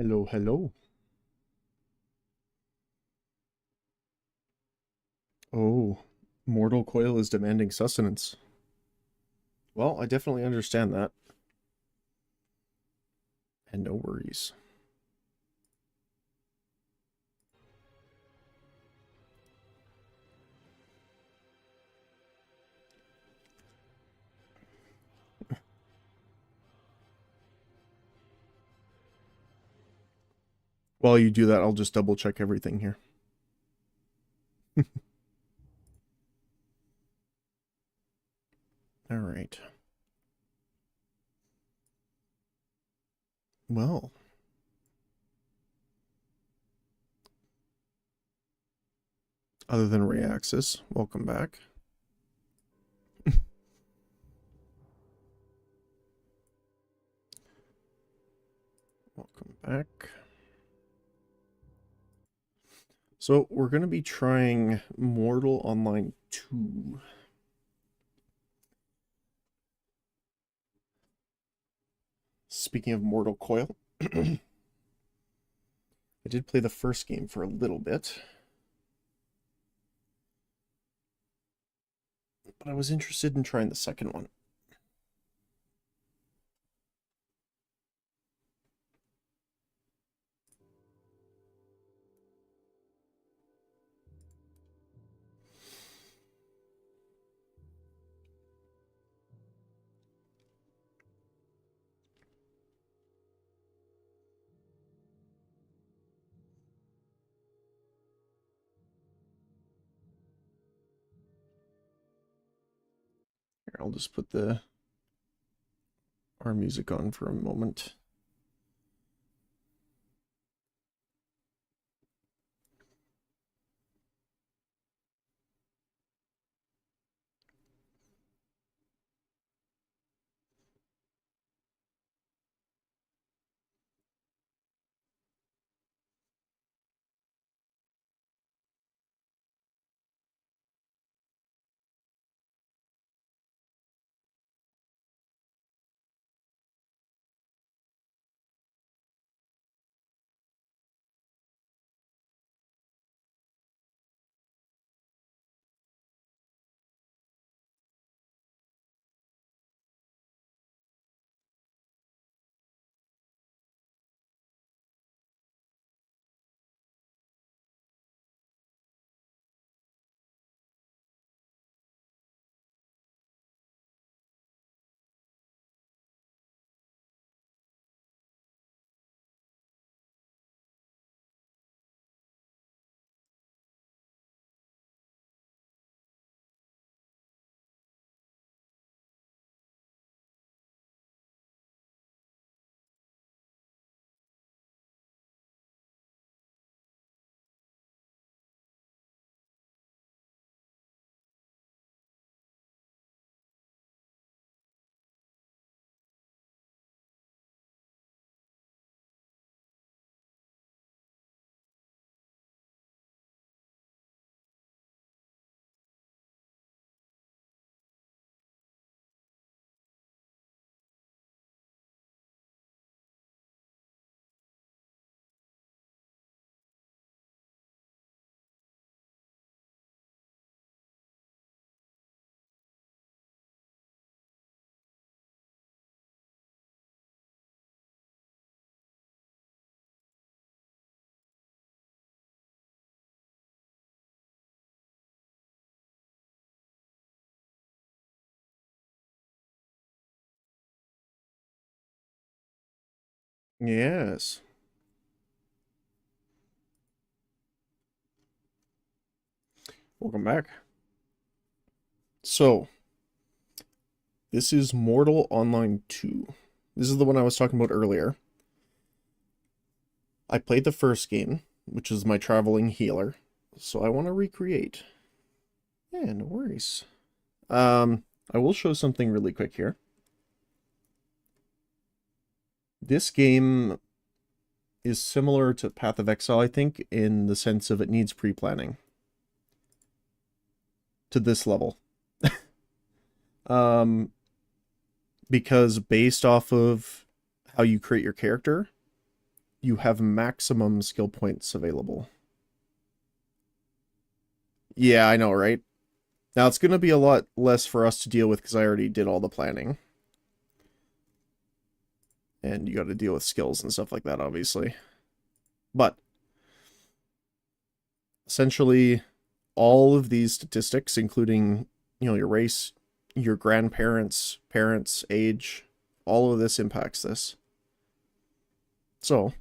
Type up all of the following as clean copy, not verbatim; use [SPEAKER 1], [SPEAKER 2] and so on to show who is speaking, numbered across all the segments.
[SPEAKER 1] Hello, hello. Oh, mortal coil is demanding sustenance. Well, I definitely understand that. And no worries. While you do that, I'll just double check everything here. All right. Well, other than Reaxis, welcome back. Welcome back. So, we're going to be trying Mortal Online 2. Speaking of Mortal Coil, I did play the first game for a little bit, but I was interested in trying the second one. Here, I'll just put our music on for a moment. Yes. Welcome back. So, this is Mortal Online 2. This is the one I was talking about earlier. I played the first game, which is my traveling healer, so I want to recreate. Yeah, no worries. I will show something really quick here. This game is similar to Path of Exile, I think, in the sense of it needs pre-planning to this level. um, because based off of how you create your character, you have maximum skill points available. Yeah, I know, right? Now it's going to be a lot less for us to deal with because I already did all the planning. And you got to deal with skills and stuff like that, obviously. But essentially, all of these statistics, including, you know, your race, your grandparents, parents, age, all of this impacts this. So,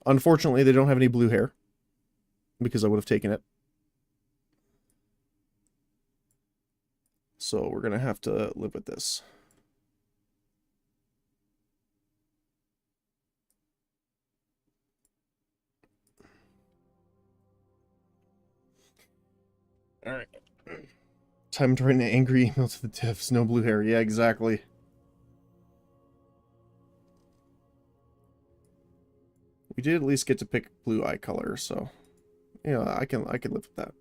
[SPEAKER 1] unfortunately, they don't have any blue hair because I would have taken it. So we're going to have to live with this. All right. Time to write an angry email to the devs. No blue hair. Yeah, exactly. We did at least get to pick blue eye color, so yeah, I can live with that.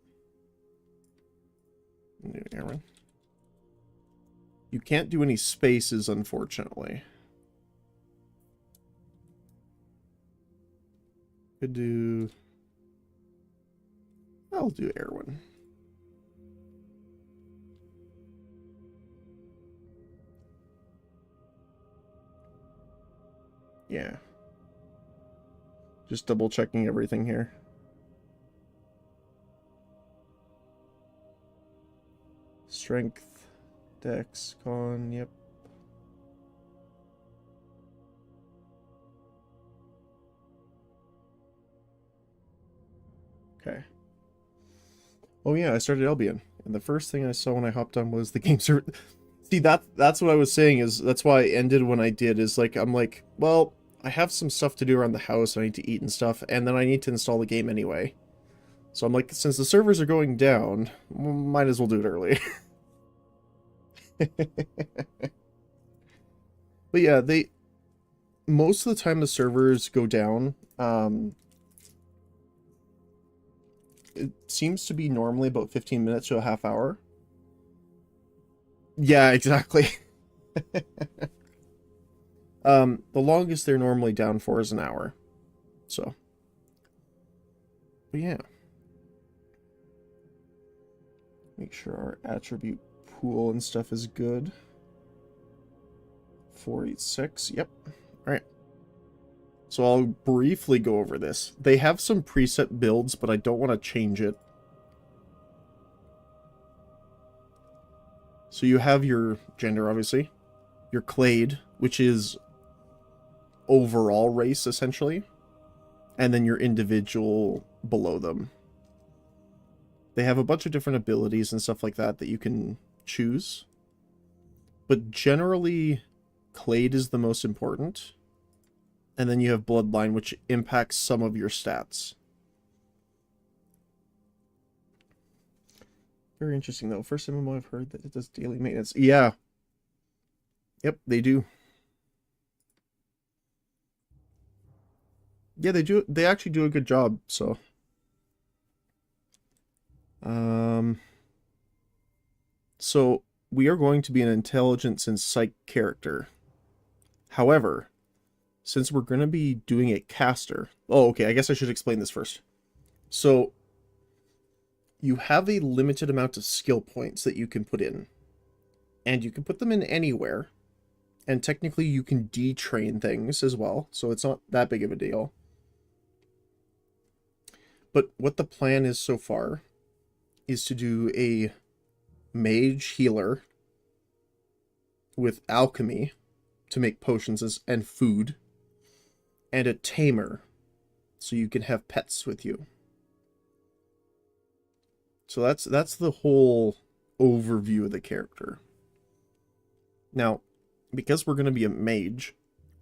[SPEAKER 1] New Aaron. You can't do any spaces, unfortunately. Could do. I'll do Erwin. Yeah. Just double checking everything here. Strength, Dex, Con, yep. Okay. Oh yeah, I started Albion, and the first thing I saw when I hopped on was the game server. See, that's what I was saying, is that's why I ended when I did, is like, I'm like, well, I have some stuff to do around the house, I need to eat and stuff, and then I need to install the game anyway. So I'm like, since the servers are going down, might as well do it early. But yeah, most of the time the servers go down, it seems to be normally about 15 minutes to a half hour. Yeah, exactly. The longest they're normally down for is an hour. So. But yeah. Make sure our attribute pool and stuff is good. 486, yep. Alright. So I'll briefly go over this. They have some preset builds, but I don't want to change it. So you have your gender, obviously. Your clade, which is overall race, essentially. And then your individual below them. They have a bunch of different abilities and stuff like that that you can choose. But generally, clade is the most important. And then you have bloodline, which impacts some of your stats. Very interesting, though. First MMO I've heard that it does daily maintenance. Yeah. Yep, they do. Yeah, they do. They actually do a good job, so. So we are going to be an intelligence and psych character. However, since we're going to be doing a caster... Oh, okay, I guess I should explain this first. So, you have a limited amount of skill points that you can put in. And you can put them in anywhere. And technically you can detrain things as well, so it's not that big of a deal. But what the plan is so far is to do a mage healer with alchemy to make potions and food, and a tamer so you can have pets with you. So that's the whole overview of the character. Now, because we're going to be a mage,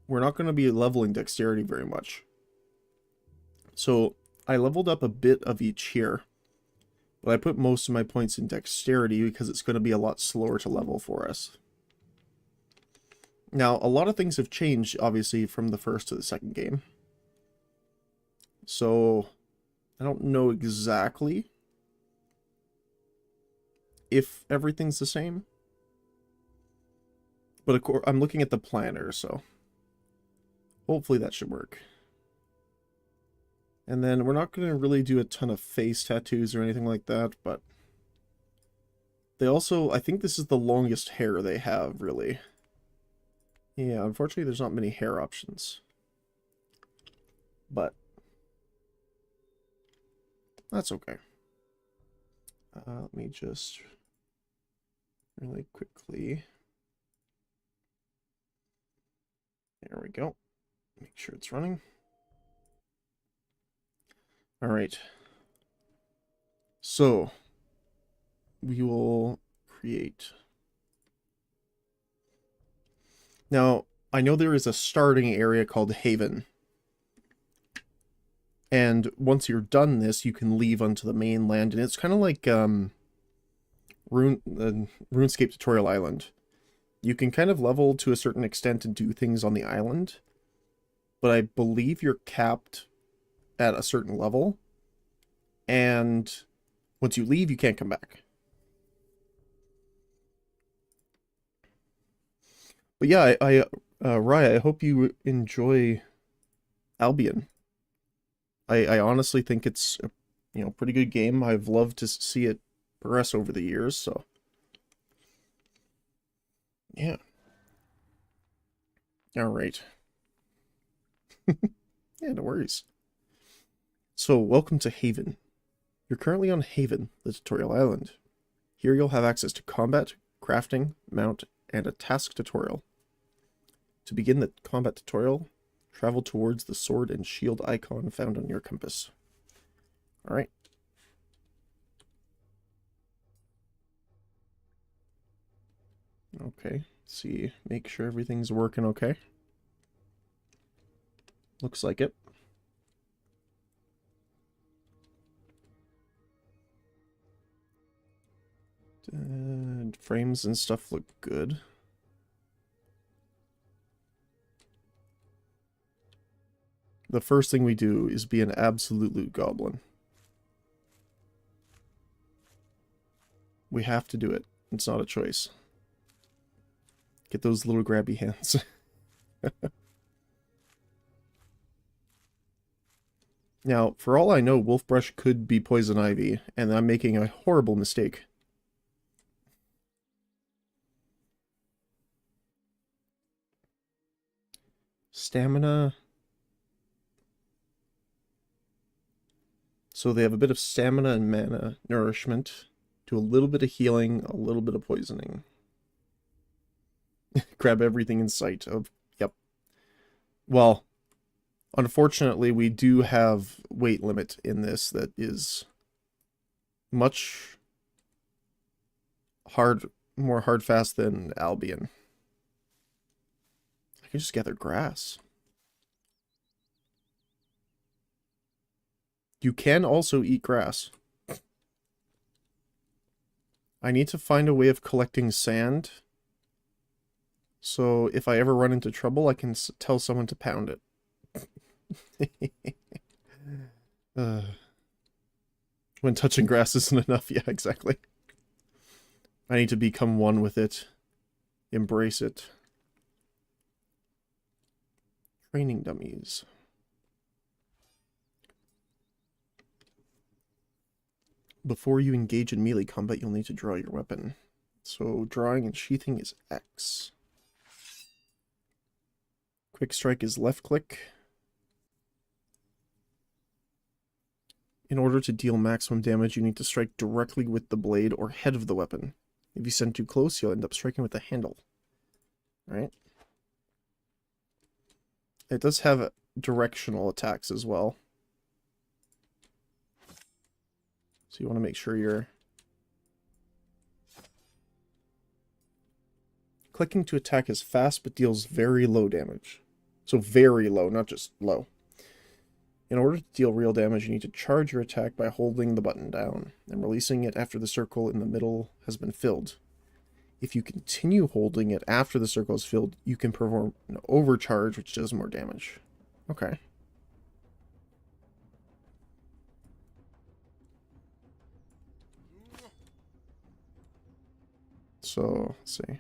[SPEAKER 1] we're not going to be leveling dexterity very much. So I leveled up a bit of each here, but I put most of my points in dexterity because it's going to be a lot slower to level for us. Now, a lot of things have changed, obviously, from the first to the second game. So, I don't know exactly if everything's the same. But of course, I'm looking at the planner, so hopefully that should work. And then we're not going to really do a ton of face tattoos or anything like that, but they also, I think this is the longest hair they have, really. Yeah, unfortunately there's not many hair options. But that's okay. Let me just really quickly. There we go. Make sure it's running. All right. So we will create. Now, I know there is a starting area called Haven. And once you're done this, you can leave onto the mainland, and it's kind of like RuneScape Tutorial Island. You can kind of level to a certain extent and do things on the island, but I believe you're capped at a certain level, and once you leave, you can't come back. But yeah, Raya, I hope you enjoy Albion. I honestly think it's a pretty good game. I've loved to see it progress over the years, so yeah. All right. Yeah, no worries. So, welcome to Haven. You're currently on Haven, the tutorial island. Here you'll have access to combat, crafting, mount, and a task tutorial. To begin the combat tutorial, travel towards the sword and shield icon found on your compass. Alright. Okay, see, make sure everything's working okay. Looks like it. And frames and stuff look good. The first thing we do is be an absolute loot goblin. We have to do it. It's not a choice. Get those little grabby hands. Now, for all I know, Wolfbrush could be Poison Ivy, and I'm making a horrible mistake. Stamina. So they have a bit of stamina and mana nourishment. Do a little bit of healing, a little bit of poisoning. Grab everything in sight of... Yep. Well, unfortunately, we do have weight limit in this that is much more hard fast than Albion. I can just gather grass. You can also eat grass. I need to find a way of collecting sand. So if I ever run into trouble, I can tell someone to pound it. When touching grass isn't enough. Yeah, exactly. I need to become one with it. Embrace it. Training dummies. Before you engage in melee combat, you'll need to draw your weapon. So drawing and sheathing is X. Quick strike is left click. In order to deal maximum damage, you need to strike directly with the blade or head of the weapon. If you send too close, you'll end up striking with the handle. Alright? It does have directional attacks as well. So you want to make sure you're clicking to attack is fast but deals very low damage. So very low, not just low. In order to deal real damage, you need to charge your attack by holding the button down and releasing it after the circle in the middle has been filled. If you continue holding it after the circle is filled, you can perform an overcharge, which does more damage. Okay. So, let's see.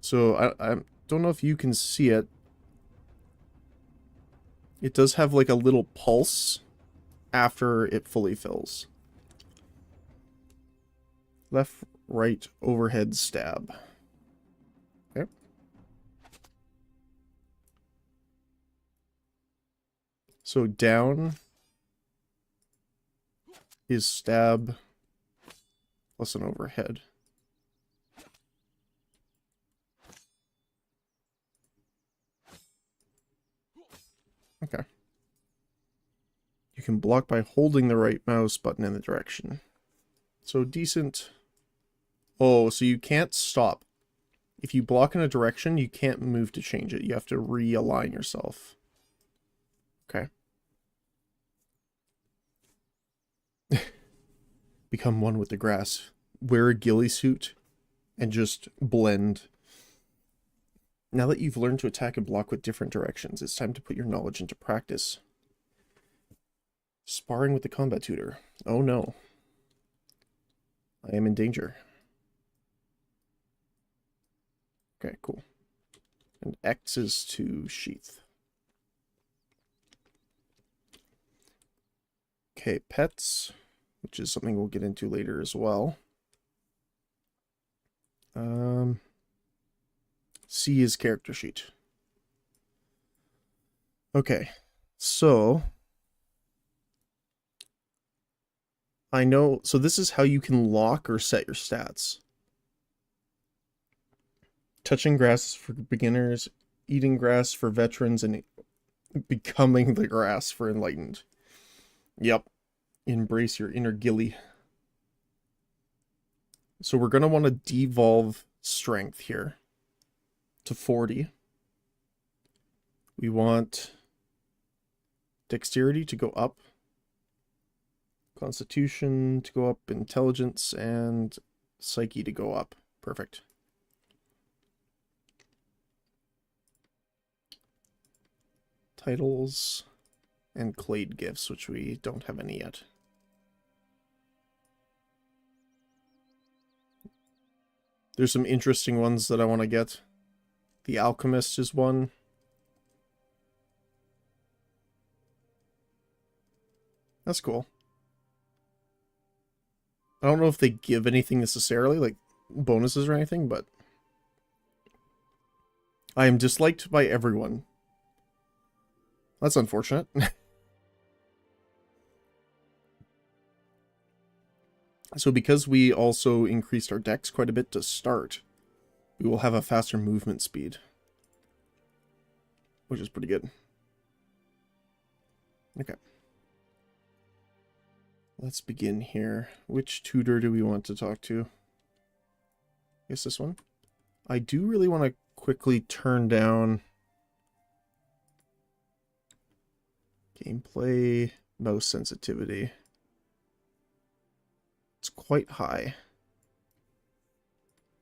[SPEAKER 1] So I don't know if you can see it. It does have like a little pulse after it fully fills. Left, right, overhead stab. Okay. So down is stab plus an overhead. Okay. You can block by holding the right mouse button in the direction. So decent. Oh, so you can't stop. If you block in a direction, you can't move to change it. You have to realign yourself. Okay. Become one with the grass. Wear a ghillie suit and just blend. Now that you've learned to attack and block with different directions, it's time to put your knowledge into practice. Sparring with the combat tutor. Oh no. I am in danger. Okay, cool. And X is to sheath. Okay, pets, which is something we'll get into later as well. C is character sheet. Okay, so I know, so this is how you can lock or set your stats. Touching grass is for beginners, eating grass for veterans, and becoming the grass for enlightened. Yep. Embrace your inner ghillie. So we're going to want to devolve strength here to 40. We want dexterity to go up, constitution to go up, intelligence, and psyche to go up. Perfect. Titles and clade gifts, which we don't have any yet. There's some interesting ones that I want to get. The Alchemist is one. That's cool. I don't know if they give anything necessarily, like bonuses or anything, but I am disliked by everyone. That's unfortunate. So because we also increased our dex quite a bit to start, we will have a faster movement speed, which is pretty good. Okay. Let's begin here. Which tutor do we want to talk to? I guess this one. I do really want to quickly turn down gameplay mouse sensitivity. It's quite high.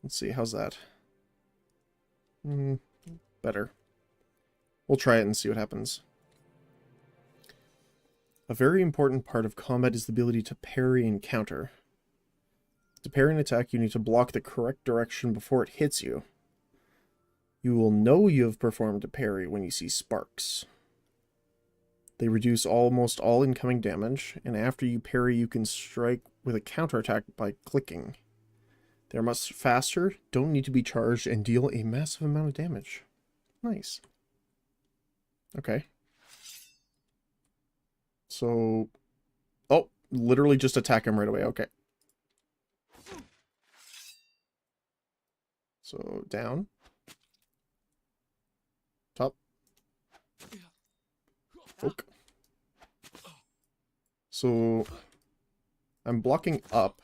[SPEAKER 1] Let's see, how's that? Better. We'll try it and see what happens. A very important part of combat is the ability to parry and counter. To parry an attack, you need to block the correct direction before it hits you. You will know you have performed a parry when you see sparks. They reduce almost all incoming damage, and after you parry, you can strike with a counterattack by clicking. They're much faster, don't need to be charged, and deal a massive amount of damage. Nice. Okay. So... oh, literally just attack him right away. Okay. So, down. Top. Poke. So, I'm blocking up.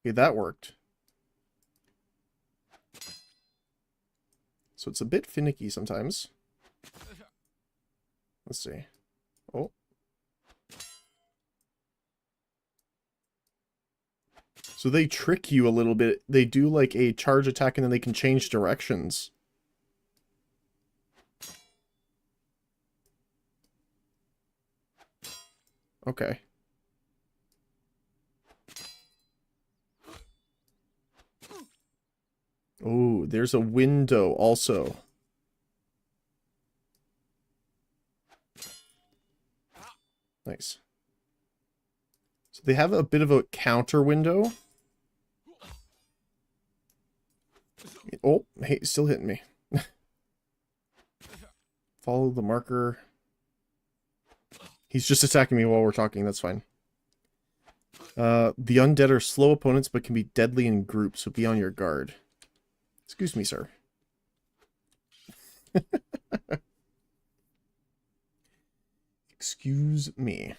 [SPEAKER 1] Okay, that worked. So it's a bit finicky sometimes. Let's see. Oh. So they trick you a little bit. They do like a charge attack and then they can change directions. Okay. Oh, there's a window also. Nice. So they have a bit of a counter window. Oh, hey, still hitting me. Follow the marker. He's just attacking me while we're talking, that's fine. The undead are slow opponents but can be deadly in groups, so be on your guard. Excuse me, sir. Excuse me.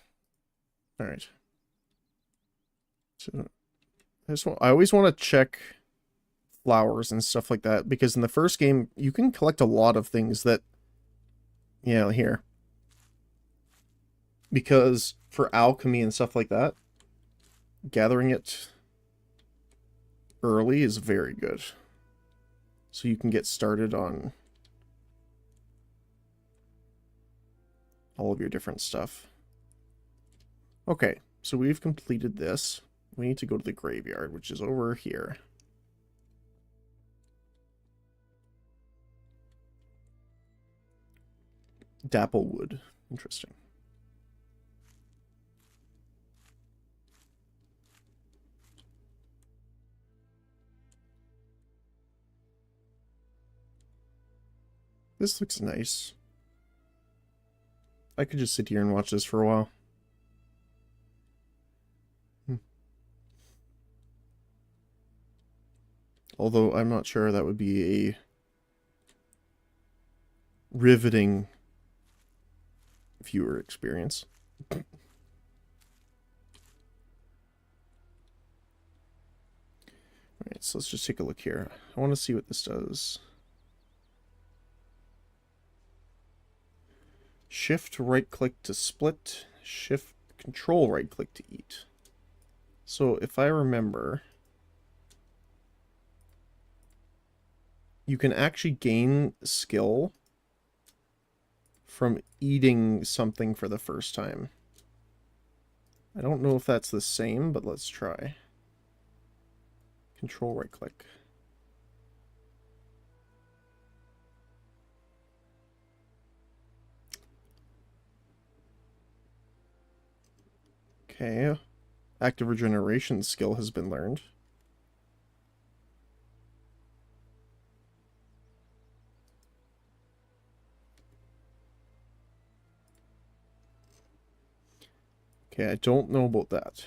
[SPEAKER 1] Alright. So, I always want to check flowers and stuff like that, because in the first game, you can collect a lot of things that, you know, here. Because for alchemy and stuff like that, gathering it early is very good. So you can get started on all of your different stuff. Okay, so we've completed this. We need to go to the graveyard, which is over here. Dapplewood. Interesting. This looks nice. I could just sit here and watch this for a while. Although I'm not sure that would be a riveting viewer experience. Alright, so let's just take a look here. I want to see what this does. Shift right-click to split. Shift control right-click to eat. So if I remember, you can actually gain skill from eating something for the first time. I don't know if that's the same, but let's try. Control right-click. Okay. Active regeneration skill has been learned. Okay, I don't know about that.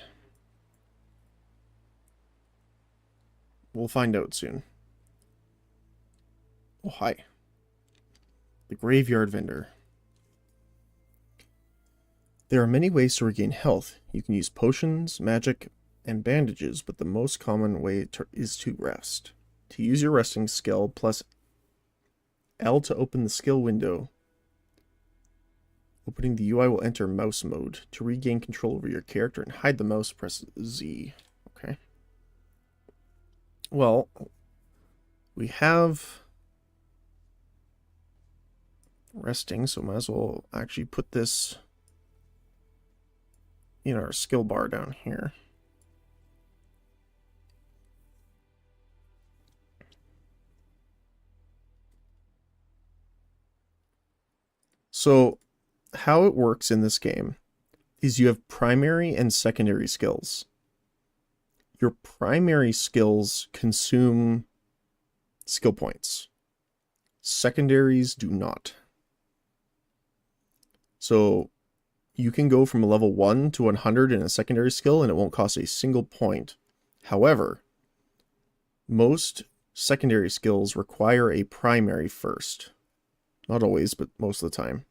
[SPEAKER 1] We'll find out soon. Oh, hi. The graveyard vendor. There are many ways to regain health. You can use potions, magic, and bandages, but the most common way is to rest. To use your resting skill, plus L to open the skill window. Opening the UI will enter mouse mode. To regain control over your character and hide the mouse, press Z. Okay. Well, we have resting, so might as well actually put this in our skill bar down here. So how it works in this game is you have primary and secondary skills. Your primary skills consume skill points. Secondaries do not. So you can go from a level 1 to 100 in a secondary skill and it won't cost a single point. However, most secondary skills require a primary first. Not always, but most of the time.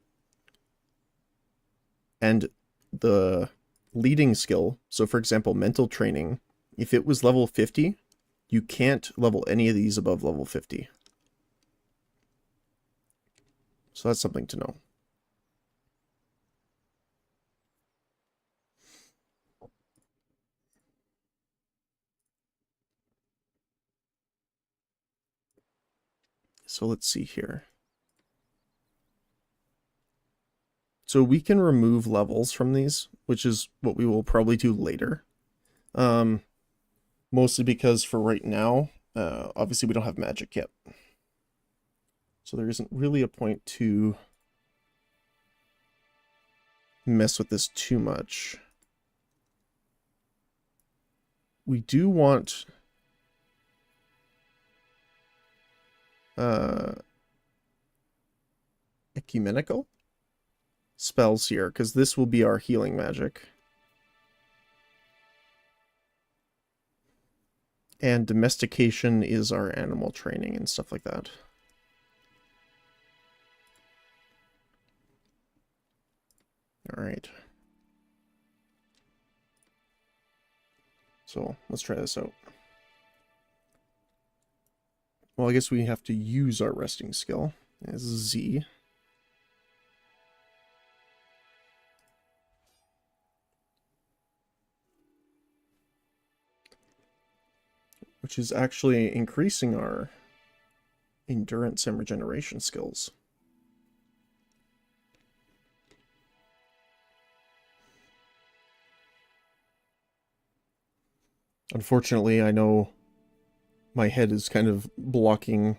[SPEAKER 1] And the leading skill, so for example, mental training, if it was level 50, you can't level any of these above level 50. So that's something to know. So let's see here. So we can remove levels from these, which is what we will probably do later. Mostly because for right now, Obviously, we don't have magic yet. So there isn't really a point to mess with this too much. We do want ecumenical spells here, because this will be our healing magic. And domestication is our animal training and stuff like that. Alright. So, let's try this out. Well, I guess we have to use our resting skill as Z. Which is actually increasing our endurance and regeneration skills. Unfortunately, I know my head is kind of blocking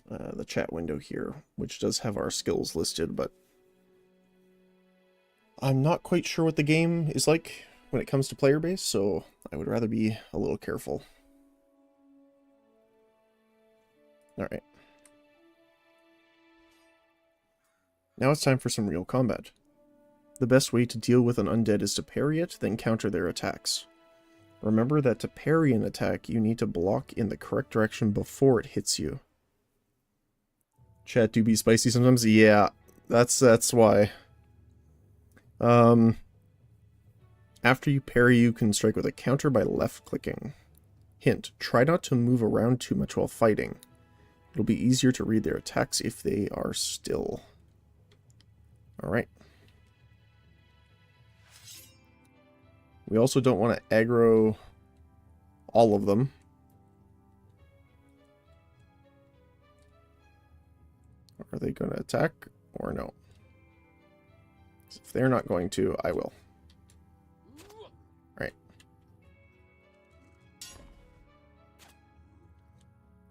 [SPEAKER 1] the chat window here, which does have our skills listed, but I'm not quite sure what the game is like when it comes to player base, so I would rather be a little careful. Alright. Now it's time for some real combat. The best way to deal with an undead is to parry it, then counter their attacks. Remember that to parry an attack, you need to block in the correct direction before it hits you. Chat do be spicy sometimes? Yeah, that's why. After you parry, you can strike with a counter by left-clicking. Hint, try not to move around too much while fighting. It'll be easier to read their attacks if they are still. Alright. We also don't want to aggro all of them. Are they going to attack or no? If they're not going to, I will. Alright.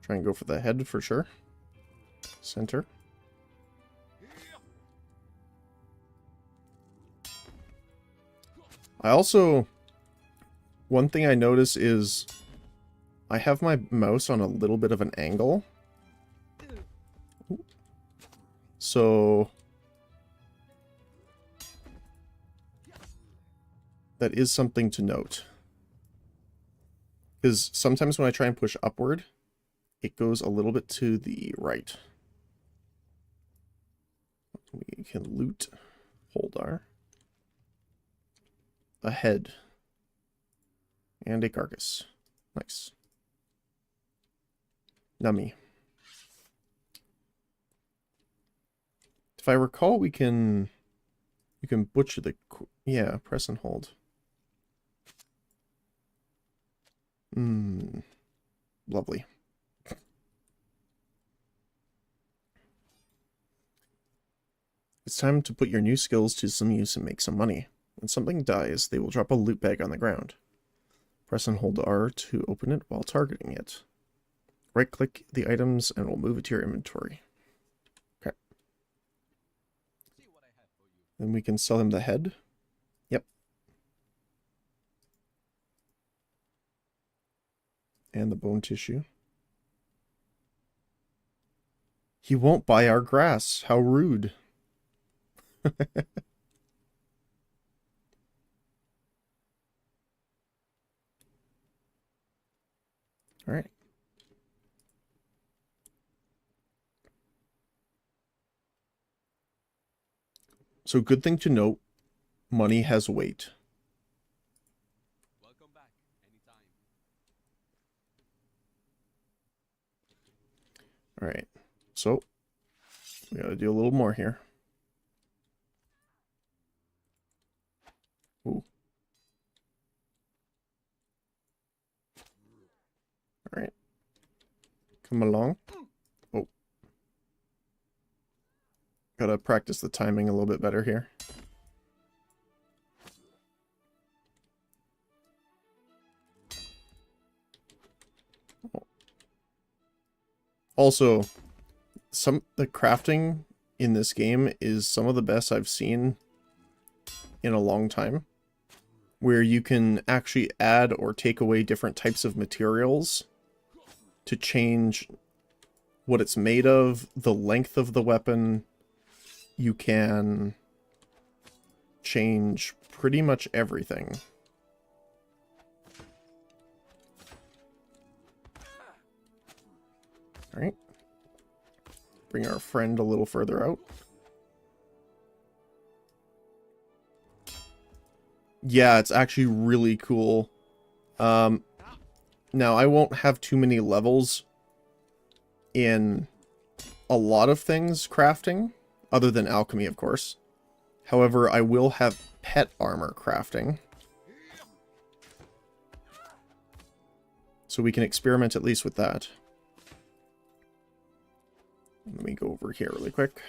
[SPEAKER 1] Try and go for the head for sure. Center. I also... One thing I notice is I have my mouse on a little bit of an angle. So that is something to note. Because sometimes when I try and push upward, it goes a little bit to the right. We can loot Holdar. A head. And a carcass. Nice. Nummy. If I recall, we can... You can butcher the... Yeah, press and hold. Lovely. It's time to put your new skills to some use and make some money. When something dies, they will drop a loot bag on the ground. Press and hold R to open it while targeting it. Right-click the items and we'll move it to your inventory. Okay. Then we can sell him the head. Yep. And the bone tissue. He won't buy our grass. How rude. All right. So good thing to note, money has weight.
[SPEAKER 2] Welcome back anytime.
[SPEAKER 1] All right. So we got to do a little more here. Ooh. All right. Come along. Oh. Gotta practice the timing a little bit better here. Also, the crafting in this game is some of the best I've seen in a long time, where you can actually add or take away different types of materials to change what it's made of, the length of the weapon. You can change pretty much everything. Alright. Bring our friend a little further out. Yeah, it's actually really cool. Now, I won't have too many levels in a lot of things crafting, other than alchemy, of course. However, I will have pet armor crafting. So we can experiment at least with that. Let me go over here really quick.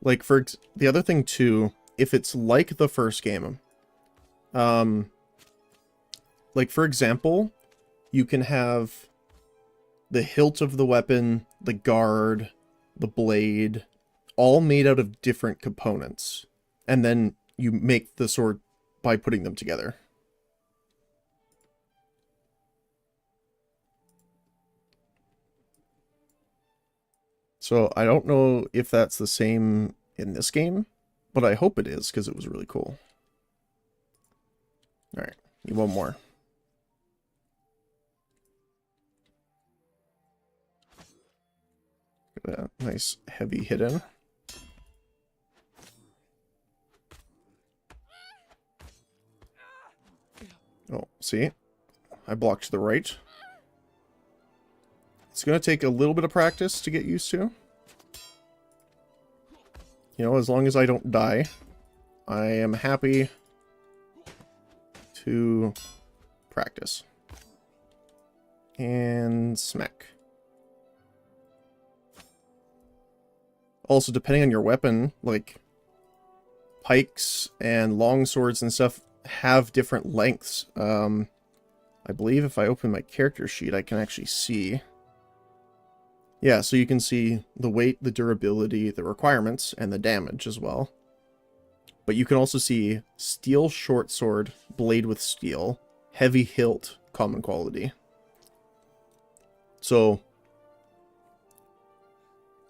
[SPEAKER 1] Like, for the other thing, too, if it's like the first game, like, for example, you can have the hilt of the weapon, the guard, the blade, all made out of different components. And then you make the sword by putting them together. So I don't know if that's the same in this game, but I hope it is, because it was really cool. Alright, need one more. Got a nice heavy hit in. Oh, see? I blocked to the right. It's going to take a little bit of practice to get used to. You know, as long as I don't die, I am happy to practice. And smack. Also, depending on your weapon, like pikes and long swords and stuff have different lengths. I believe if I open my character sheet, I can actually see. Yeah, so you can see the weight, the durability, the requirements, and the damage as well. But you can also see steel short sword, blade with steel, heavy hilt, common quality. So,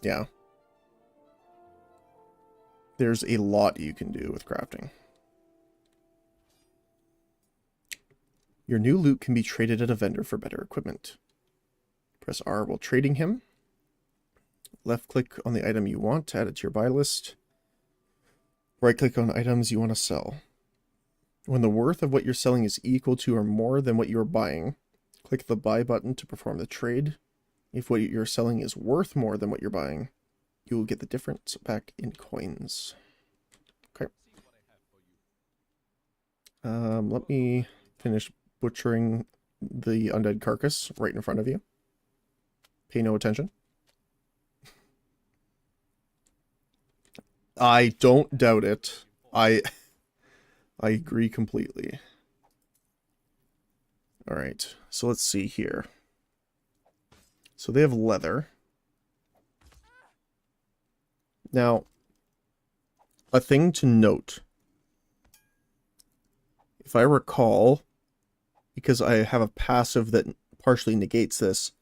[SPEAKER 1] yeah. There's a lot you can do with crafting. Your new loot can be traded at a vendor for better equipment. Press R while trading him. Left-click on the item you want to add it to your buy list. Right-click on items you want to sell. When the worth of what you're selling is equal to or more than what you're buying, click the buy button to perform the trade. If what you're selling is worth more than what you're buying, you will get the difference back in coins. Okay. Let me finish butchering the undead carcass right in front of you. Pay no attention. I don't doubt it. I agree completely. Alright, so let's see here. So they have leather. Now, a thing to note. If I recall, because I have a passive that partially negates this,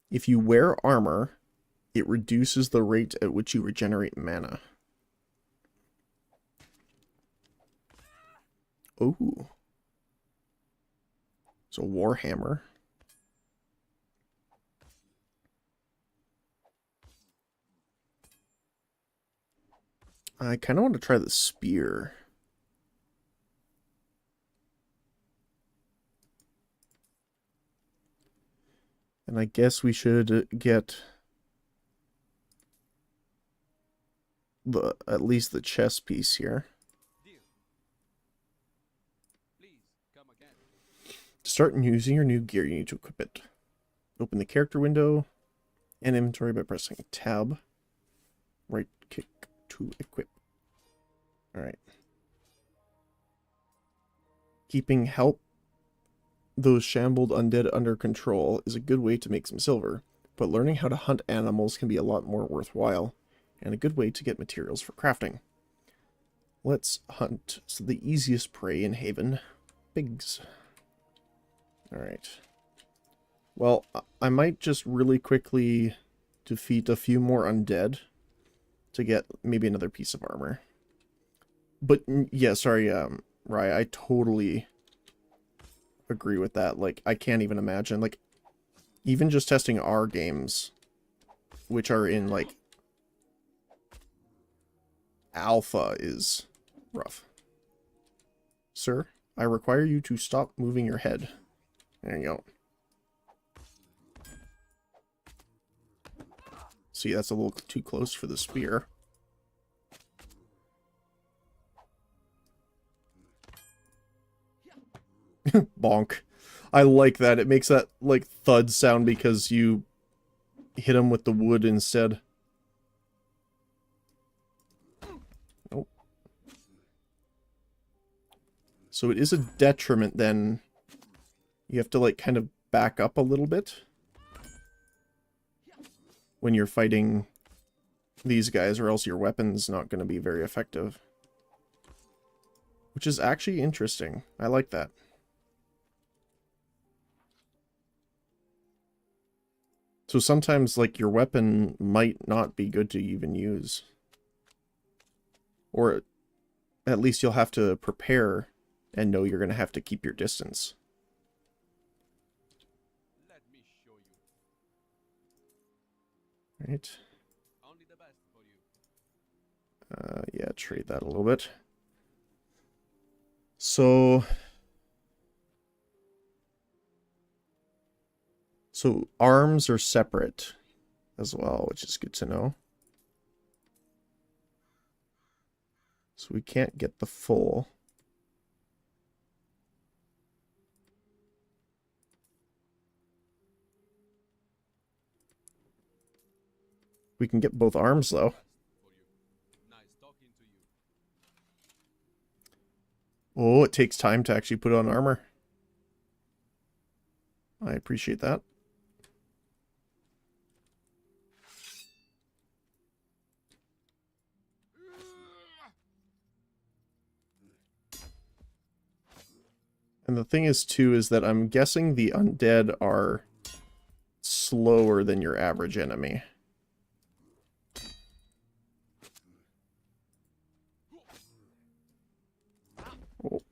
[SPEAKER 1] if you wear armor, it reduces the rate at which you regenerate mana. Ooh. So Warhammer. I kind of want to try the spear. And I guess we should get at least the chest piece here. To start using your new gear, you need to equip it. Open the character window and inventory by pressing tab. Right click to equip. Alright. Keeping help those shambled undead under control is a good way to make some silver. but learning how to hunt animals can be a lot more worthwhile, and a good way to get materials for crafting. Let's hunt the easiest prey in Haven, pigs. Alright. Well, I might just really quickly defeat a few more undead to get maybe another piece of armor. But, yeah, sorry, Rye, I totally agree with that. Like, I can't even imagine, like, even just testing our games, which are in, like, alpha, is rough. Sir, I require you to stop moving your head. There you go. See, that's a little too close for the spear. Bonk. I like that. It makes that, like, thud sound because you hit him with the wood instead. Nope. So it is a detriment then. You have to, like, kind of back up a little bit when you're fighting these guys, or else your weapon's not going to be very effective. Which is actually interesting. I like that. So sometimes, like, your weapon might not be good to even use. Or at least you'll have to prepare and know you're going to have to keep your distance.
[SPEAKER 2] Let me show you.
[SPEAKER 1] Right.
[SPEAKER 2] Only the best for you.
[SPEAKER 1] Yeah, trade that a little bit. So arms are separate as well, which is good to know. So we can't get the full. We can get both arms, though.
[SPEAKER 2] Nice talking to you.
[SPEAKER 1] Oh, it takes time to actually put on armor. I appreciate that. And the thing is, too, is that I'm guessing the undead are slower than your average enemy. Oh.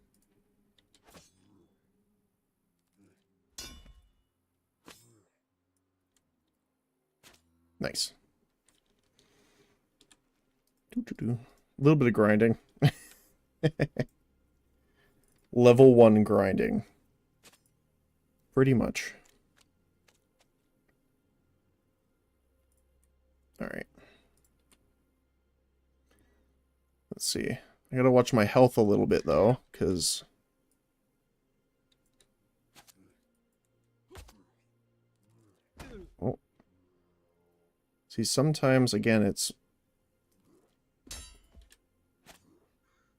[SPEAKER 1] Nice. A little bit of grinding. Level 1 grinding. Pretty much. Alright. Let's see. I gotta watch my health a little bit, though, because... Oh. See, sometimes, again, it's...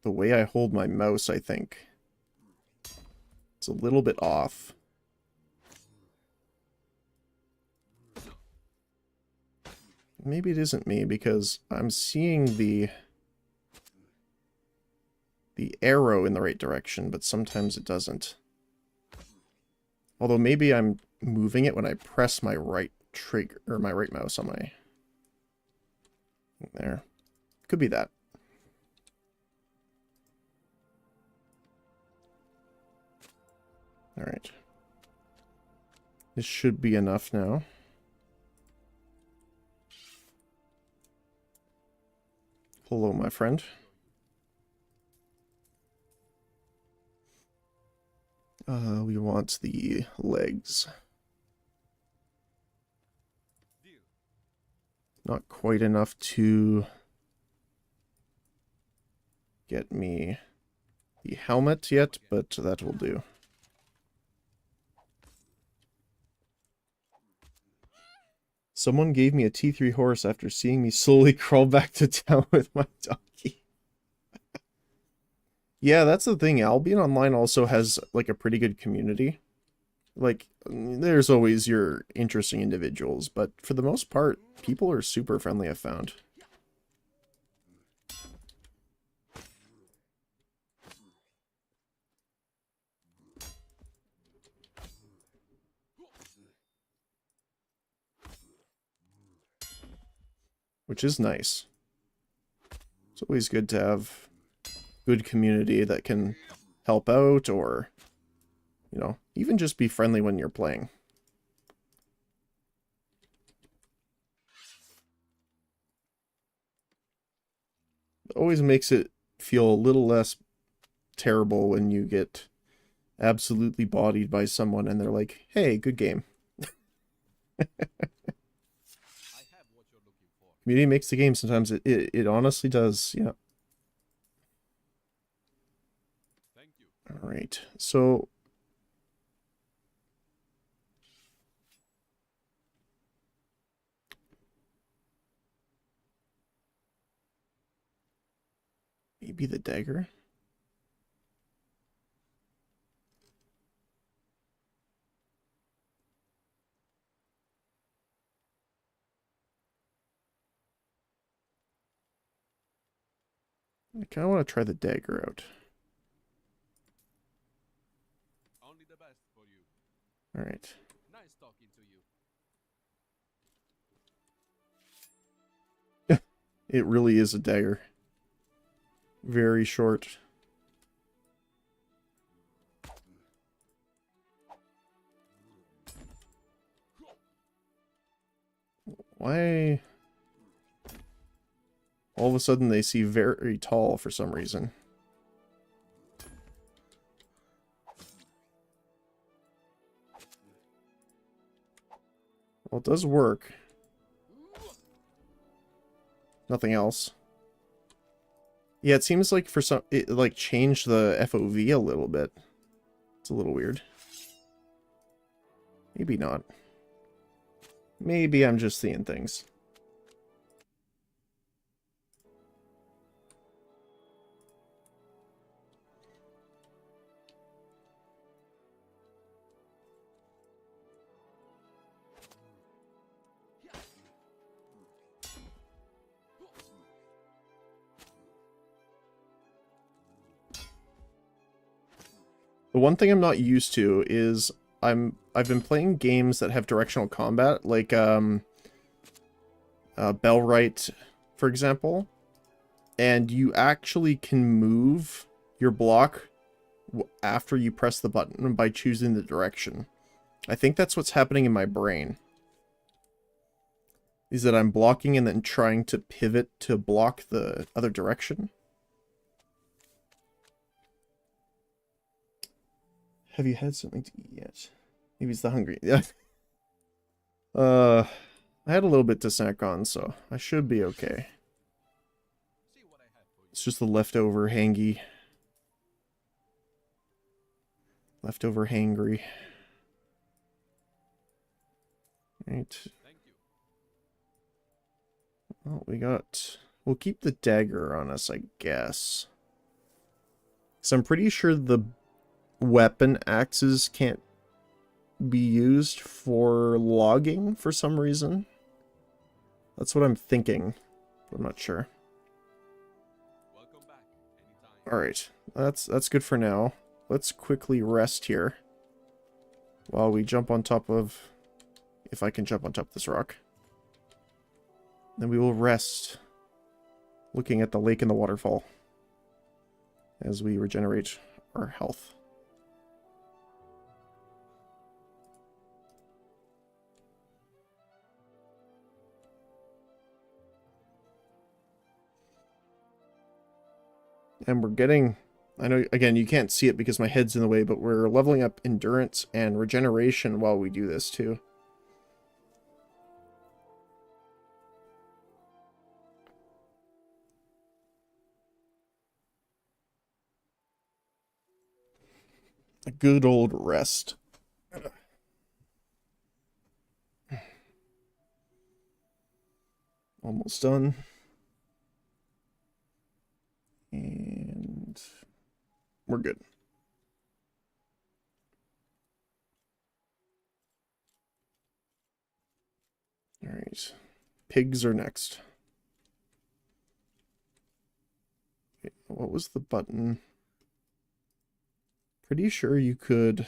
[SPEAKER 1] the way I hold my mouse, I think. It's a little bit off. Maybe it isn't me, because I'm seeing the arrow in the right direction, but sometimes it doesn't. Although maybe I'm moving it when I press my right trigger, or my right mouse on my... there. Could be that. Alright. This should be enough now. Hello, my friend. We want the legs. Not quite enough to get me the helmet yet, but that will do. Someone gave me a T3 horse after seeing me slowly crawl back to town with my donkey. Yeah, that's the thing. Albion Online also has, like, a pretty good community. Like, there's always your interesting individuals, but for the most part, people are super friendly, I've found. Which is nice. It's always good to have good community that can help out or, you know, even just be friendly when you're playing. It always makes it feel a little less terrible when you get absolutely bodied by someone and they're like, hey, good game.
[SPEAKER 2] I have what you're looking for.
[SPEAKER 1] Community makes the game sometimes. It honestly does, yeah.
[SPEAKER 2] Thank you.
[SPEAKER 1] Alright, so... maybe the dagger? I kind of want to try the dagger out.
[SPEAKER 2] Only the best for you.
[SPEAKER 1] Alright.
[SPEAKER 2] Nice talking to you.
[SPEAKER 1] It really is a dagger. Very short. Why? All of a sudden they see very tall for some reason. Well, it does work. Nothing else. Yeah, it seems like for some... it, like, changed the FOV a little bit. It's a little weird. Maybe not. Maybe I'm just seeing things. The one thing I'm not used to is I've been playing games that have directional combat, like Bellwright, for example, and you actually can move your block after you press the button by choosing the direction. I think that's what's happening in my brain. Is that I'm blocking and then trying to pivot to block the other direction. Have you had something to eat yet? Maybe it's the hungry. Yeah. I had a little bit to snack on, so I should be okay.
[SPEAKER 2] See what I have for you.
[SPEAKER 1] It's just the leftover hangy. Leftover hangry. Right.
[SPEAKER 2] Thank you.
[SPEAKER 1] Well, we got... we'll keep the dagger on us, I guess. So I'm pretty sure the weapon axes can't be used for logging for some reason. That's what I'm thinking, but I'm not sure.
[SPEAKER 2] Welcome back. Anytime.
[SPEAKER 1] Alright, that's good for now. Let's quickly rest here while we jump on top of... if I can jump on top of this rock. Then we will rest looking at the lake and the waterfall as we regenerate our health. And we're getting... I know, again, you can't see it because my head's in the way, but we're leveling up endurance and regeneration while we do this, too. A good old rest. Almost done. And we're good. Alright. Pigs are next. Okay, what was the button? Pretty sure you could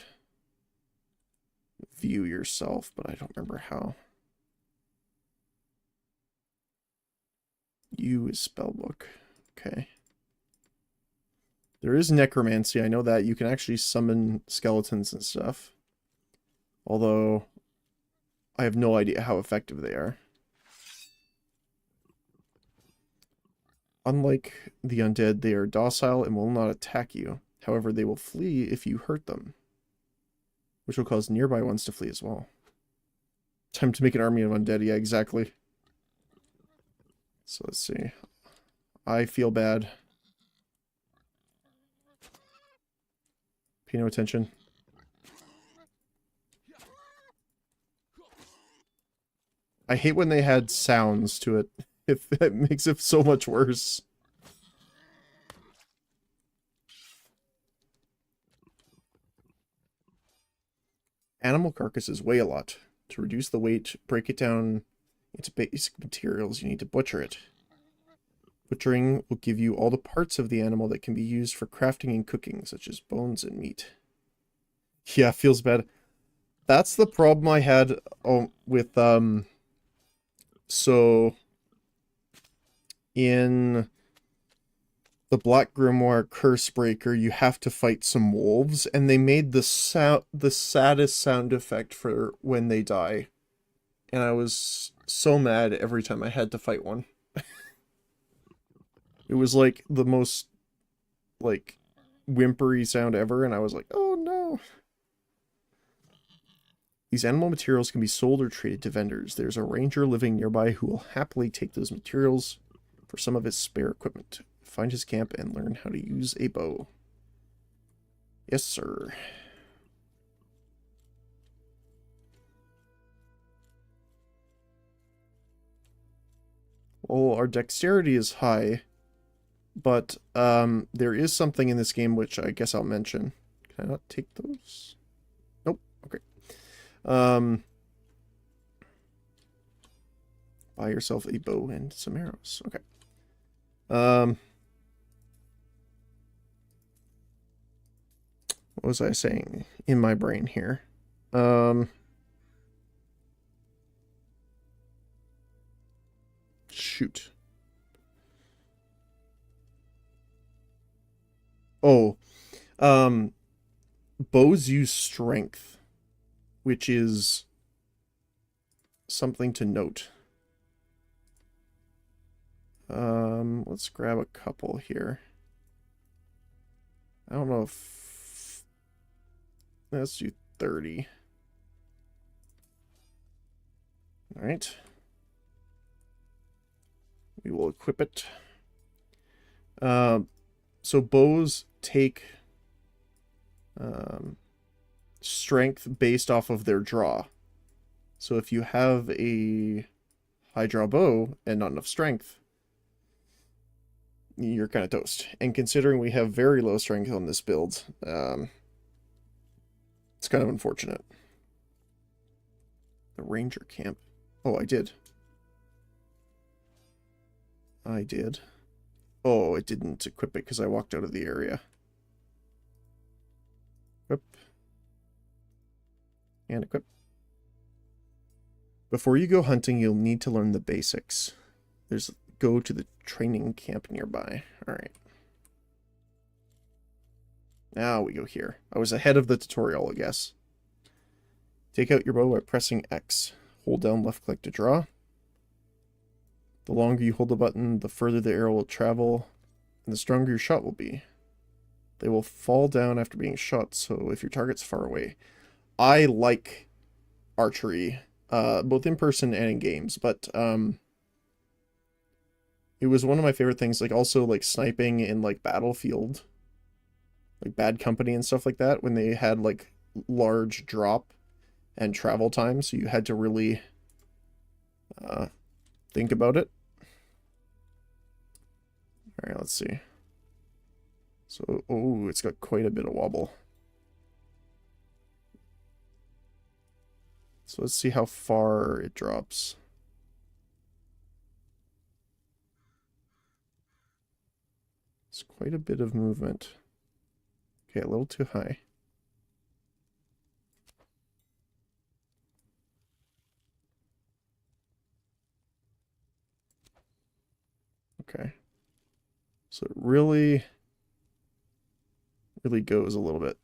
[SPEAKER 1] view yourself, but I don't remember how. U is spellbook. Okay. There is necromancy. I know that. You can actually summon skeletons and stuff. Although, I have no idea how effective they are. Unlike the undead, they are docile and will not attack you. However, they will flee if you hurt them, which will cause nearby ones to flee as well. Time to make an army of undead. Yeah, exactly. So let's see. I feel bad. Pay no attention. I hate when they had sounds to it. It makes it so much worse. Animal carcasses weigh a lot. To reduce the weight, break it down into basic materials. You need to butcher it. Butchering will give you all the parts of the animal that can be used for crafting and cooking, such as bones and meat. Yeah, feels bad. That's the problem I had with, so in the Black Grimoire Cursebreaker, you have to fight some wolves, and they made the saddest sound effect for when they die. And I was so mad every time I had to fight one. It was like the most, like, whimpery sound ever, and I was like, oh no. These animal materials can be sold or traded to vendors. There's a ranger living nearby who will happily take those materials for some of his spare equipment. Find his camp and learn how to use a bow. Yes, sir. Well, our dexterity is high, but there is something in this game which I guess I'll mention. Can I not take those? Nope. Okay. Buy yourself a bow and some arrows. Okay. What was I saying in my brain here? Shoot. Oh, bows use strength, which is something to note. Let's grab a couple here. I don't know if... Let's do 30. Alright. We will equip it. So bows take strength based off of their draw. So if you have a high draw bow and not enough strength, you're kind of toast. And considering we have very low strength on this build, it's kind of unfortunate. The ranger camp. Oh, I did. I did. Oh, it didn't equip it because I walked out of the area. Equip. And equip. Before you go hunting, you'll need to learn the basics. Go to the training camp nearby. Alright. Now we go here. I was ahead of the tutorial, I guess. Take out your bow by pressing X. Hold down left click to draw. The longer you hold the button, the further the arrow will travel, and the stronger your shot will be. They will fall down after being shot, so if your target's far away. I like archery, both in person and in games, but it was one of my favorite things, like also like sniping in like Battlefield, like Bad Company and stuff like that, when they had like large drop and travel time, so you had to really think about it. Alright, let's see. So, oh, it's got quite a bit of wobble. So let's see how far it drops. It's quite a bit of movement. Okay, a little too high. Okay. So it really goes a little bit.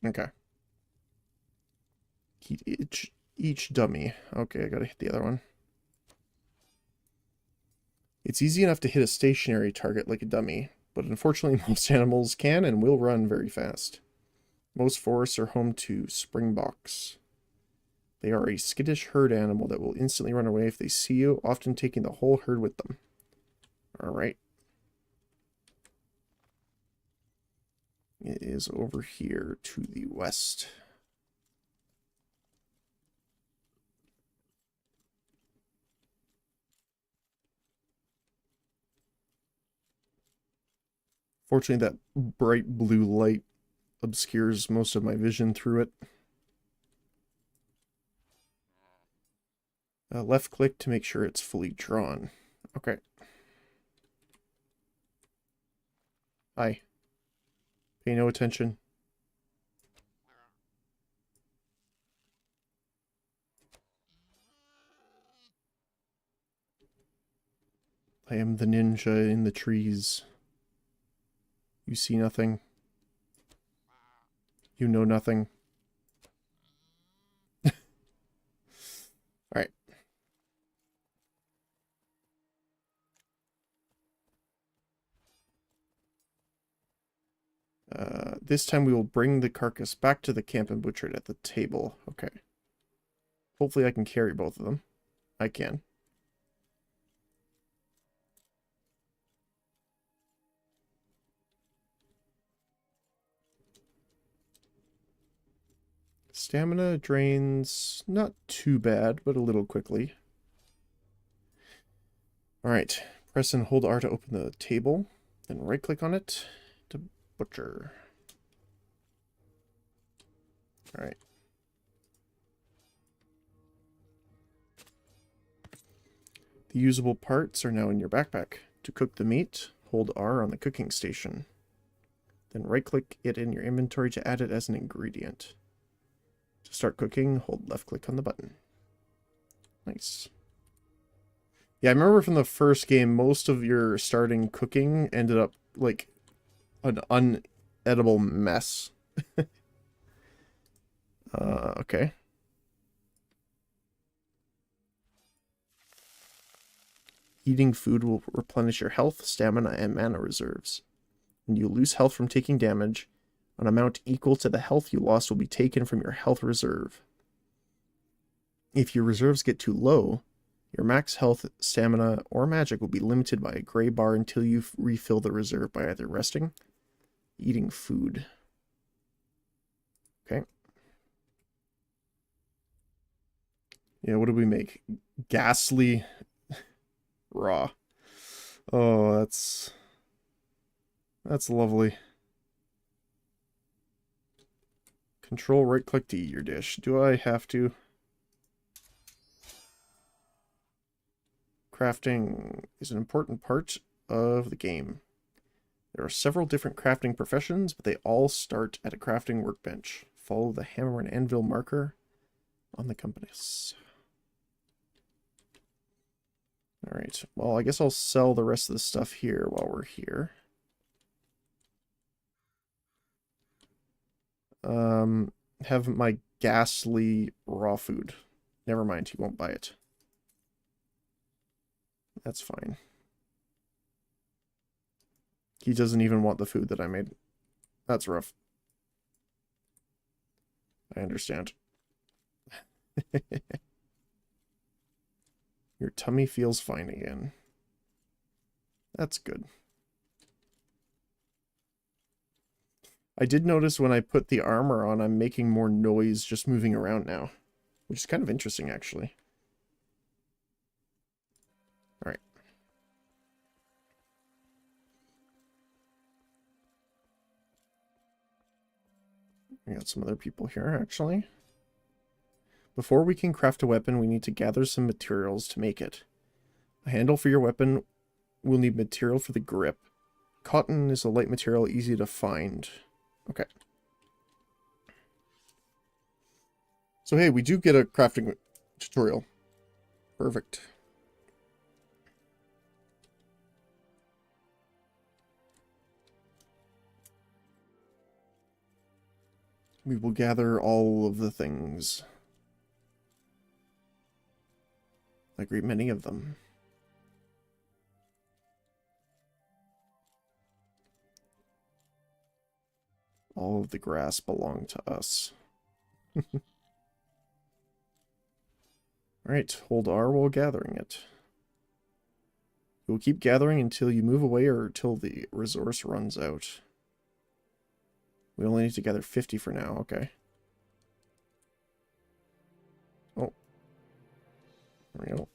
[SPEAKER 1] Okay. Heat each dummy. Okay, I gotta hit the other one. It's easy enough to hit a stationary target like a dummy, but unfortunately most animals can and will run very fast. Most forests are home to springboks. They are a skittish herd animal that will instantly run away if they see you, often taking the whole herd with them. Alright. It is over here to the west. Fortunately, that bright blue light obscures most of my vision through it. Left click to make sure it's fully drawn. Okay. Hi. Pay no attention. I am the ninja in the trees. You see nothing. You know nothing. Alright. This time we will bring the carcass back to the camp and butcher it at the table. Okay. Hopefully I can carry both of them. I can. Stamina drains not too bad, but a little quickly. Alright. Press and hold R to open the table. Then right click on it to butcher. Alright. The usable parts are now in your backpack. To cook the meat, hold R on the cooking station. Then right-click it in your inventory to add it as an ingredient. To start cooking, hold left-click on the button. Nice. Yeah, I remember from the first game, most of your starting cooking ended up like an unedible mess. Okay. Eating food will replenish your health, stamina, and mana reserves. When you lose health from taking damage, an amount equal to the health you lost will be taken from your health reserve. If your reserves get too low, your max health, stamina, or magic will be limited by a gray bar until you refill the reserve by either resting, eating food. Okay. Yeah, what do we make? Ghastly raw. Oh, that's lovely. Control right click to eat your dish. Do I have to? Crafting is an important part of the game. There are several different crafting professions, but they all start at a crafting workbench. Follow the hammer and anvil marker on the compass. Alright, well, I guess I'll sell the rest of the stuff here while we're here. Have my ghastly raw food. Never mind, he won't buy it. That's fine. He doesn't even want the food that I made. That's rough. I understand. Your tummy feels fine again. That's good. I did notice when I put the armor on, I'm making more noise just moving around now, which is kind of interesting, actually. All right. We got some other people here, actually. Before we can craft a weapon, we need to gather some materials to make it. A handle for your weapon will need material for the grip. Cotton is a light material, easy to find. Okay. So hey, we do get a crafting tutorial. Perfect. We will gather all of the things. A great many of them. All of the grass belong to us. Alright, hold R while gathering it. You will keep gathering until you move away or until the resource runs out. We only need to gather 50 for now, okay. Oh. There we go.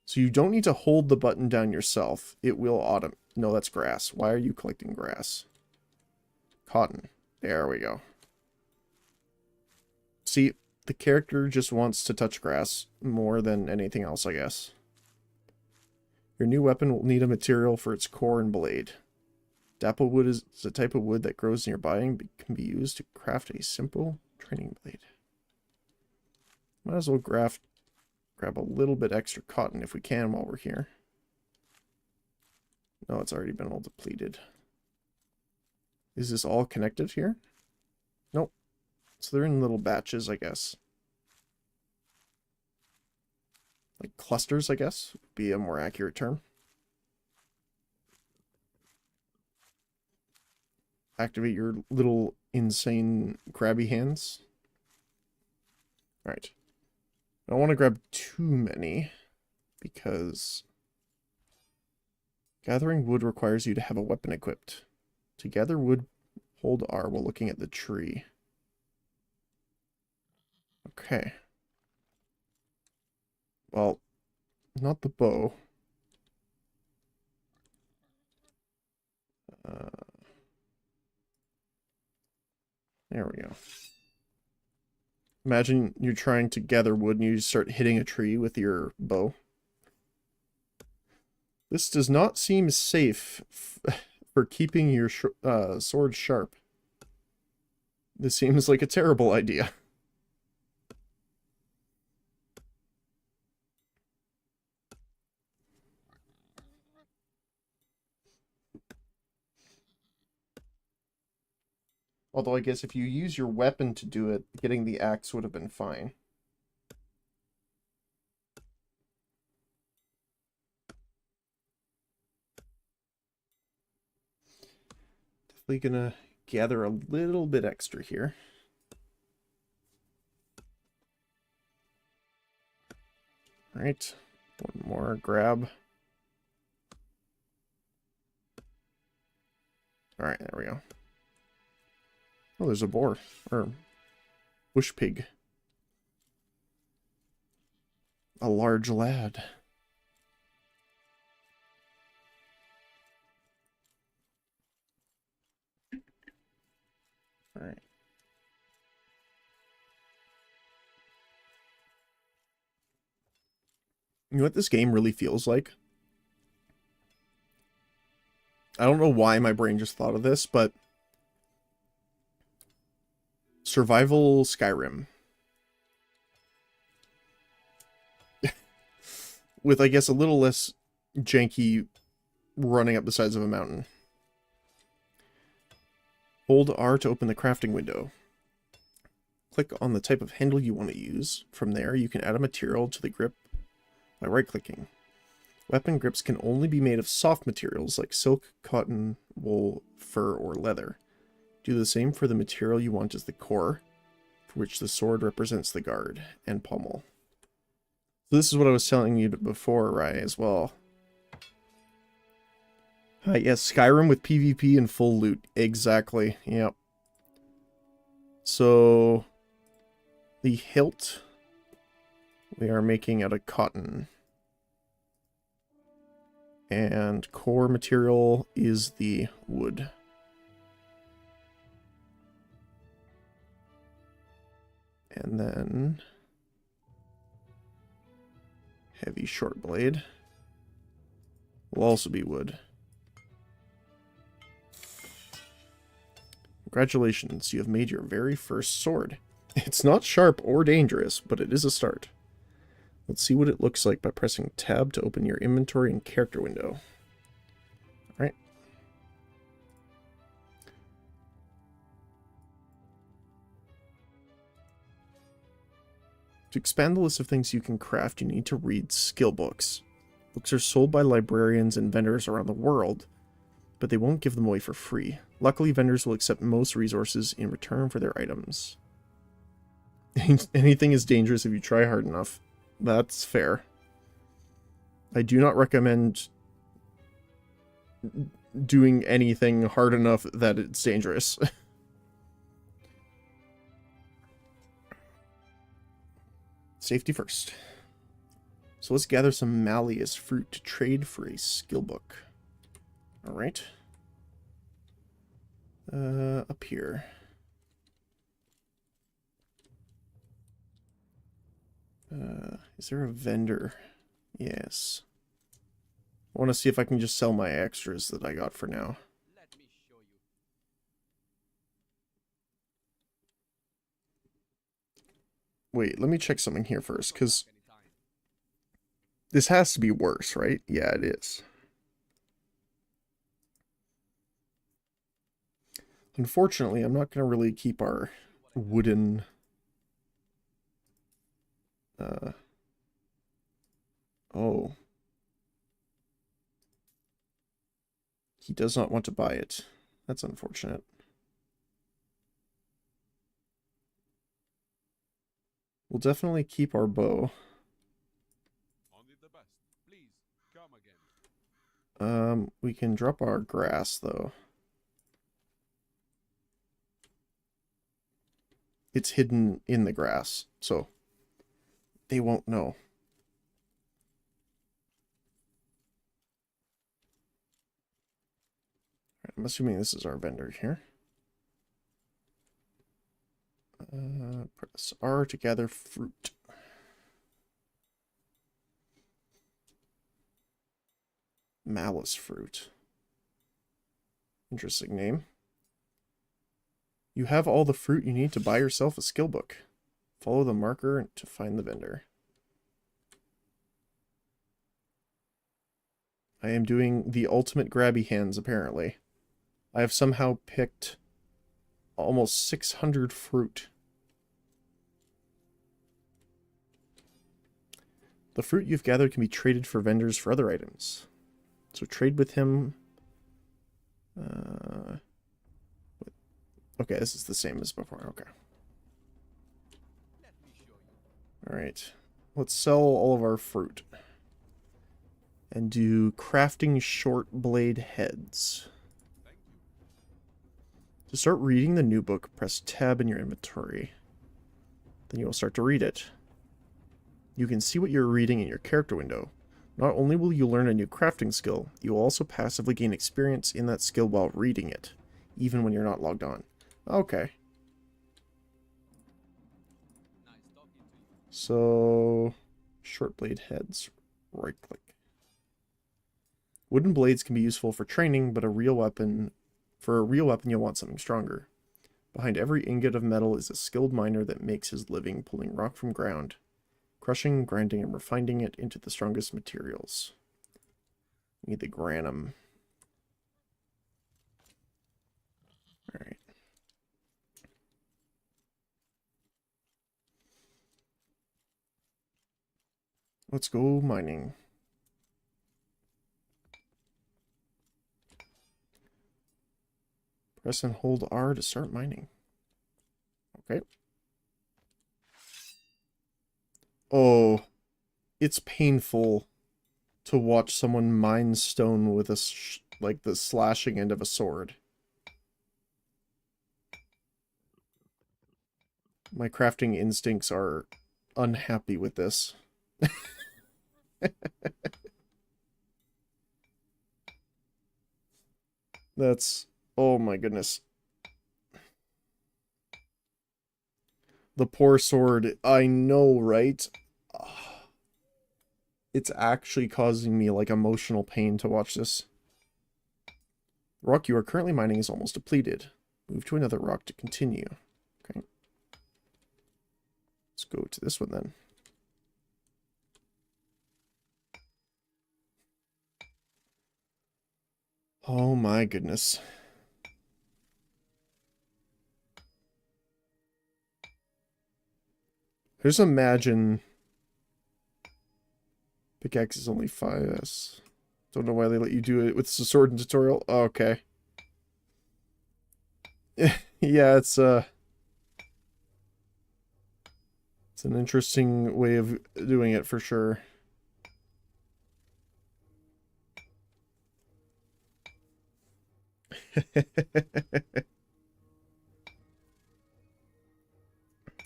[SPEAKER 1] So you don't need to hold the button down yourself. It will automate. No, that's grass. Why are you collecting grass? Cotton. There we go. See, the character just wants to touch grass more than anything else, I guess. Your new weapon will need a material for its core and blade. Dapple wood is a type of wood that grows nearby and can be used to craft a simple training blade. Might as well grab a little bit extra cotton if we can while we're here. No, it's already been all depleted. Is this all connected here? Nope. So they're in little batches, I guess. Like clusters, I guess, would be a more accurate term. Activate your little insane grabby hands. Alright. I don't want to grab too many, because gathering wood requires you to have a weapon equipped. To gather wood, hold R while looking at the tree. Okay. Well, not the bow. There we go. Imagine you're trying to gather wood and you start hitting a tree with your bow. This does not seem safe for keeping your sword sharp. This seems like a terrible idea. Although I guess if you use your weapon to do it, getting the axe would have been fine. Definitely gonna gather a little bit extra here. Alright, one more grab. Alright, there we go. Oh, there's a boar, or bush pig. A large lad. Alright. You know what this game really feels like? I don't know why my brain just thought of this, but Survival Skyrim. With, I guess, a little less janky running up the sides of a mountain. Hold R to open the crafting window. Click on the type of handle you want to use. From there, you can add a material to the grip by right-clicking. Weapon grips can only be made of soft materials like silk, cotton, wool, fur, or leather. Do the same for the material you want as the core, for which the sword represents the guard, and pommel. So this is what I was telling you before, Rai, as well. Yes, Skyrim with PvP and full loot. Exactly, yep. So, the hilt we are making out of cotton. And core material is the wood. And then heavy short blade will also be wood. Congratulations, you have made your very first sword. It's not sharp or dangerous, but it is a start. Let's see what it looks like by pressing tab to open your inventory and character window. Alright. To expand the list of things you can craft, you need to read skill books. Books are sold by librarians and vendors around the world, but they won't give them away for free. Luckily, vendors will accept most resources in return for their items. Anything is dangerous if you try hard enough. That's fair. I do not recommend doing anything hard enough that it's dangerous. Safety first. So let's gather some Malleus fruit to trade for a skill book. Alright. Up here. Is there a vendor? Yes. I want to see if I can just sell my extras that I got for now.
[SPEAKER 2] Let me show you.
[SPEAKER 1] Wait, let me check something here first, because
[SPEAKER 2] Anytime.
[SPEAKER 1] this has to be worse, right? Yeah, it is. Unfortunately, I'm not going to really keep our wooden... Oh. He does not want to buy it. That's unfortunate. We'll definitely keep our bow.
[SPEAKER 2] Only the best. Please, come again.
[SPEAKER 1] We can drop our grass, though. It's hidden in the grass, so they won't know. I'm assuming this is our vendor here. Press R to gather fruit. Malice fruit. Interesting name. You have all the fruit you need to buy yourself a skill book. Follow the marker to find the vendor. I am doing the ultimate grabby hands, apparently. I have somehow picked almost 600 fruit. The fruit you've gathered can be traded for vendors for other items. So trade with him. Okay, this is the same as before. Okay.
[SPEAKER 2] Let me show you.
[SPEAKER 1] Alright. Let's sell all of our fruit. And do crafting short blade heads.
[SPEAKER 2] Thank you.
[SPEAKER 1] To start reading the new book, press tab in your inventory. Then you will start to read it. You can see what you're reading in your character window. Not only will you learn a new crafting skill, you will also passively gain experience in that skill while reading it, even when you're not logged on. Okay.
[SPEAKER 2] Nice talking to you.
[SPEAKER 1] So, short blade heads, right click. Wooden blades can be useful for training, but for a real weapon you'll want something stronger. Behind every ingot of metal is a skilled miner that makes his living pulling rock from ground, crushing, grinding, and refining it into the strongest materials. We need the granum. Alright. Let's go mining. Press and hold R to start mining. Okay. Oh, it's painful to watch someone mine stone with like the slashing end of a sword. My crafting instincts are unhappy with this. That's... oh my goodness. The poor sword. I know, right? Ah, it's actually causing me, like, emotional pain to watch this. The rock you are currently mining is almost depleted. Move to another rock to continue. Okay. Let's go to this one then. Oh my goodness. Just imagine pickaxe is only 5S. Don't know why they let you do it with the sword and tutorial. Oh, okay. Yeah, it's an interesting way of doing it for sure.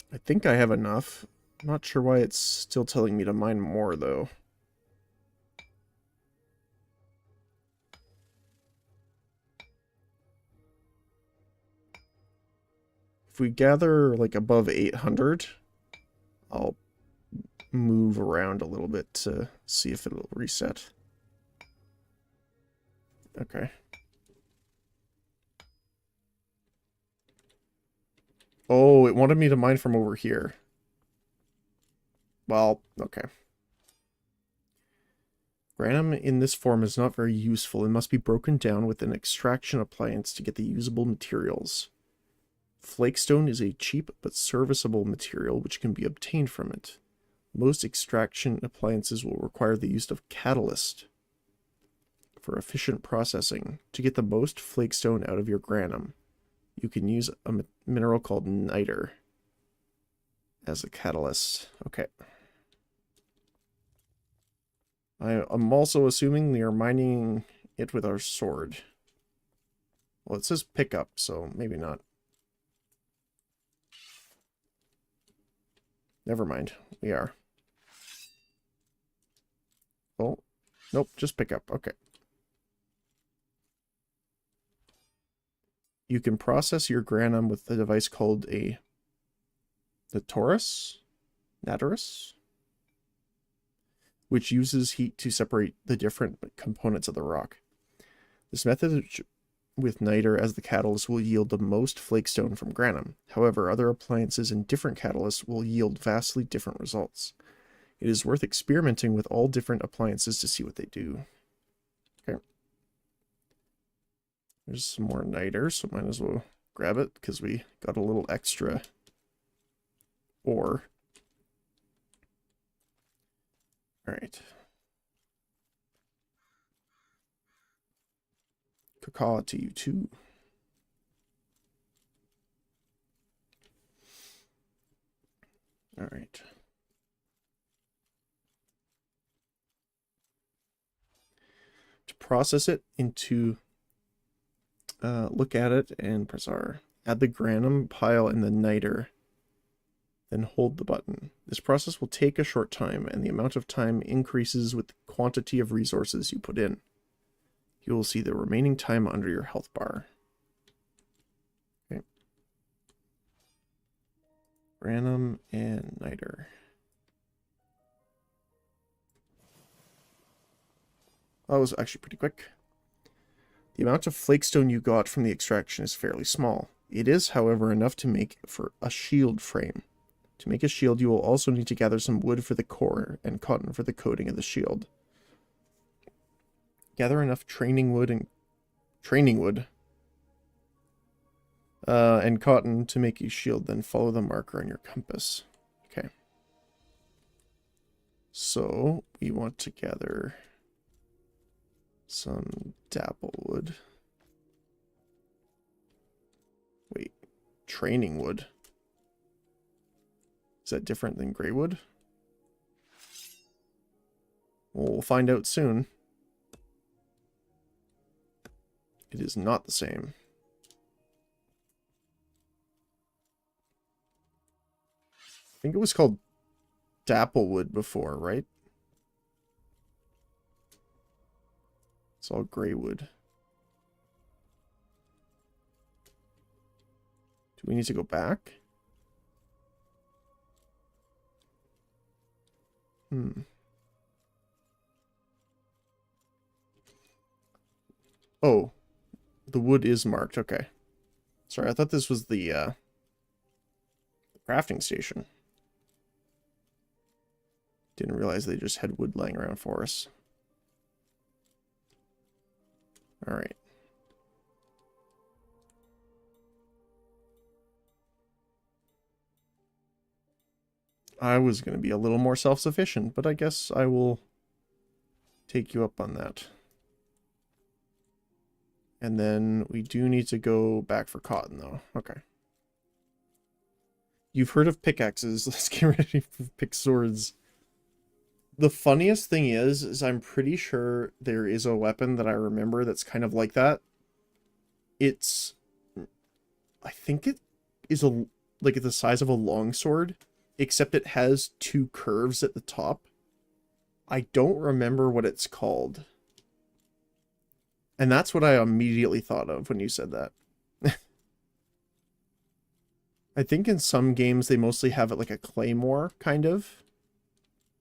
[SPEAKER 1] I think I have enough. I'm not sure why it's still telling me to mine more, though. If we gather, like, above 800, I'll move around a little bit to see if it'll reset. Okay. Oh, it wanted me to mine from over here. Well, okay. Granum in this form is not very useful and must be broken down with an extraction appliance to get the usable materials. Flakestone is a cheap but serviceable material which can be obtained from it. Most extraction appliances will require the use of catalyst for efficient processing. To get the most flakestone out of your granum, you can use a mineral called niter as a catalyst. Okay. I'm also assuming we are mining it with our sword. Well, it says pick up, so maybe not. Never mind. We are. Oh, nope, just pick up. Okay. You can process your granum with a device called the Naturus, which uses heat to separate the different components of the rock. This method with niter as the catalyst will yield the most flakestone from granum. However, other appliances and different catalysts will yield vastly different results. It is worth experimenting with all different appliances to see what they do. Okay. There's some more niter, so might as well grab it because we got a little extra ore. Alright. Cacao to you too. Alright. To process it into look at it and press R. Add the granum pile and the niter. Then hold the button. This process will take a short time, and the amount of time increases with the quantity of resources you put in. You will see the remaining time under your health bar. Okay. Granum and niter. That was actually pretty quick. The amount of flakestone you got from the extraction is fairly small. It is, however, enough to make for a shield frame. To make a shield, you will also need to gather some wood for the core and cotton for the coating of the shield. Gather enough training wood and cotton to make a shield, then follow the marker on your compass. Okay. So, we want to gather some dapple wood. Wait, training wood. Is that different than gray wood? Well, we'll find out soon. It is not the same. I think it was called dapple wood before, right? It's all gray wood. Do we need to go back? Oh, the wood is marked. Okay. Sorry, I thought this was the crafting station. Didn't realize they just had wood laying around for us. Alright. I was going to be a little more self-sufficient, but I guess I will take you up on that. And then we do need to go back for cotton, though. Okay. You've heard of pickaxes. Let's get ready for pick swords. The funniest thing is I'm pretty sure there is a weapon that I remember that's kind of like that. It's... I think it is like the size of a longsword, except it has two curves at the top. I don't remember what it's called. And that's what I immediately thought of when you said that. I think in some games they mostly have it like a claymore, kind of.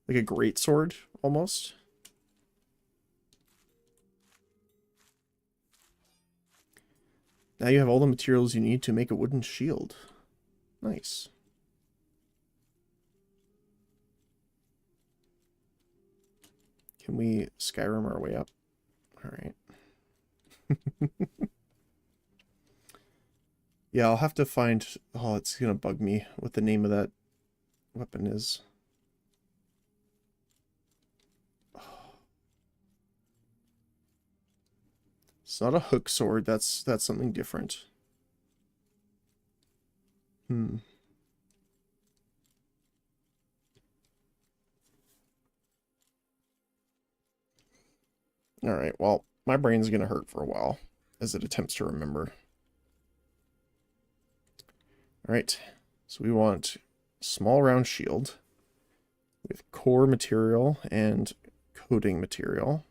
[SPEAKER 1] Like a greatsword, almost. Now you have all the materials you need to make a wooden shield. Nice. Can we Skyrim our way up? Alright. Yeah, I'll have to find... Oh, it's gonna bug me what the name of that weapon is. It's not a hook sword, that's something different. Alright, well, my brain's gonna hurt for a while as it attempts to remember. Alright, so we want a small round shield with core material and coating material.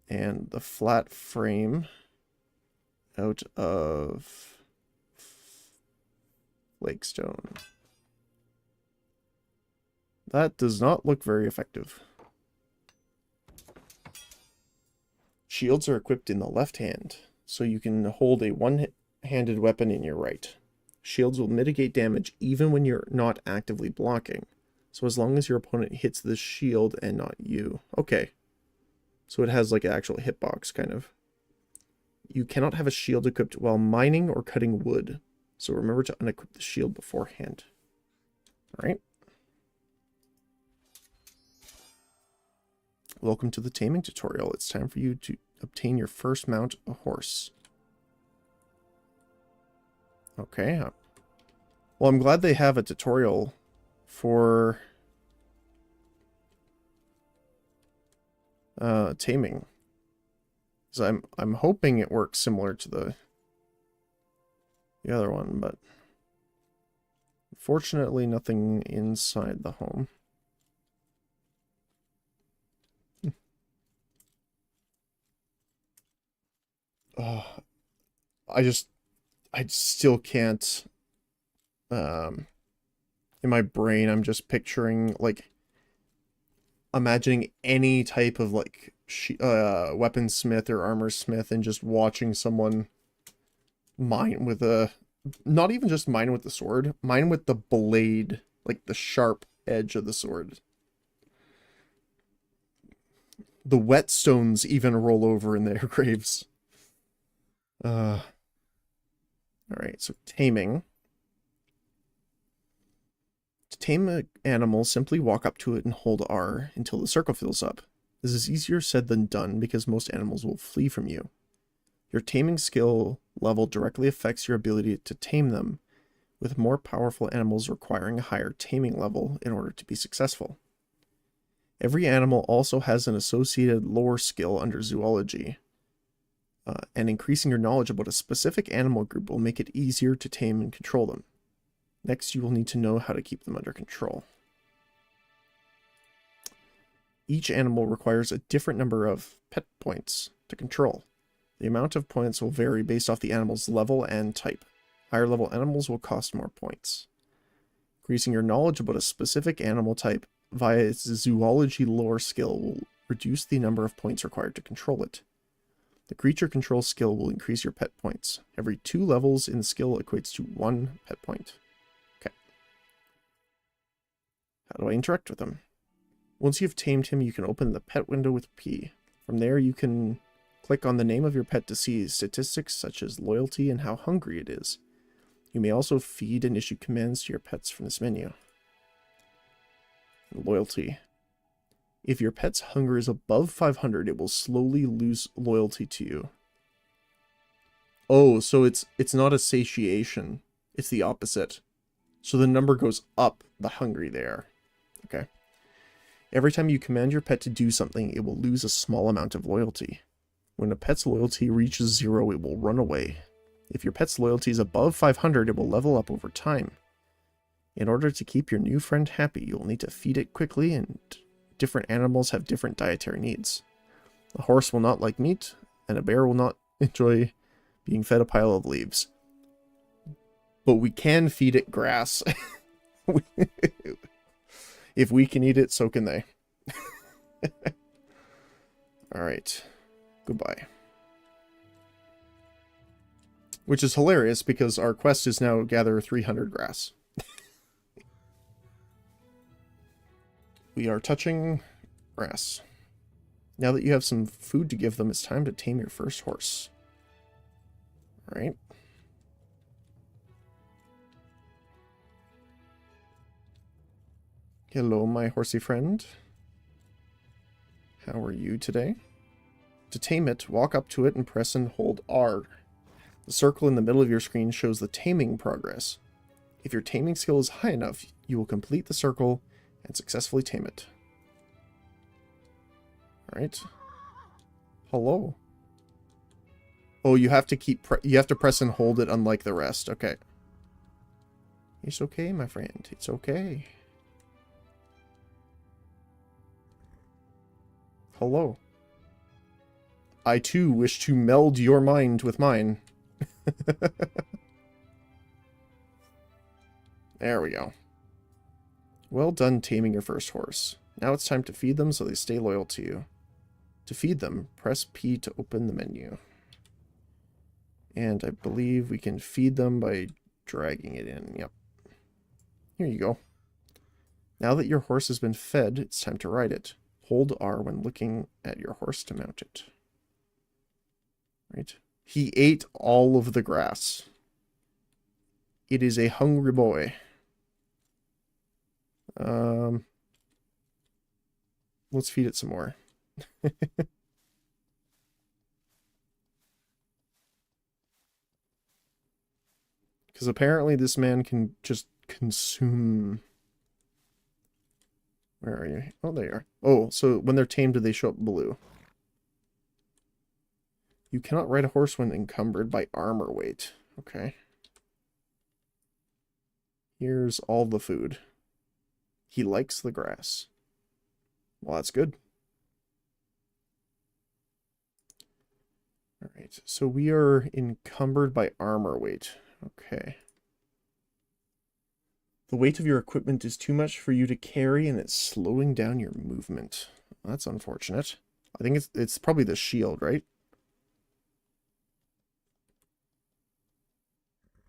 [SPEAKER 1] And the flat frame out of flakestone. That does not look very effective. Shields are equipped in the left hand, so you can hold a one-handed weapon in your right. Shields will mitigate damage even when you're not actively blocking, so as long as your opponent hits the shield and not you. Okay. So it has like an actual hitbox, kind of. You cannot have a shield equipped while mining or cutting wood, so remember to unequip the shield beforehand. Alright. Welcome to the taming tutorial. It's time for you to obtain your first mount, a horse. Okay. Well, I'm glad they have a tutorial for taming. So I'm hoping it works similar to the other one, but unfortunately nothing inside the home. I still can't, in my brain, I'm just picturing, like, imagining any type of, like, weaponsmith or armorsmith and just watching someone mine with a, not even just mine with the sword, mine with the blade, like the sharp edge of the sword. The whetstones even roll over in their graves. Alright, so taming. To tame an animal, simply walk up to it and hold R until the circle fills up. This is easier said than done because most animals will flee from you. Your taming skill level directly affects your ability to tame them, with more powerful animals requiring a higher taming level in order to be successful. Every animal also has an associated lore skill under zoology, and increasing your knowledge about a specific animal group will make it easier to tame and control them. Next, you will need to know how to keep them under control. Each animal requires a different number of pet points to control. The amount of points will vary based off the animal's level and type. Higher level animals will cost more points. Increasing your knowledge about a specific animal type via its zoology lore skill will reduce the number of points required to control it. The creature control skill will increase your pet points. Every 2 levels in the skill equates to 1 pet point. Okay. How do I interact with him? Once you've tamed him, you can open the pet window with P. From there, you can click on the name of your pet to see statistics such as loyalty and how hungry it is. You may also feed and issue commands to your pets from this menu. Loyalty. If your pet's hunger is above 500, it will slowly lose loyalty to you. Oh, so it's not a satiation. It's the opposite. So the number goes up the hungry they are. Okay. Every time you command your pet to do something, it will lose a small amount of loyalty. When a pet's loyalty reaches 0, it will run away. If your pet's loyalty is above 500, it will level up over time. In order to keep your new friend happy, you'll need to feed it quickly, and different animals have different dietary needs. A horse will not like meat, and a bear will not enjoy being fed a pile of leaves. But we can feed it grass. If we can eat it, so can they. Alright. Goodbye. Which is hilarious because our quest is now gather 300 grass. We are touching grass. Now that you have some food to give them, it's time to tame your first horse. Alright. Hello, my horsey friend. How are you today? To tame it, walk up to it and press and hold R. The circle in the middle of your screen shows the taming progress. If your taming skill is high enough, you will complete the circle and successfully tame it. Alright. Hello. Oh, you have to you have to press and hold it unlike the rest. Okay. It's okay, my friend. It's okay. Hello. I too wish to meld your mind with mine. There we go. Well done taming your first horse. Now it's time to feed them so they stay loyal to you. To feed them, press P to open the menu. And I believe we can feed them by dragging it in. Yep. Here you go. Now that your horse has been fed, it's time to ride it. Hold R when looking at your horse to mount it. Right. He ate all of the grass. It is a hungry boy. Let's feed it some more. Because apparently this man can just consume... Where are you? Oh, there you are. Oh, so when they're tamed, do they show up blue? You cannot ride a horse when encumbered by armor weight. Okay. Here's all the food. He likes the grass. Well, that's good. Alright, so we are encumbered by armor weight. Okay. The weight of your equipment is too much for you to carry, and it's slowing down your movement. Well, that's unfortunate. I think it's probably the shield, right?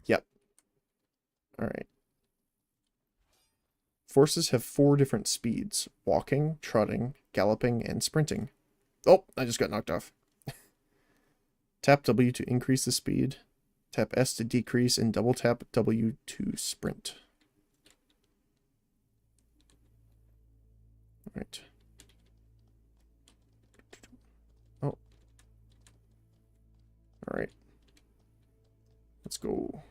[SPEAKER 1] Yep. Alright. Horses have 4 different speeds: walking, trotting, galloping, and sprinting. Oh, I just got knocked off. Tap W to increase the speed, tap S to decrease, and double tap W to sprint. Alright. Oh. Alright. Let's go.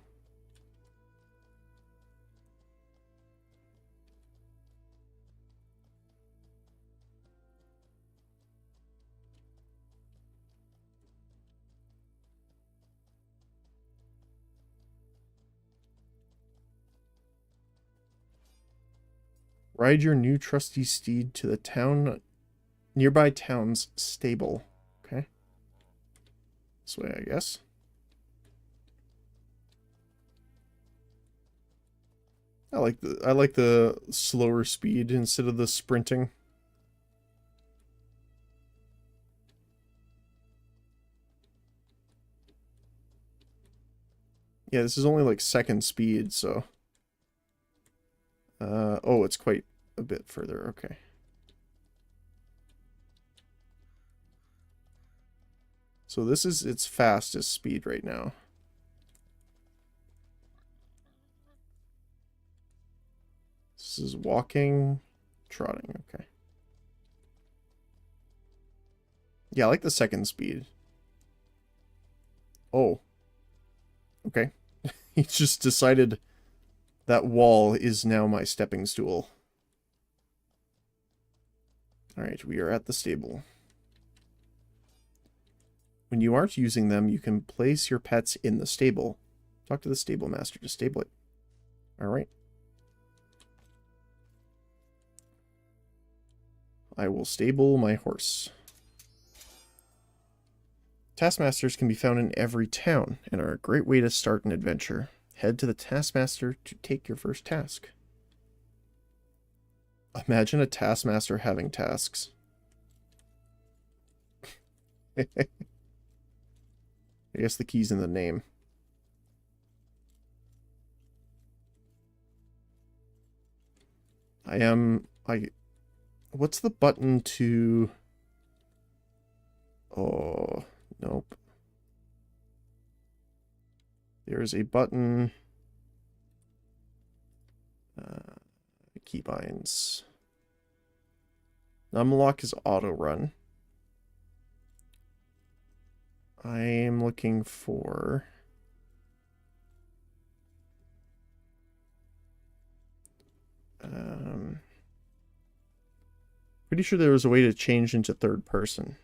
[SPEAKER 1] Ride your new trusty steed to the nearby town's stable. Okay. This way, I guess. I like the slower speed instead of the sprinting. Yeah, this is only like second speed, so oh, it's quite a bit further. Okay. So this is its fastest speed right now. This is walking, trotting, okay. Yeah, I like the second speed. Oh. Okay. He just decided that wall is now my stepping stool. Alright, we are at the stable. When you aren't using them, you can place your pets in the stable. Talk to the stable master to stable it. Alright. I will stable my horse. Taskmasters can be found in every town and are a great way to start an adventure. Head to the Taskmaster to take your first task. Imagine a Taskmaster having tasks. I guess the key's in the name. What's the button to... Oh, nope. There is a button... keybinds. Numlock is auto run. I'm looking for... pretty sure there was a way to change into third person.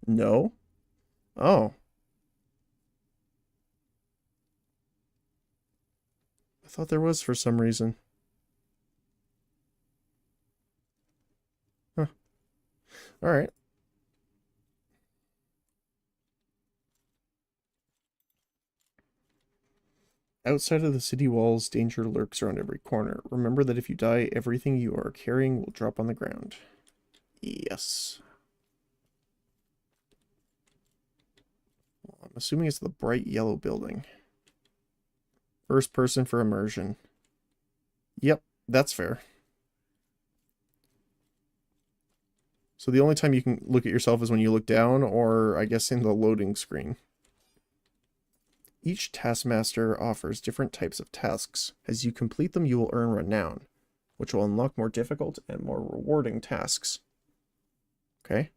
[SPEAKER 1] No? Oh. I thought there was for some reason. Huh. Alright. Outside of the city walls, danger lurks around every corner. Remember that if you die, everything you are carrying will drop on the ground. Yes. Well, I'm assuming it's the bright yellow building. First person for immersion. Yep, that's fair. So the only time you can look at yourself is when you look down, or I guess in the loading screen. Each Taskmaster offers different types of tasks. As you complete them, you will earn renown, which will unlock more difficult and more rewarding tasks. Okay.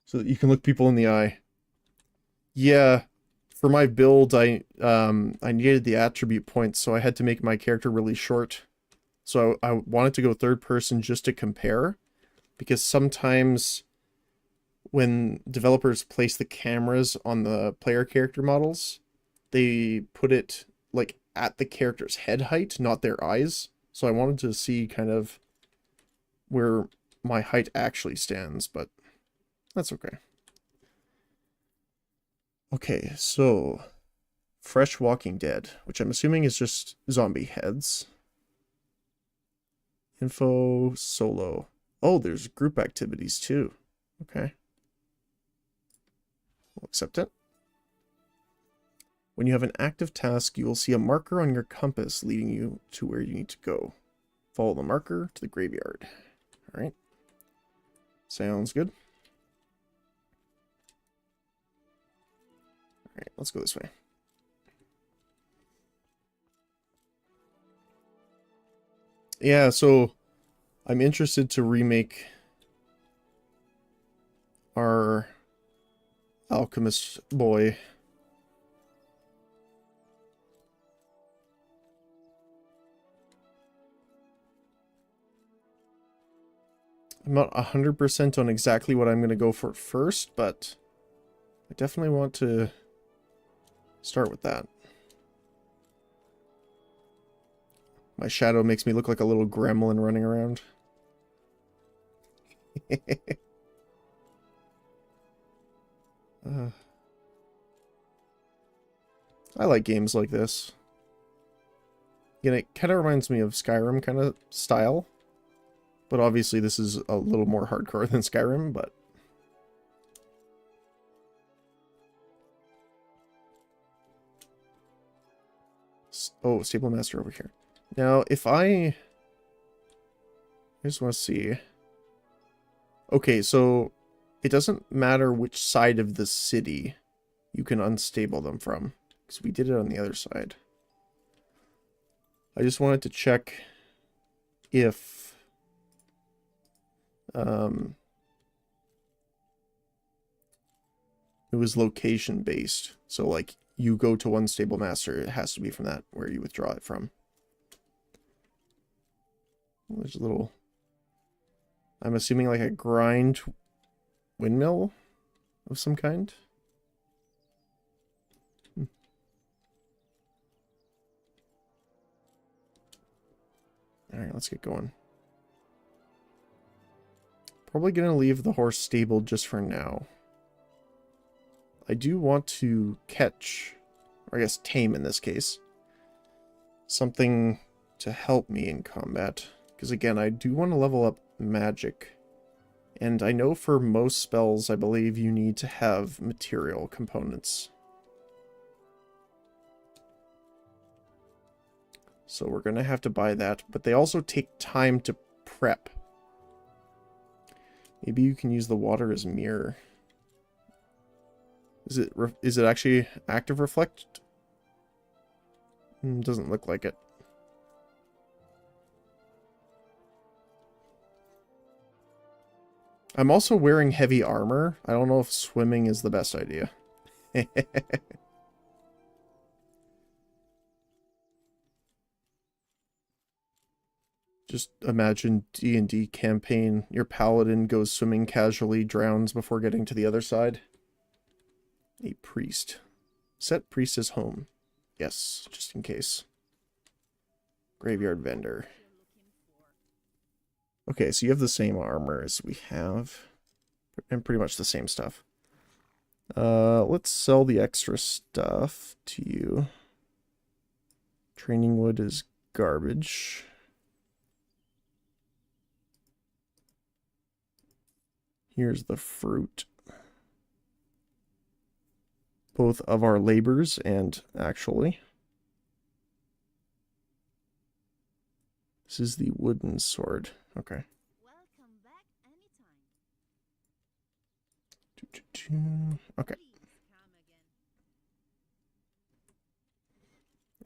[SPEAKER 1] So that you can look people in the eye. Yeah, for my build, I needed the attribute points, so I had to make my character really short. So I wanted to go third person just to compare, because sometimes when developers place the cameras on the player character models, they put it like at the character's head height, not their eyes. So I wanted to see kind of where my height actually stands, but that's okay. Okay, so Fresh Walking Dead, which I'm assuming is just zombie heads. Info solo. Oh, there's group activities too. Okay. We'll accept it. When you have an active task, you will see a marker on your compass leading you to where you need to go. Follow the marker to the graveyard. All right. Sounds good. All right, let's go this way. Yeah, so I'm interested to remake our alchemist boy. I'm not 100% on exactly what I'm going to go for first, but I definitely want to start with that. My shadow makes me look like a little gremlin running around. uh, I like games like this. Again, it kind of reminds me of Skyrim kind of style. But obviously this is a little more hardcore than Skyrim, but... Oh, Stable Master over here. Now, if I just want to see... Okay, so it doesn't matter which side of the city you can unstable them from, because we did it on the other side. I just wanted to check if... it was location based. So like you go to one stable master, it has to be from that where you withdraw it from. There's a little, I'm assuming like a grind windmill of some kind. Alright, let's get going. Probably gonna leave the horse stabled just for now. I do want to catch, or I guess tame in this case, something to help me in combat. Because again, I do want to level up magic. And I know for most spells, I believe you need to have material components. So we're going to have to buy that, but they also take time to prep. Maybe you can use the water as mirror. Is it actually active reflect? Doesn't look like it. I'm also wearing heavy armor. I don't know if swimming is the best idea. Just imagine D&D campaign. Your paladin goes swimming casually, drowns before getting to the other side. A priest. Set priest as home. Yes, just in case. Graveyard vendor. Okay, so you have the same armor as we have. And pretty much the same stuff. Let's sell the extra stuff to you. Training wood is garbage. Here's the fruit. Both of our labors and actually. This is the wooden sword. Okay.
[SPEAKER 3] Welcome back anytime.
[SPEAKER 1] Okay.
[SPEAKER 3] Please come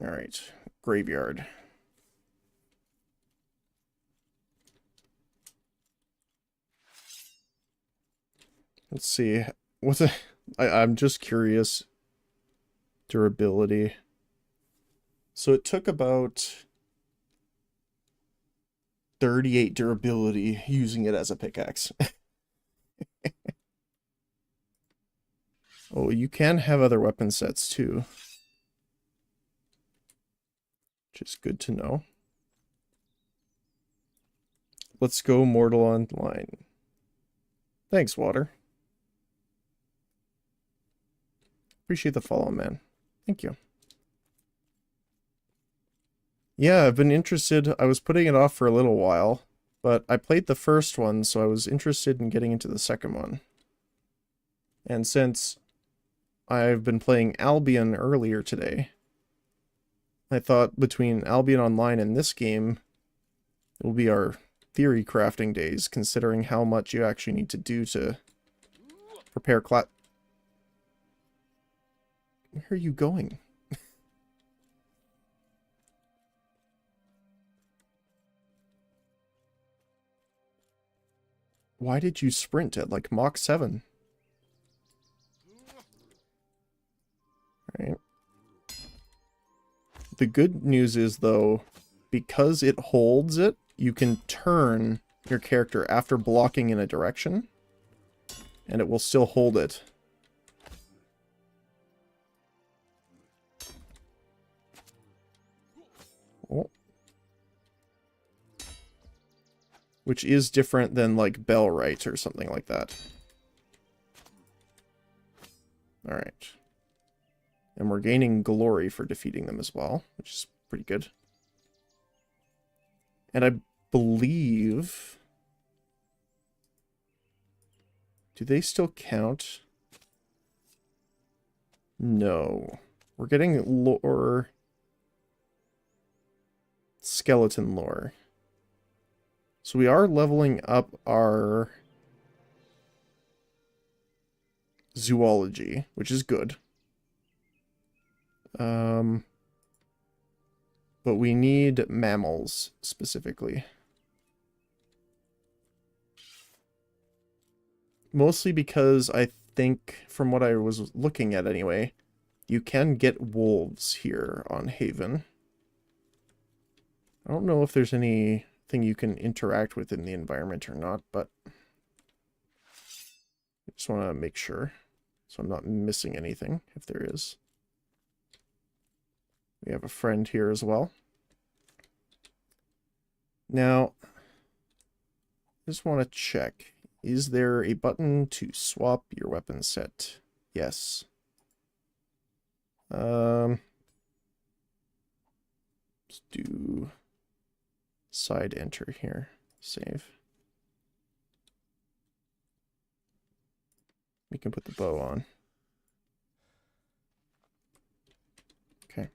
[SPEAKER 3] again.
[SPEAKER 1] All right. Graveyard. Let's see. I'm just curious. Durability. So it took about 38 durability using it as a pickaxe. Oh, you can have other weapon sets too. Which is good to know. Let's go Mortal Online. Thanks, Water. Appreciate the follow, man. Thank you. Yeah, I've been interested. I was putting it off for a little while, but I played the first one, so I was interested in getting into the second one. And since I've been playing Albion earlier today, I thought between Albion Online and this game, it will be our theory crafting days, considering how much you actually need to do to prepare class. Where are you going? Why did you sprint at like Mach 7? Right. The good news is, though, because it holds it, you can turn your character after blocking in a direction, and it will still hold it. Oh. which is different than like Bellwright or something like that. Alright. And we're gaining glory for defeating them as well, which is pretty good. And I believe... Do they still count? No. We're getting lore... Skeleton lore. So we are leveling up our... zoology, which is good. But we need mammals, specifically. Mostly because I think, from what I was looking at anyway, you can get wolves here on Haven. I don't know if there's anything you can interact with in the environment or not, but I just want to make sure, so I'm not missing anything, if there is. We have a friend here as well. Now, I just want to check. Is there a button to swap your weapon set? Yes. Let's do side enter here. Save. We can put the bow on. Okay.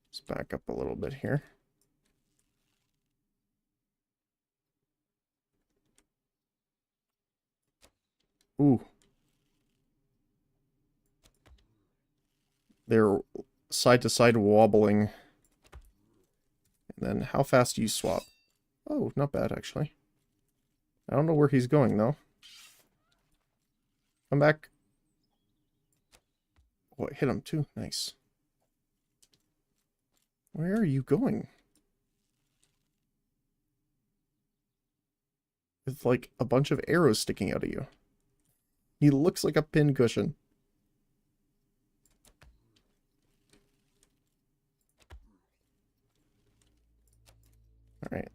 [SPEAKER 1] Let's back up a little bit here. Ooh. They're side to side wobbling. And then how fast do you swap? Oh, not bad actually. I don't know where he's going though. Come back. Oh, I hit him too. Nice. Where are you going? With like a bunch of arrows sticking out of you. He looks like a pincushion. Alright,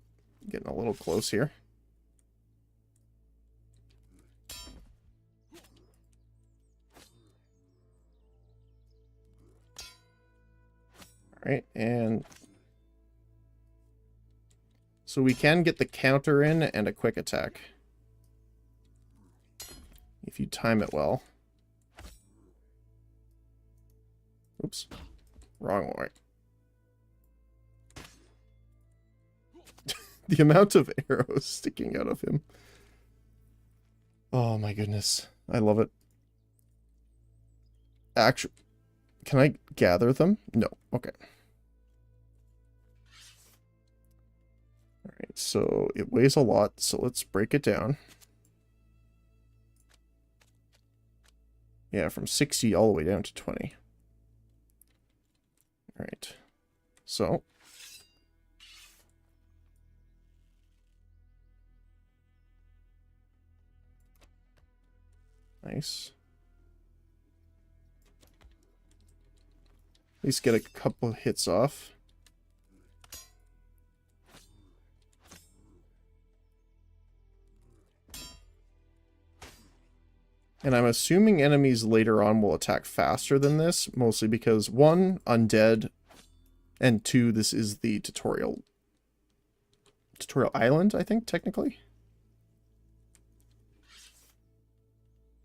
[SPEAKER 1] getting a little close here. Alright, and... So we can get the counter in and a quick attack. If you time it well. Oops. Wrong way. The amount of arrows sticking out of him. Oh my goodness. I love it. Actually, can I gather them? No. Okay. Alright, so it weighs a lot, so let's break it down. Yeah, from 60 all the way down to 20. Alright. So. Nice. At least get a couple hits off. And I'm assuming enemies later on will attack faster than this, mostly because, one, undead, and two, this is the tutorial island, I think, technically.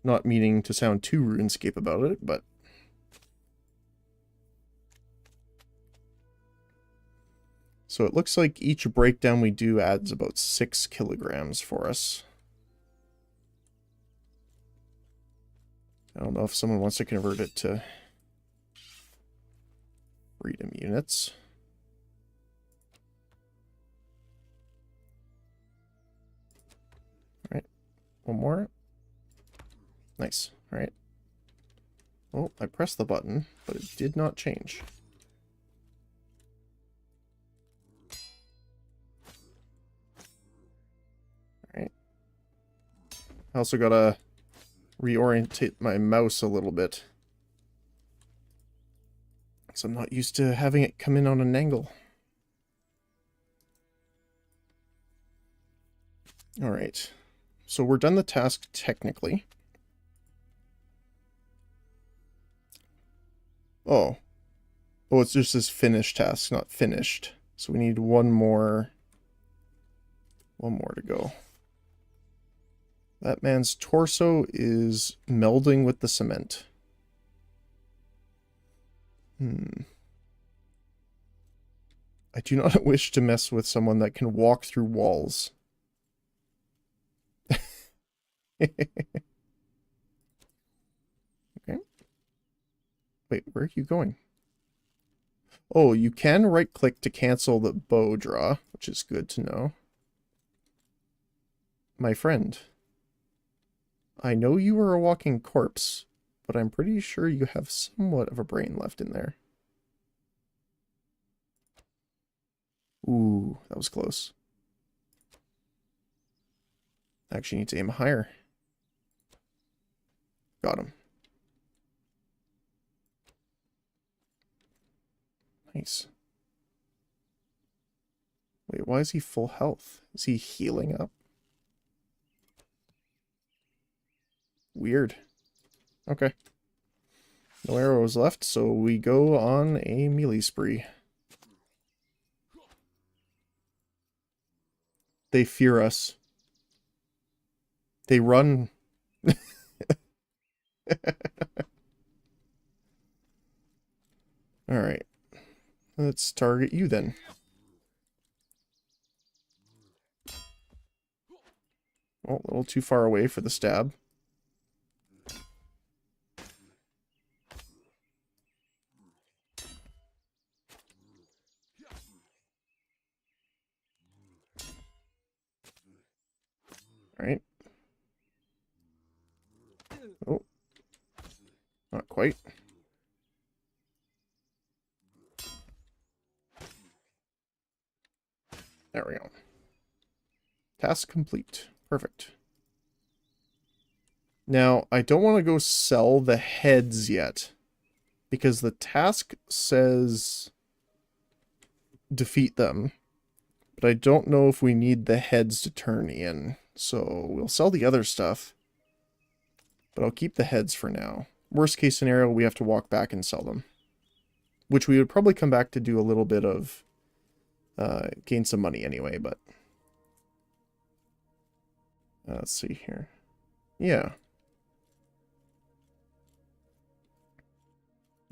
[SPEAKER 1] Not meaning to sound too RuneScape about it, but... So it looks like each breakdown we do adds about 6 kilograms for us. I don't know if someone wants to convert it to freedom units. Alright, one more. Nice, alright. Oh, I pressed the button, but it did not change. Alright. I also gotta reorientate my mouse a little bit. Because I'm not used to having it come in on an angle. All right. So we're done the task technically. Oh. Oh, it's just this finished task, not finished. So we need one more to go. That man's torso is melding with the cement. I do not wish to mess with someone that can walk through walls. Okay. Wait, where are you going? Oh, you can right-click to cancel the bow draw, which is good to know. My friend, I know you are a walking corpse, but I'm pretty sure you have somewhat of a brain left in there. Ooh, that was close. Actually need to aim higher. Got him. Nice. Wait, why is he full health? Is he healing up? Weird. Okay. No arrows left, so we go on a melee spree. They fear us. They run. Alright. Let's target you then. Oh, a little too far away for the stab. Alright. Oh. Not quite. There we go. Task complete. Perfect. Now, I don't want to go sell the heads yet, because the task says defeat them, but I don't know if we need the heads to turn in, so we'll sell the other stuff, but I'll keep the heads for now. Worst case scenario, we have to walk back and sell them, which we would probably come back to do a little bit of gain some money anyway, but let's see here. Yeah.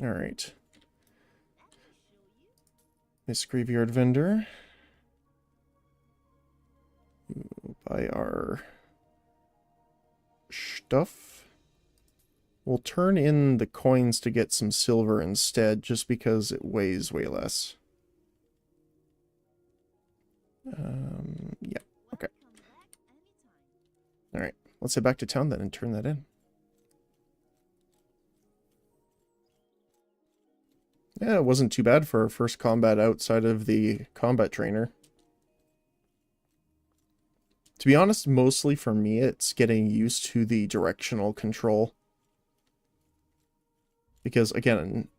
[SPEAKER 1] All right. Miss Graveyard Vendor. Buy our stuff. We'll turn in the coins to get some silver instead, just because it weighs way less. Yeah, okay. Alright, let's head back to town then and turn that in. Yeah, it wasn't too bad for our first combat outside of the combat trainer. To be honest, mostly for me, it's getting used to the directional control. Because, again,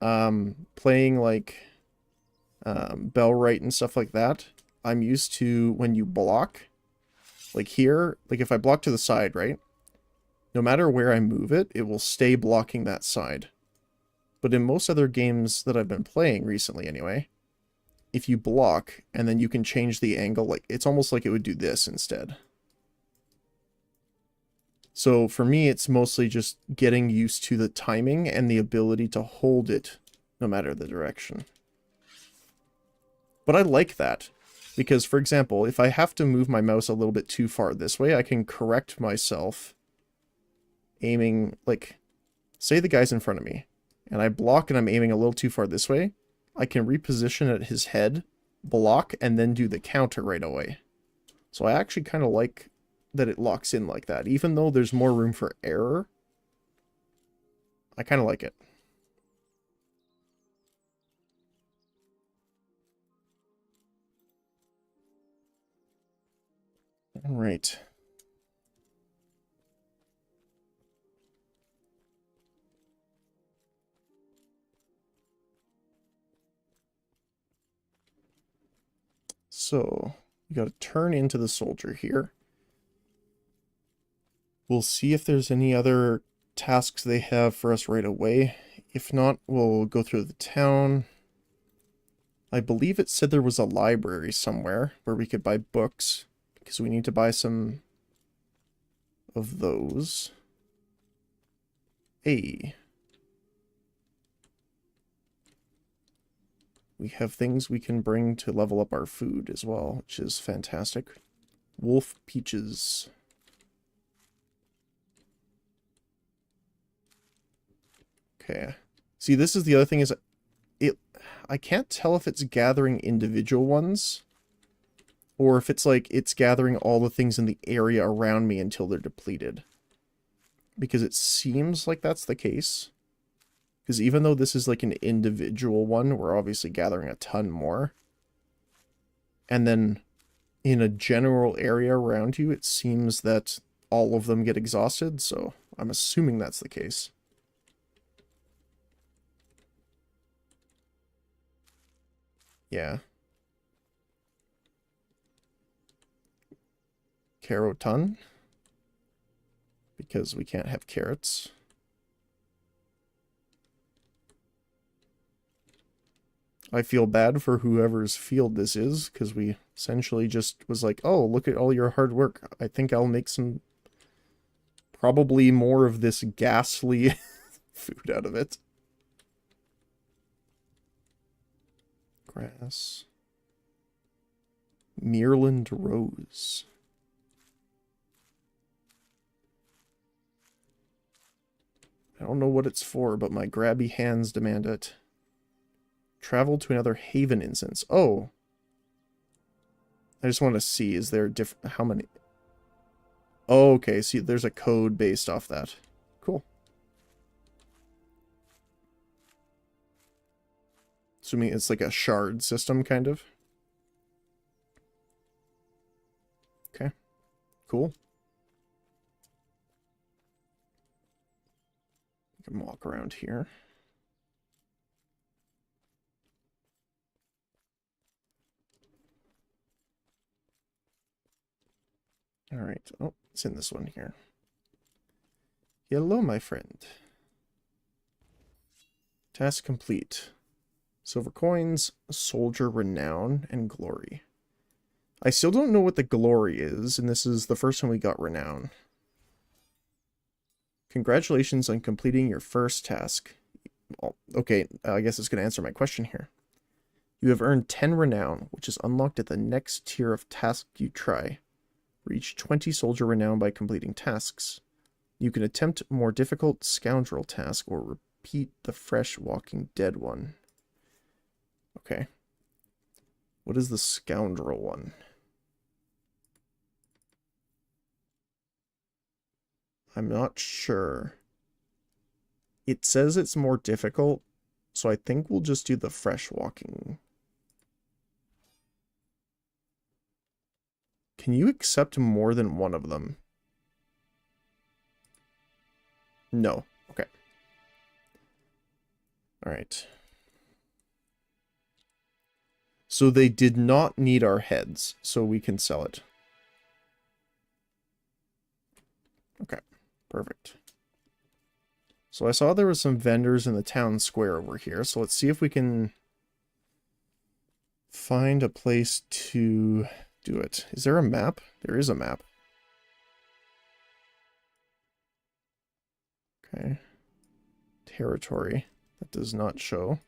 [SPEAKER 1] playing like Bellwright and stuff like that, I'm used to when you block, like here, like if I block to the side, right? No matter where I move it, it will stay blocking that side. But in most other games that I've been playing recently anyway, if you block and then you can change the angle, like it's almost like it would do this instead. So for me, it's mostly just getting used to the timing and the ability to hold it no matter the direction. But I like that because, for example, if I have to move my mouse a little bit too far this way, I can correct myself aiming, like, say the guy's in front of me and I block and I'm aiming a little too far this way, I can reposition at his head, block, and then do the counter right away. So I actually kind of like that it locks in like that. Even though there's more room for error, I kind of like it. All right. So, you got to turn into the soldier here. We'll see if there's any other tasks they have for us right away. If not, we'll go through the town. I believe it said there was a library somewhere where we could buy books, because we need to buy some of those. Hey. We have things we can bring to level up our food as well, which is fantastic. Wolf peaches. Okay. See, this is the other thing is I can't tell if it's gathering individual ones or if it's like it's gathering all the things in the area around me until they're depleted. Because it seems like that's the case. Because even though this is like an individual one, we're obviously gathering a ton more. And then in a general area around you, it seems that all of them get exhausted, so I'm assuming that's the case. Yeah. Caroton. Because we can't have carrots. I feel bad for whoever's field this is, because we essentially just was like, oh, look at all your hard work. I think I'll make some, probably more of this ghastly food out of it. Grass. Meerland Rose. I don't know what it's for, but my grabby hands demand it. Travel to another Haven instance. Oh. I just want to see, is there different, how many? Oh, okay, see, there's a code based off that. Cool. Assuming it's like a shard system, kind of. Okay, cool. We can walk around here. All right. Oh, it's in this one here. Hello, my friend. Task complete. Silver coins, soldier renown, and glory. I still don't know what the glory is, and this is the first time we got renown. Congratulations on completing your first task. Okay, I guess it's going to answer my question here. You have earned 10 renown, which is unlocked at the next tier of task you try. Reach 20 soldier renown by completing tasks. You can attempt more difficult scoundrel task or repeat the fresh Walking Dead one. Okay. What is the scoundrel one? I'm not sure. It says it's more difficult, so I think we'll just do the fresh walking. Can you accept more than one of them? No. Okay. All right. So they did not need our heads, so we can sell it. Okay. Perfect. So I saw there was some vendors in the town square over here, so let's see if we can find a place to do it. Is there a map? There is a map. Okay. Territory. That does not show.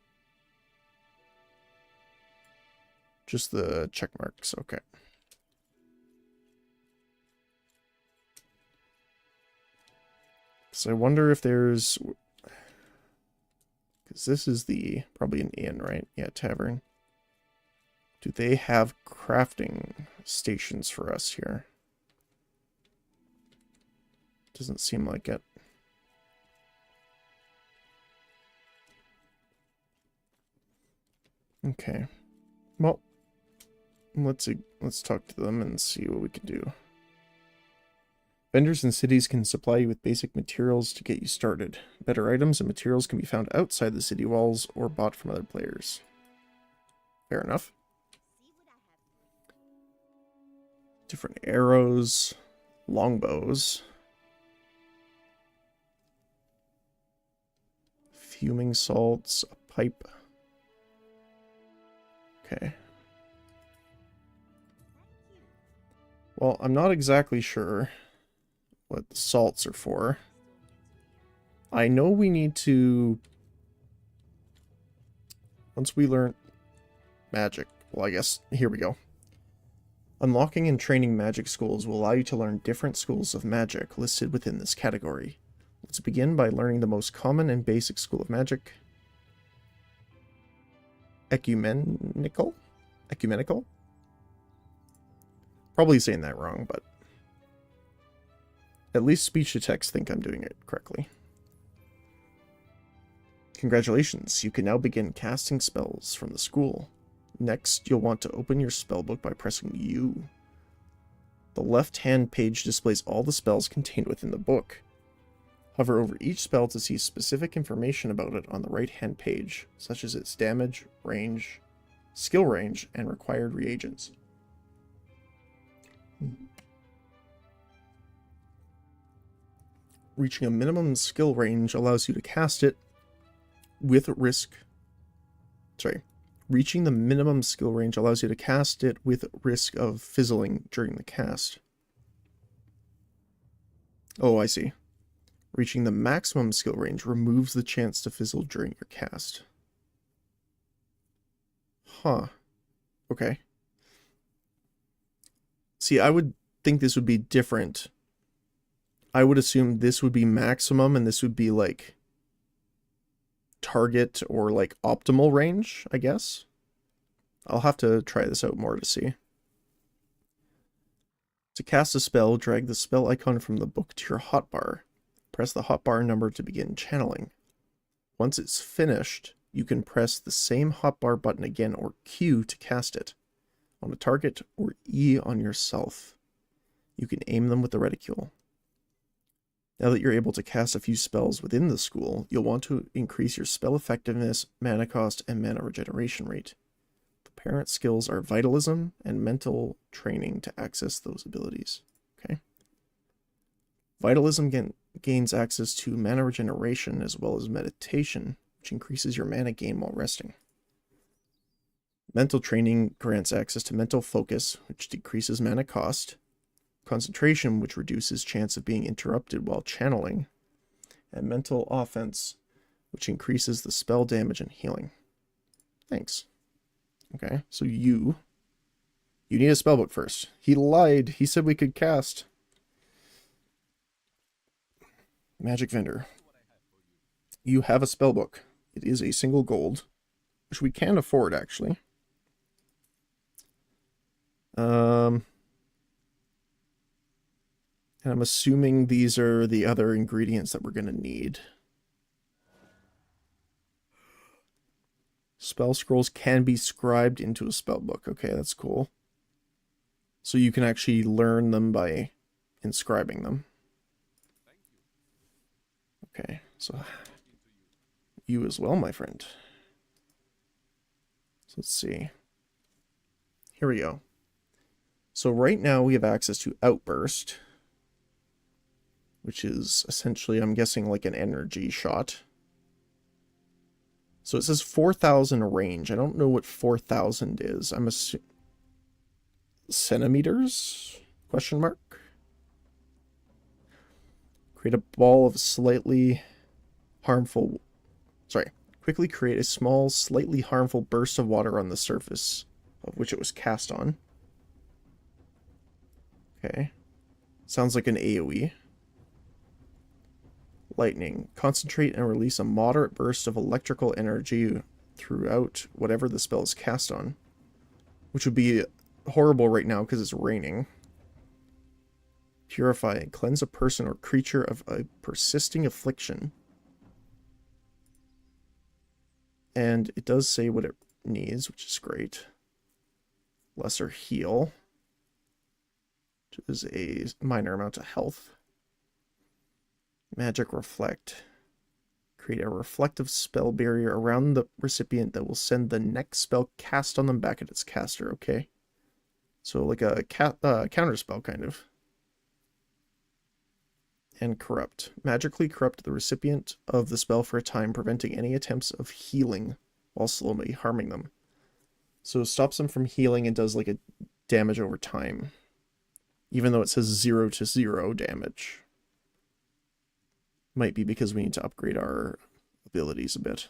[SPEAKER 1] Just the check marks. Okay. So I wonder if there's... Because this is the... Probably an inn, right? Yeah, tavern. Do they have crafting stations for us here? Doesn't seem like it. Okay. Well, let's talk to them and see what we can do. Vendors in cities can supply you with basic materials to get you started. Better items and materials can be found outside the city walls or bought from other players. Fair enough. Different arrows, longbows. fuming salts, a pipe. Okay. Well, I'm not exactly sure what the salts are for. I know we need to... Once we learn magic... Well, I guess... Here we go. Unlocking and training magic schools will allow you to learn different schools of magic listed within this category. Let's begin by learning the most common and basic school of magic. Ecumenical? Ecumenical? Probably saying that wrong, but at least speech to text think I'm doing it correctly. Congratulations, you can now begin casting spells from the school. Next, you'll want to open your spellbook by pressing U. The left-hand page displays all the spells contained within the book. Hover over each spell to see specific information about it on the right-hand page, such as its damage, range, skill range, and required reagents. Reaching a minimum skill range allows you to cast it with risk. Reaching the minimum skill range allows you to cast it with risk of fizzling during the cast. Oh, I see. Reaching the maximum skill range removes the chance to fizzle during your cast. Huh. Okay. See, I would think this would be different. I would assume this would be maximum and this would be like target or like optimal range, I guess. I'll have to try this out more to see. To cast a spell, drag the spell icon from the book to your hotbar. Press the hotbar number to begin channeling. Once it's finished, you can press the same hotbar button again or Q to cast it on a target or E on yourself. You can aim them with the reticule. Now that you're able to cast a few spells within the school, you'll want to increase your spell effectiveness, mana cost, and mana regeneration rate. The parent skills are Vitalism and Mental Training to access those abilities. Okay. Vitalism gains access to mana regeneration as well as meditation, which increases your mana gain while resting. Mental Training grants access to mental focus, which decreases mana cost, concentration, which reduces chance of being interrupted while channeling, and mental offense, which increases the spell damage and healing. Thanks. Okay, so you need a spellbook first. He lied. He said we could cast. Magic vendor. You have a spellbook. It is a single gold, which we can afford, actually. And I'm assuming these are the other ingredients that we're going to need. Spell scrolls can be scribed into a spellbook. Okay, that's cool. So you can actually learn them by inscribing them. Okay, so you as well, my friend. So let's see. Here we go. So right now we have access to Outburst, which is essentially, I'm guessing, like an energy shot. So it says 4,000 range. I don't know what 4,000 is. I'm assuming centimeters? Question mark. Create a ball of slightly harmful... Sorry. Quickly create a small, slightly harmful burst of water on the surface of which it was cast on. Okay. Sounds like an AoE. Lightning. Concentrate and release a moderate burst of electrical energy throughout whatever the spell is cast on. Which would be horrible right now because it's raining. Purify and cleanse a person or creature of a persisting affliction. And it does say what it needs, which is great. Lesser heal, which is a minor amount of health. Magic reflect. Create a reflective spell barrier around the recipient that will send the next spell cast on them back at its caster. Okay, so like a counter spell kind of. and corrupt. Magically corrupt the recipient of the spell for a time, preventing any attempts of healing while slowly harming them. So it stops them from healing and does like a damage over time. Even though it says 0 to 0 damage. Might be because we need to upgrade our abilities a bit.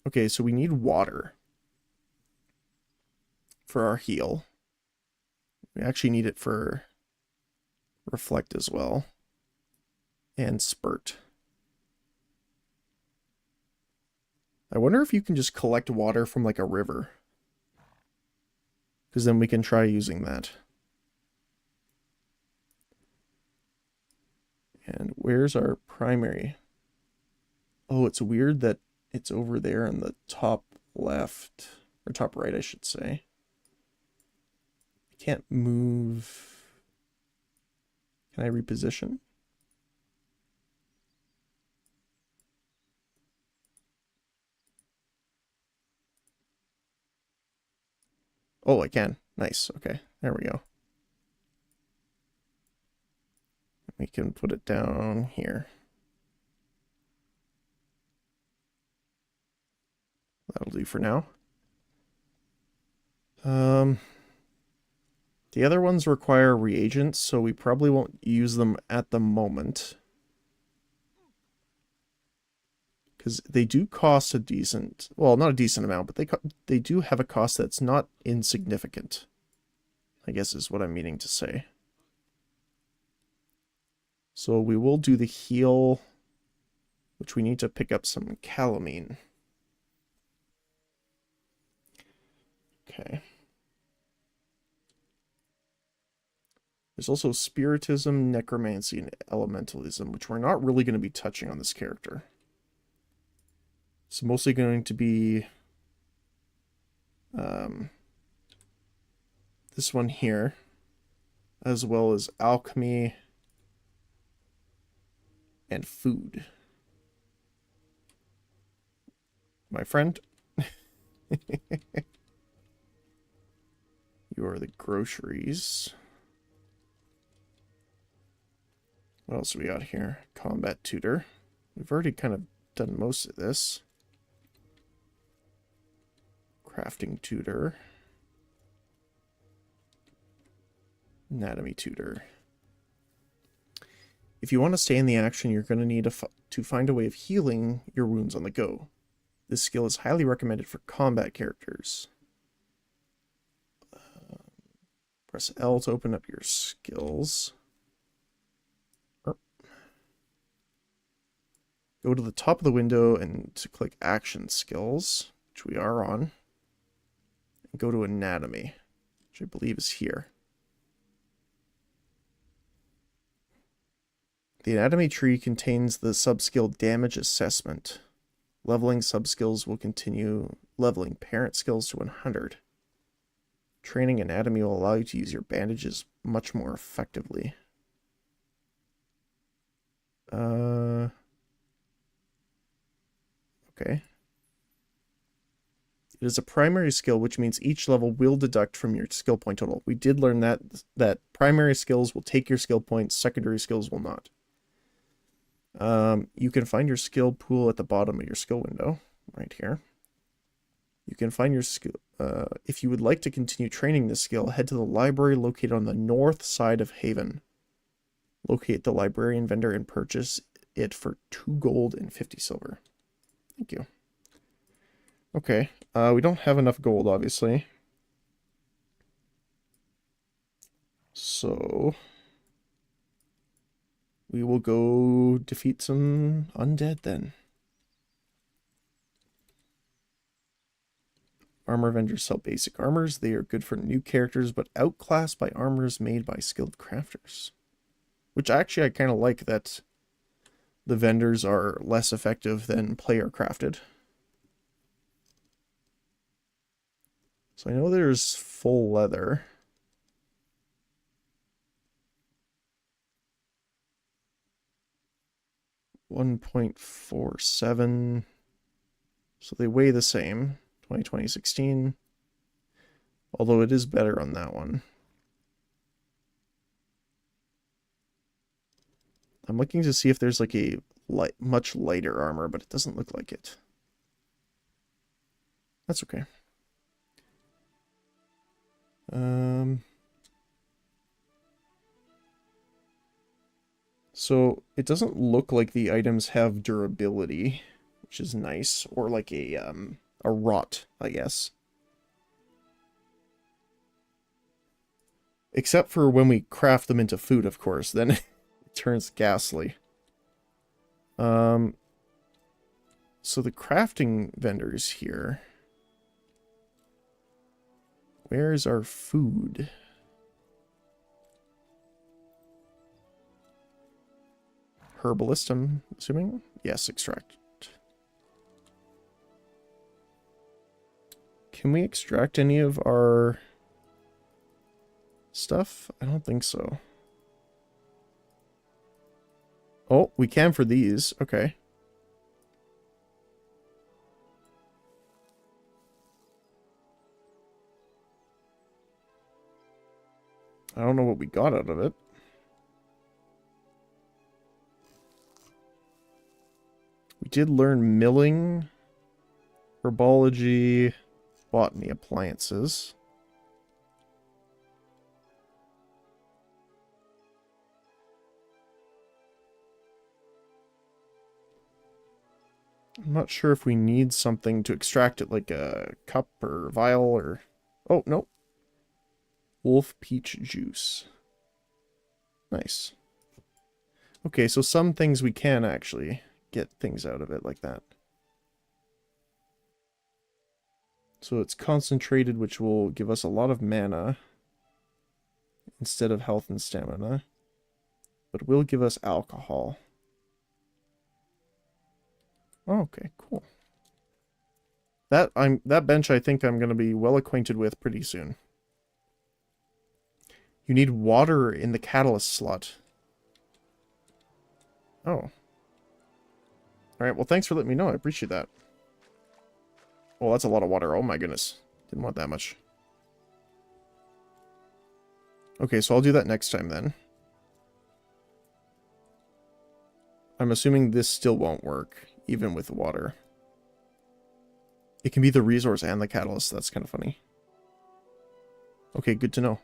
[SPEAKER 1] Okay, so we need water for our heal. We actually need it for reflect as well. And spurt. I wonder if you can just collect water from like a river. Because then we can try using that. And where's our primary? Oh, it's weird that it's over there in the top left. Or top right, I should say. I can't move. Can I reposition? Oh, I can. Nice. Okay, there we go. We can put it down here. That'll do for now. The other ones require reagents, so we probably won't use them at the moment. Because they do cost a decent, well, not a decent amount, but they do have a cost that's not insignificant, I guess is what I'm meaning to say. So we will do the heal, which we need to pick up some calamine. Okay. There's also spiritism, necromancy, and elementalism, which we're not really going to be touching on this character. It's mostly going to be this one here, as well as alchemy and food. My friend, you are the groceries. What else do we got here? Combat tutor. We've already kind of done most of this. Crafting tutor. Anatomy tutor. If you want to stay in the action, you're going to need to find a way of healing your wounds on the go. This skill is highly recommended for combat characters. Press L to open up your skills. Go to the top of the window and to click Action Skills, which we are on. And go to Anatomy, which I believe is here. The Anatomy tree contains the subskill Damage Assessment. Leveling subskills will continue leveling parent skills to 100. Training Anatomy will allow you to use your bandages much more effectively. Okay. It is a primary skill, which means each level will deduct from your skill point total. We did learn that primary skills will take your skill points, secondary skills will not. You can find your skill pool at the bottom of your skill window, right here. You can find your skill. If you would like to continue training this skill, head to the library located on the north side of Haven. Locate the librarian vendor and purchase it for 2 gold and 50 silver. Thank you. Okay, we don't have enough gold, obviously. So we will go defeat some undead then. Armor vendors sell basic armors. They are good for new characters, but outclassed by armors made by skilled crafters. Which actually I kind of like that the vendors are less effective than player crafted. So I know there's full leather. $1.47. So they weigh the same. 2016. Although it is better on that one. I'm looking to see if there's like a much lighter armor, but it doesn't look like it. That's okay. So it doesn't look like the items have durability, which is nice, or like a rot, I guess. Except for when we craft them into food, of course, then it turns ghastly. So the crafting vendors here. Where's our food? Herbalist, I'm assuming? Yes, extract. Can we extract any of our stuff? I don't think so. Oh, we can for these. Okay. I don't know what we got out of it. We did learn milling, herbology, botany, appliances. I'm not sure if we need something to extract it, like a cup or vial or... Oh, no. Wolf peach juice. Nice. Okay, so some things we can actually get things out of it like that. So it's concentrated, which will give us a lot of mana instead of health and stamina, but will give us alcohol. Oh, okay, cool. That bench I think I'm going to be well acquainted with pretty soon. You need water in the catalyst slot. Oh. Alright, well thanks for letting me know. I appreciate that. Oh, that's a lot of water. Oh my goodness. Didn't want that much. Okay, so I'll do that next time then. I'm assuming this still won't work, even with water. It can be the resource and the catalyst. That's kind of funny. Okay, good to know.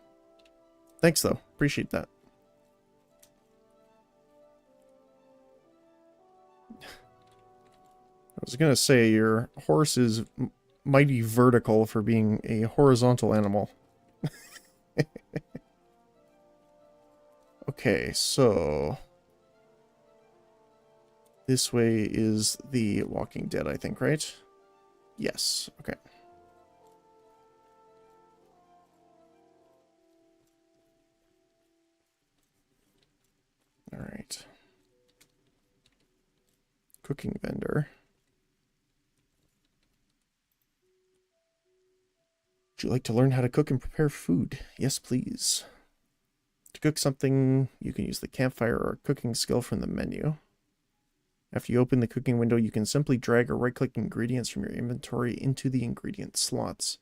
[SPEAKER 1] Thanks, though. Appreciate that. I was gonna say, your horse is mighty vertical for being a horizontal animal. Okay, so... this way is the Walking Dead, I think, right? Yes, okay. Alright. Cooking vendor. Would you like to learn how to cook and prepare food? Yes, please. To cook something, you can use the campfire or cooking skill from the menu. After you open the cooking window, you can simply drag or right-click ingredients from your inventory into the ingredient slots.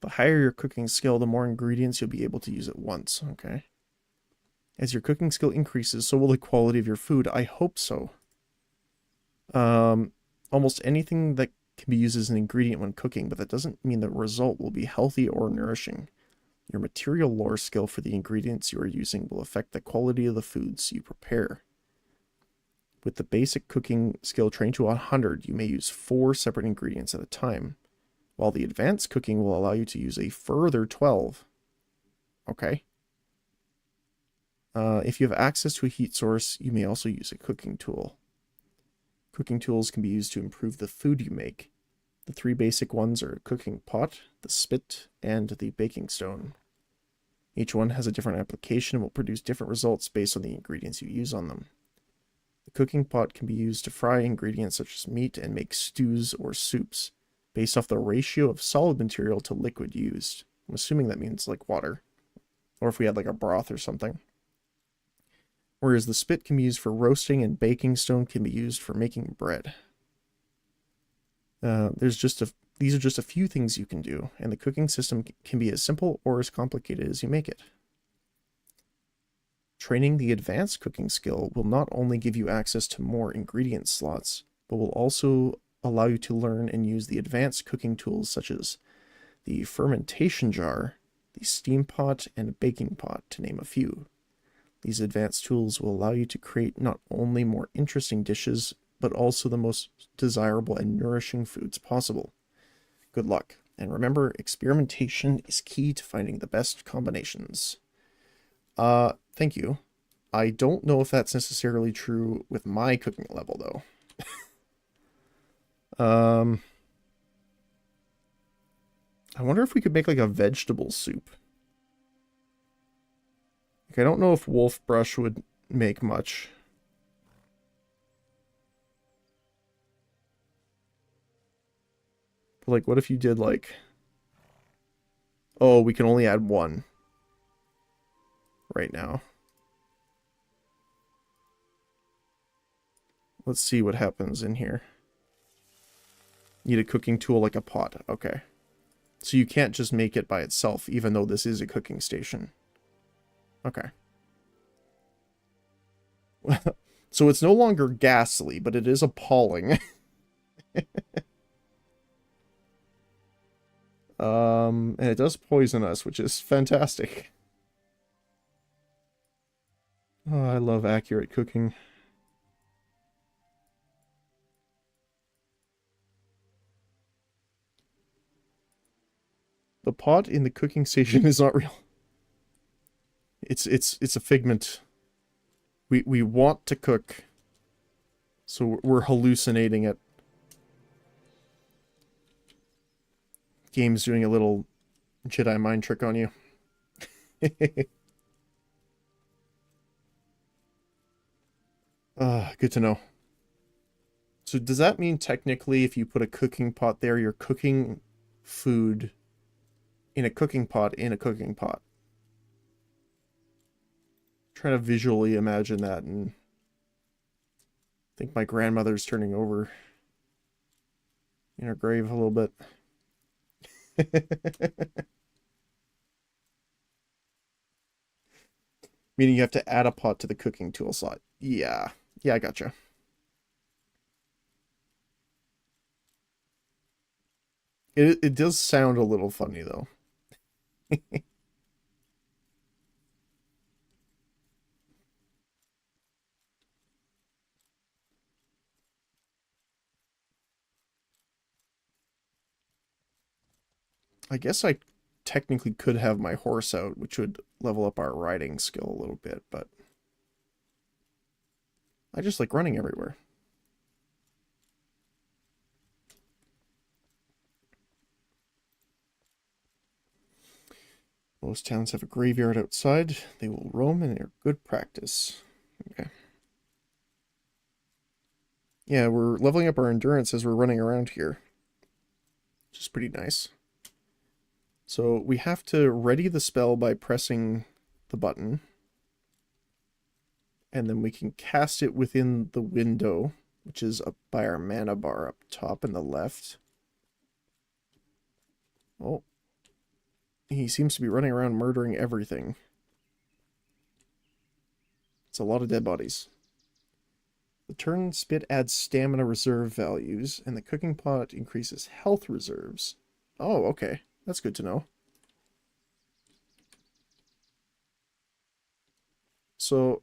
[SPEAKER 1] The higher your cooking skill, the more ingredients you'll be able to use at once. Okay. As your cooking skill increases, so will the quality of your food. I hope so. Almost anything that can be used as an ingredient when cooking, but that doesn't mean the result will be healthy or nourishing. Your material lore skill for the ingredients you are using will affect the quality of the foods you prepare. With the basic cooking skill trained to 100, you may use 4 separate ingredients at a time, while the advanced cooking will allow you to use a further 12. Okay. If you have access to a heat source, you may also use a cooking tool. Cooking tools can be used to improve the food you make. The 3 basic ones are a cooking pot, the spit, and the baking stone. Each one has a different application and will produce different results based on the ingredients you use on them. The cooking pot can be used to fry ingredients such as meat and make stews or soups, based off the ratio of solid material to liquid used. I'm assuming that means like water, or if we had like a broth or something. Whereas the spit can be used for roasting and baking stone can be used for making bread. These are just a few things you can do, and the cooking system can be as simple or as complicated as you make it. Training the advanced cooking skill will not only give you access to more ingredient slots, but will also allow you to learn and use the advanced cooking tools such as the fermentation jar, the steam pot, and baking pot, to name a few. These advanced tools will allow you to create not only more interesting dishes, but also the most desirable and nourishing foods possible. Good luck, and remember, experimentation is key to finding the best combinations. Thank you. I don't know if that's necessarily true with my cooking level, though. I wonder if we could make like a vegetable soup. Like, I don't know if wolf brush would make much. But like, what if you did like... Oh, we can only add one right now. Let's see what happens in here. Need a cooking tool like a pot. Okay. So you can't just make it by itself, even though this is a cooking station. Okay. So it's no longer ghastly, but it is appalling. And it does poison us, which is fantastic. Oh, I love accurate cooking. The pot in the cooking station is not real. It's a figment. We want to cook, so we're hallucinating it. Game's doing a little Jedi mind trick on you. Good to know. So does that mean technically if you put a cooking pot there, you're cooking food in a cooking pot in a cooking pot? Trying to visually imagine that, and I think my grandmother's turning over in her grave a little bit. Meaning you have to add a pot to the cooking tool slot. Yeah. Yeah, I gotcha. It does sound a little funny, though. I guess I technically could have my horse out, which would level up our riding skill a little bit, but I just like running everywhere. Most towns have a graveyard outside. They will roam and they're good practice. Okay. Yeah, we're leveling up our endurance as we're running around here, which is pretty nice. So we have to ready the spell by pressing the button. And then we can cast it within the window, which is up by our mana bar up top in the left. Oh. He seems to be running around murdering everything. It's a lot of dead bodies. The turn spit adds stamina reserve values, and the cooking pot increases health reserves. Oh, okay. That's good to know. So,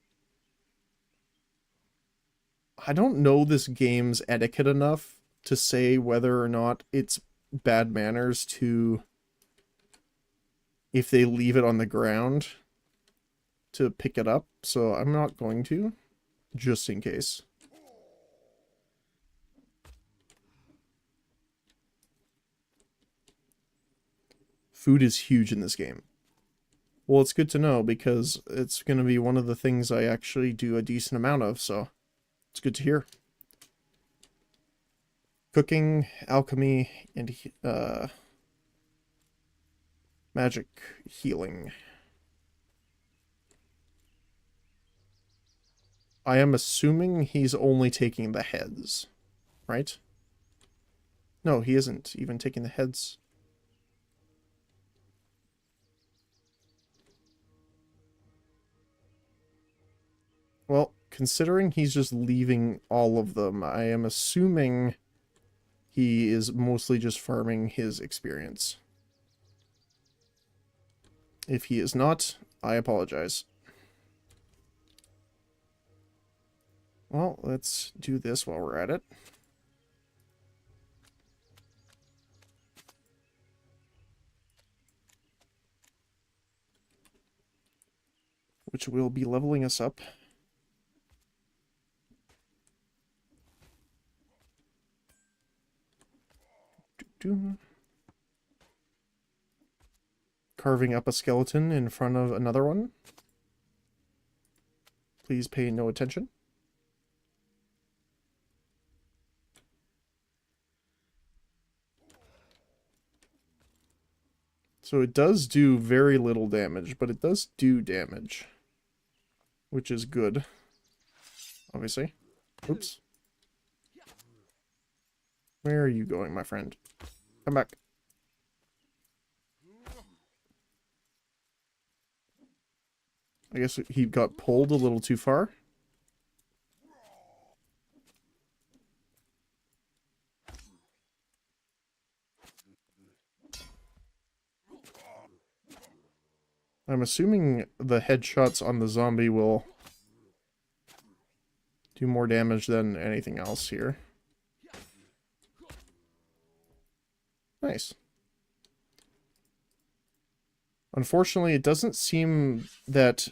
[SPEAKER 1] I don't know this game's etiquette enough to say whether or not it's bad manners to, if they leave it on the ground, to pick it up. So I'm not going to, just in case. Food is huge in this game. Well, it's good to know because it's going to be one of the things I actually do a decent amount of, so it's good to hear. Cooking, alchemy, and magic healing. I am assuming he's only taking the heads, right? No, he isn't even taking the heads. Well, considering he's just leaving all of them, I am assuming he is mostly just farming his experience. If he is not, I apologize. Well, let's do this while we're at it. Which will be leveling us up. Carving up a skeleton in front of another one. Please pay no attention. So it does do very little damage, but it does do damage. Which is good. Obviously. Oops. Where are you going, my friend? Come back. I guess he got pulled a little too far. I'm assuming the headshots on the zombie will do more damage than anything else here. Nice. Unfortunately, it doesn't seem that...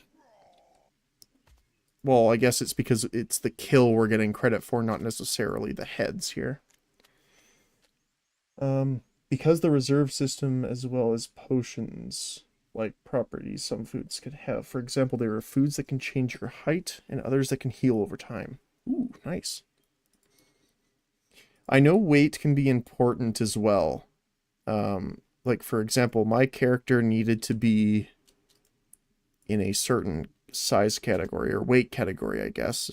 [SPEAKER 1] Well, I guess it's because it's the kill we're getting credit for, not necessarily the heads here. Because the reserve system as well as potions... like properties some foods could have. For example, there are foods that can change your height and others that can heal over time. Ooh, nice. I know weight can be important as well. Like, for example, my character needed to be in a certain size category, or weight category, I guess,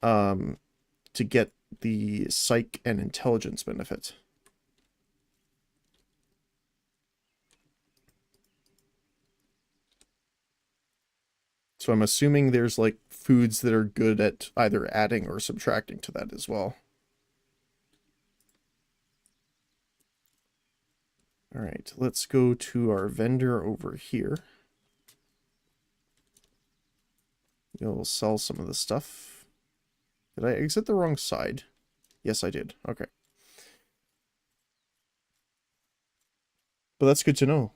[SPEAKER 1] to get the psych and intelligence benefit. So I'm assuming there's, like, foods that are good at either adding or subtracting to that as well. Alright, let's go to our vendor over here. We'll sell some of the stuff. Did I exit the wrong side? Yes, I did. Okay. But that's good to know.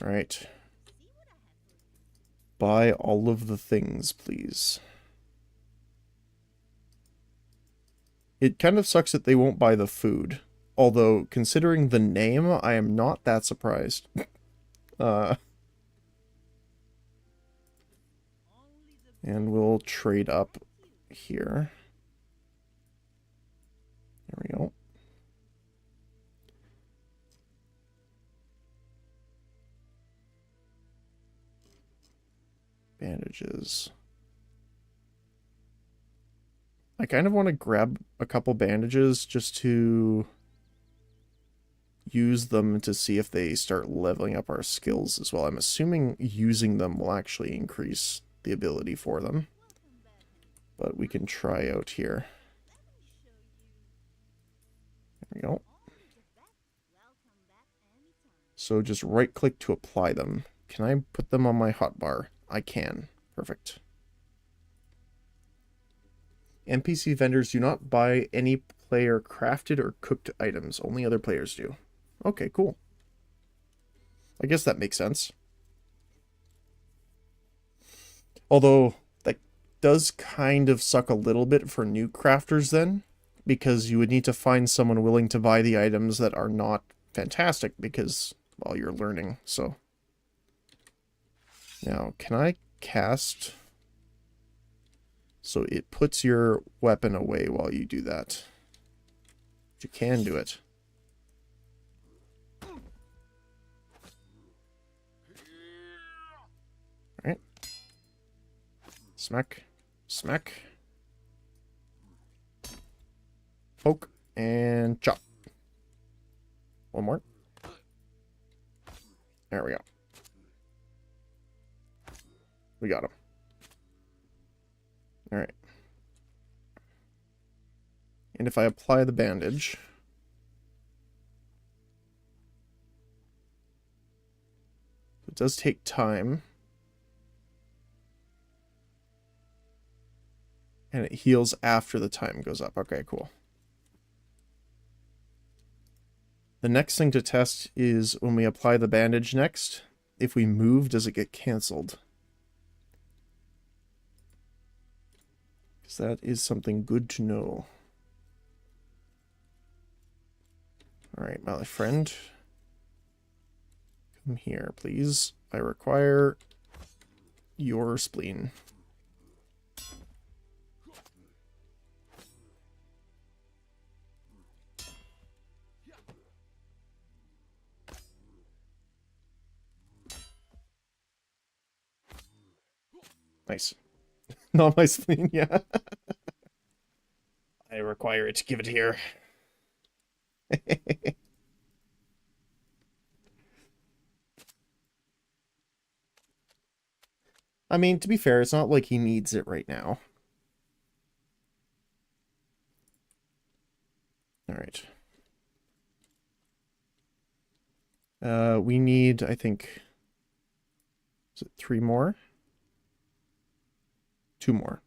[SPEAKER 1] Alright. Buy all of the things, please. It kind of sucks that they won't buy the food. Although, considering the name, I am not that surprised. And we'll trade up here. There we go. Bandages. I kind of want to grab a couple bandages just to use them to see if they start leveling up our skills as well. I'm assuming using them will actually increase the ability for them. But we can try out here. There we go. So just right click to apply them. Can I put them on my hotbar? I can. Perfect. NPC vendors do not buy any player crafted or cooked items. Only other players do. Okay, cool. I guess that makes sense. Although, that does kind of suck a little bit for new crafters then, because you would need to find someone willing to buy the items that are not fantastic because, well, you're learning, so. Now, can I cast... So it puts your weapon away while you do that. You can do it. Alright. Smack. Smack. Poke. And chop. One more. There we go. We got him. All right. And if I apply the bandage, it does take time. And it heals after the time goes up. Okay, cool. The next thing to test is when we apply the bandage next. If we move, does it get canceled? Because that is something good to know. Alright, my friend. Come here, please. I require your spleen. Nice. Not my spleen, yeah. I require it. Give it here. I mean, to be fair, it's not like he needs it right now. Alright. We need, I think... Is it 3 more? 2 more.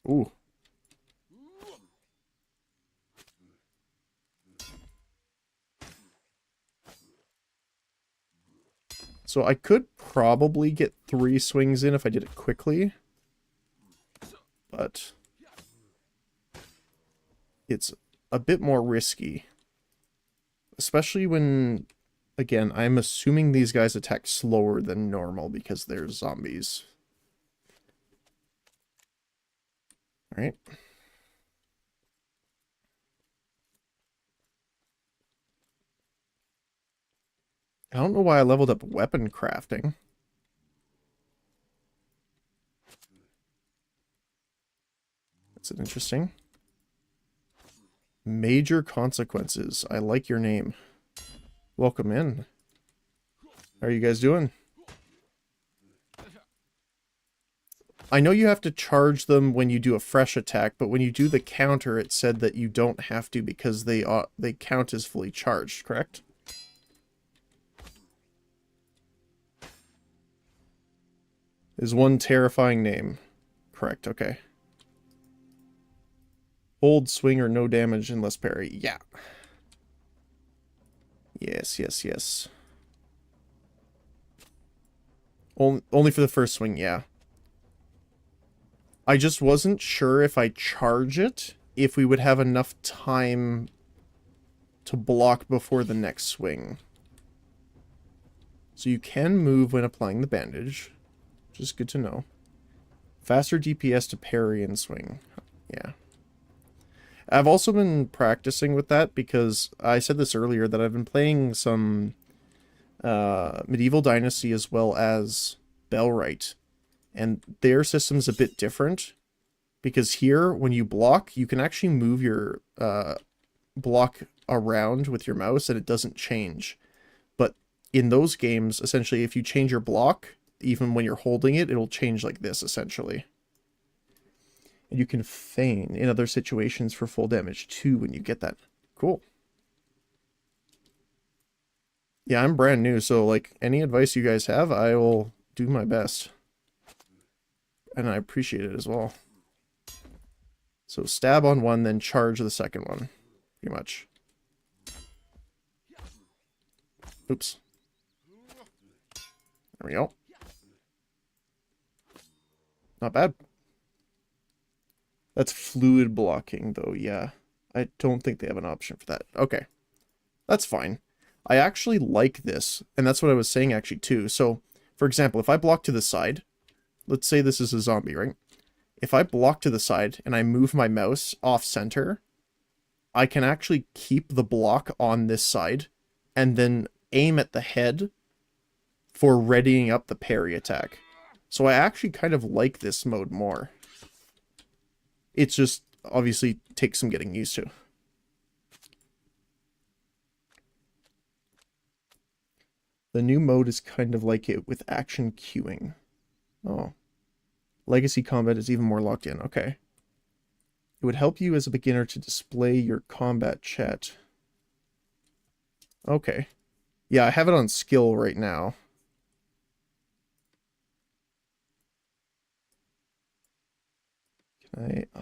[SPEAKER 1] Ooh. So I could probably get 3 swings in if I did it quickly. But it's a bit more risky. Especially when, again, I'm assuming these guys attack slower than normal because they're zombies. Alright. I don't know why I leveled up weapon crafting. That's an interesting. Major consequences. I like your name. Welcome in. How are you guys doing? I know you have to charge them when you do a fresh attack, but when you do the counter, it said that you don't have to because they count as fully charged, correct? Is one terrifying name. Correct, okay. Hold, swing, or no damage unless parry. Yeah. Yes, yes, yes. Only for the first swing, yeah. I just wasn't sure if I charge it, if we would have enough time to block before the next swing. So you can move when applying the bandage, which is good to know. Faster DPS to parry and swing. Yeah. I've also been practicing with that because I said this earlier that I've been playing some Medieval Dynasty as well as Bellwright. And their system's a bit different because here, when you block, you can actually move your block around with your mouse and it doesn't change. But in those games, essentially, if you change your block, even when you're holding it, it'll change like this, essentially. And you can feign in other situations for full damage too when you get that. Cool. Yeah, I'm brand new, so like any advice you guys have, I will do my best. And I appreciate it as well. So stab on one, then charge the second one. Pretty much. Oops. There we go. Not bad. That's fluid blocking, though, yeah. I don't think they have an option for that. Okay. That's fine. I actually like this, and that's what I was saying, actually, too. So, for example, if I block to the side, let's say this is a zombie, right? If I block to the side and I move my mouse off center, I can actually keep the block on this side and then aim at the head for readying up the parry attack. So I actually kind of like this mode more. It's just obviously takes some getting used to. The new mode is kind of like it with action queuing. Oh. Legacy combat is even more locked in. Okay. It would help you as a beginner to display your combat chat. Okay. Yeah, I have it on skill right now.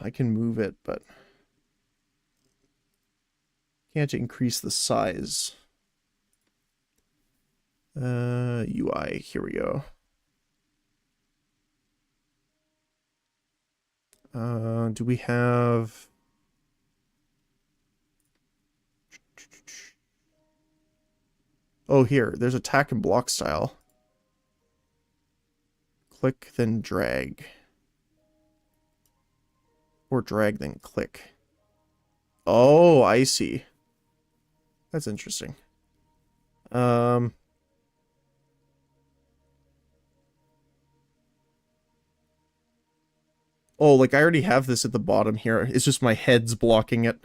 [SPEAKER 1] I can move it, but can't increase the size. UI, here we go. Do we have... Oh, here, there's attack and block style. Click, then drag. Or drag, then click. Oh, I see. That's interesting. Oh, like I already have this at the bottom here. It's just my head's blocking it.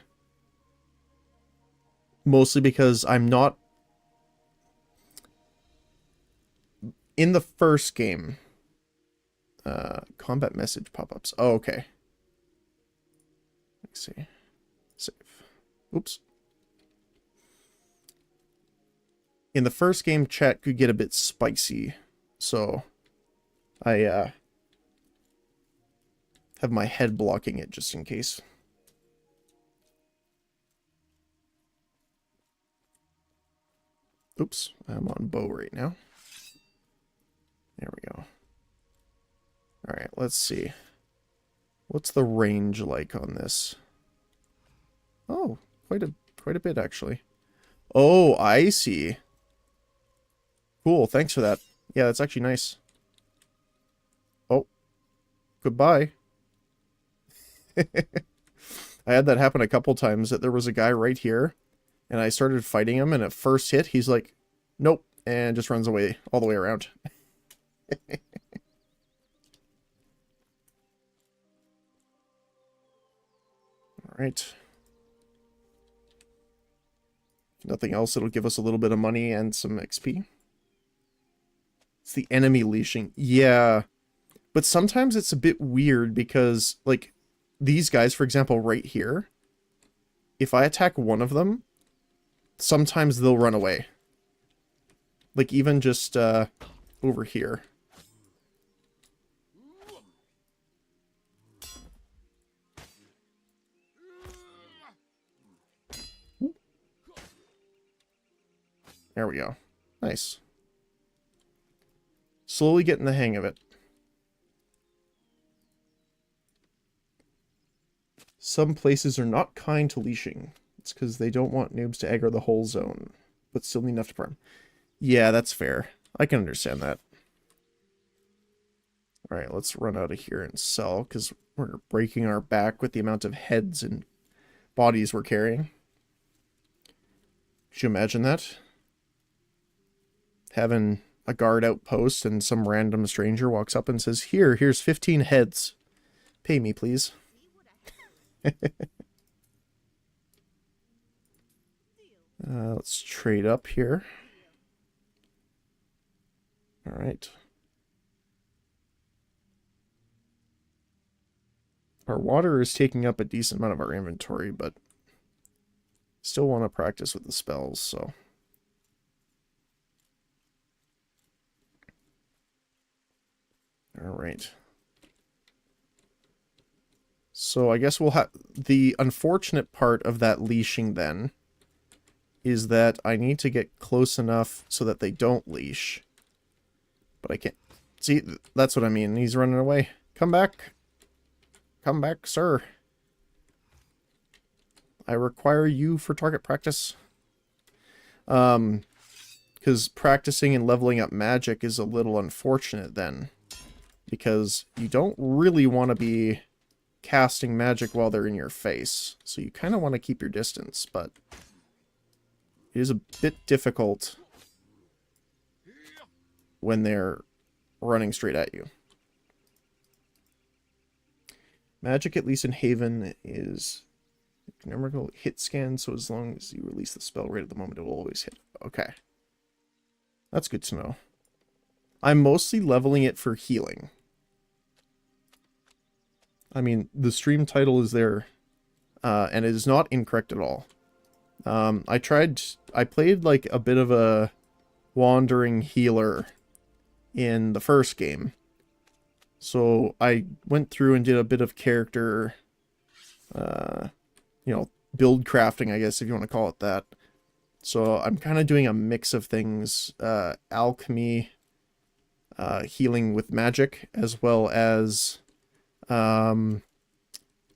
[SPEAKER 1] Mostly because I'm not... In the first game. Combat message pop-ups. Oh, okay. Let's see. Save. Oops. In the first game, chat could get a bit spicy. So, I, have my head blocking it just in case. Oops, I'm on bow right now. There we go. Alright, let's see. What's the range like on this? Oh, quite a bit actually. Oh, I see. Cool, thanks for that. Yeah, that's actually nice. Oh, goodbye. I had that happen a couple times, that there was a guy right here, and I started fighting him, and at first hit, he's like, nope, and just runs away all the way around. Alright. Nothing else, it'll give us a little bit of money and some XP. It's the enemy leashing. Yeah. But sometimes it's a bit weird because, like, these guys, for example, right here, if I attack one of them, sometimes they'll run away. Like, even just, over here. There we go. Nice. Slowly getting the hang of it. Some places are not kind to leashing. It's because they don't want noobs to aggro the whole zone, but still need enough to farm. Yeah, that's fair. I can understand that. Alright, let's run out of here and sell, because we're breaking our back with the amount of heads and bodies we're carrying. Could you imagine that? Having a guard outpost and some random stranger walks up and says, here's 15 heads. Pay me, please. Let's trade up here. Alright. Our water is taking up a decent amount of our inventory, but still want to practice with the spells, so... Alright. So I guess we'll have... The unfortunate part of that leashing, then, is that I need to get close enough so that they don't leash. But I can't... See, that's what I mean. He's running away. Come back. Come back, sir. I require you for target practice. Because practicing and leveling up magic is a little unfortunate, then. Because you don't really want to be casting magic while they're in your face. So you kind of want to keep your distance, but it is a bit difficult when they're running straight at you. Magic, at least in Haven, is numerical hit scan, so as long as you release the spell right at the moment, it will always hit. Okay. That's good to know. I'm mostly leveling it for healing. I mean, the stream title is there, and it is not incorrect at all. I played like a bit of a wandering healer in the first game. So I went through and did a bit of character, build crafting, I guess, if you want to call it that. So I'm kind of doing a mix of things, alchemy, healing with magic, as well as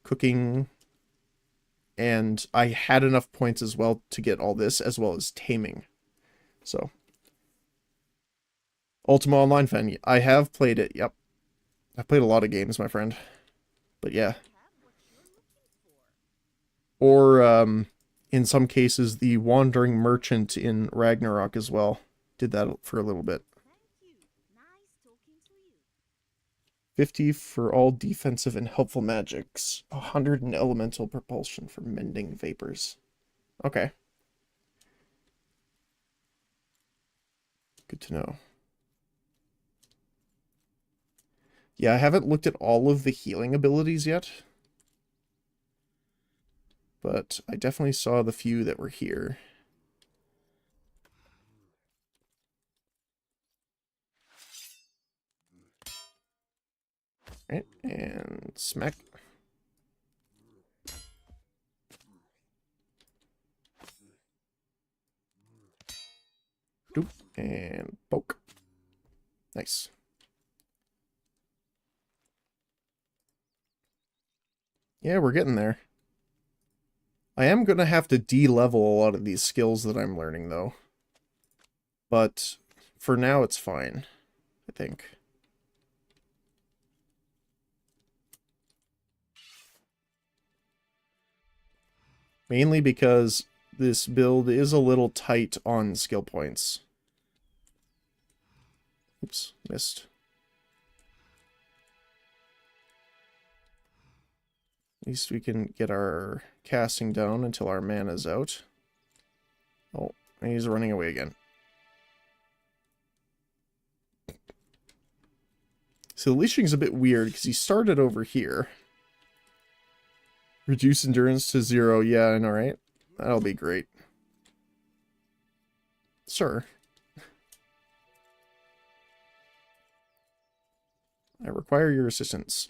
[SPEAKER 1] cooking. And I had enough points as well to get all this, as well as taming. So, Ultima Online fan, I have played it, yep. I've played a lot of games, my friend. But yeah.
[SPEAKER 3] Have what you're looking for.
[SPEAKER 1] Or, in some cases, the Wandering Merchant in Ragnarok as well. Did that for a little bit.
[SPEAKER 3] Thank you. Nice talking to you.
[SPEAKER 1] 50 for all defensive and helpful magics. 100 in elemental propulsion for mending vapors. Okay. Good to know. Yeah, I haven't looked at all of the healing abilities yet. But I definitely saw the few that were here. Right, and smack. Doop, and poke. Nice. Yeah, we're getting there. I am going to have to de-level a lot of these skills that I'm learning, though. But for now, it's fine, I think. Mainly because this build is a little tight on skill points. Oops, missed. At least we can get our casting down until our mana's out. Oh, and he's running away again. So the leashing's a bit weird because he started over here. Reduce endurance to 0. Yeah, I know, right? That'll be great. Sir. I require your assistance.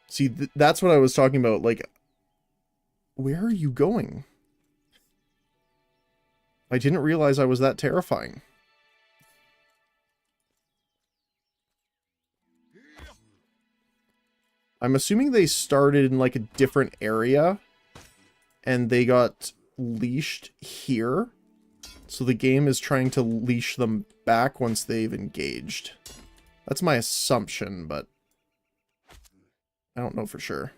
[SPEAKER 1] See, that's what I was talking about. Like, where are you going? I didn't realize I was that terrifying. I'm assuming they started in, like, a different area, and they got leashed here. So the game is trying to leash them back once they've engaged. That's my assumption, but I don't know for sure.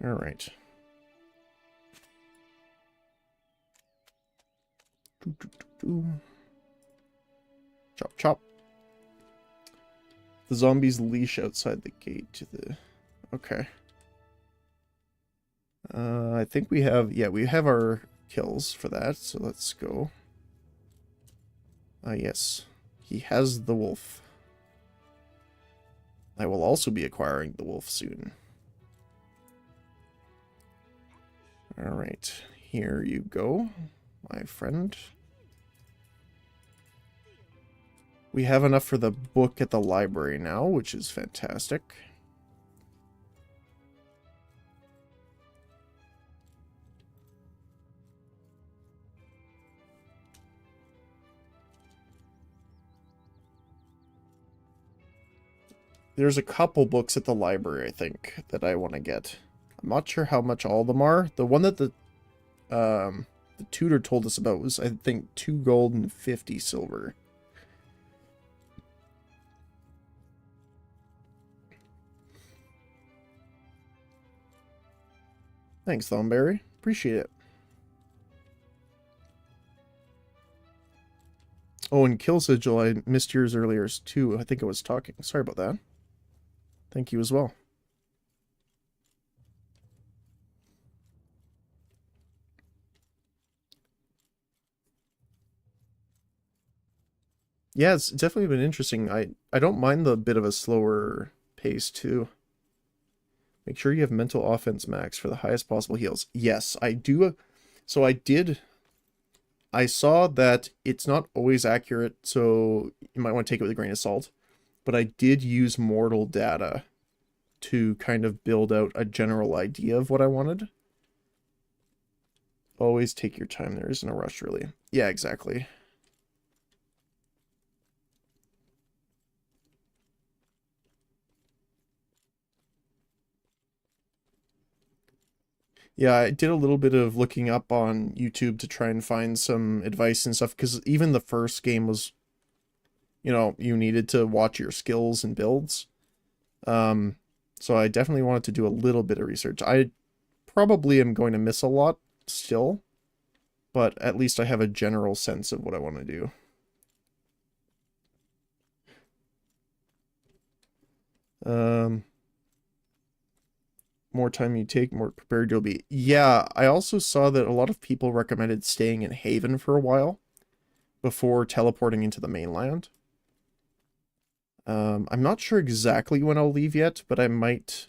[SPEAKER 1] All right. Chop, chop. The zombies leash outside the gate to the... Okay. I think we have... Yeah, we have our kills for that, so let's go. Yes. He has the wolf. I will also be acquiring the wolf soon. Alright. Here you go, my friend. We have enough for the book at the library now, which is fantastic. There's a couple books at the library, I think, that I want to get. I'm not sure how much all of them are. The one that the tutor told us about was, I think, 2 gold and 50 silver. Thanks, Thornberry. Appreciate it. Oh, and Kill Sigil, I missed yours earlier too. I think I was talking. Sorry about that. Thank you as well. Yeah, it's definitely been interesting. I don't mind the bit of a slower pace too. Make sure you have mental offense max for the highest possible heals. Yes, I do. So I saw that it's not always accurate, so you might want to take it with a grain of salt. But I did use mortal data to kind of build out a general idea of what I wanted. Always take your time. There isn't a rush, really. Yeah, exactly. Yeah, I did a little bit of looking up on YouTube to try and find some advice and stuff, because even the first game was, you know, you needed to watch your skills and builds. So I definitely wanted to do a little bit of research. I probably am going to miss a lot still, but at least I have a general sense of what I want to do. More time you take, more prepared you'll be. Yeah, I also saw that a lot of people recommended staying in Haven for a while before teleporting into the mainland. I'm not sure exactly when I'll leave yet, but I might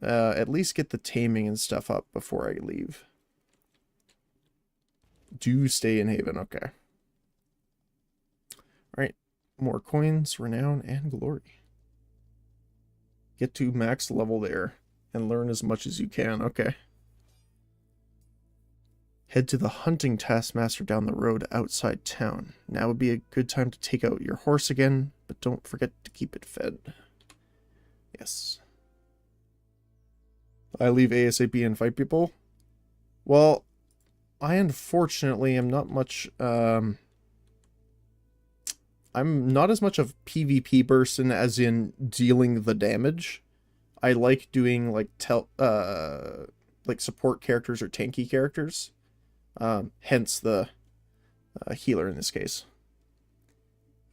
[SPEAKER 1] at least get the taming and stuff up before I leave. Do stay in Haven, okay. Alright, more coins, renown, and glory. Get to max level there and learn as much as you can, okay. Head to the hunting taskmaster down the road outside town. Now would be a good time to take out your horse again, but don't forget to keep it fed. Yes. I leave ASAP and fight people? Well, I unfortunately am not much, I'm not as much of PvP person as in dealing the damage. I like doing like support characters or tanky characters. Hence the healer in this case.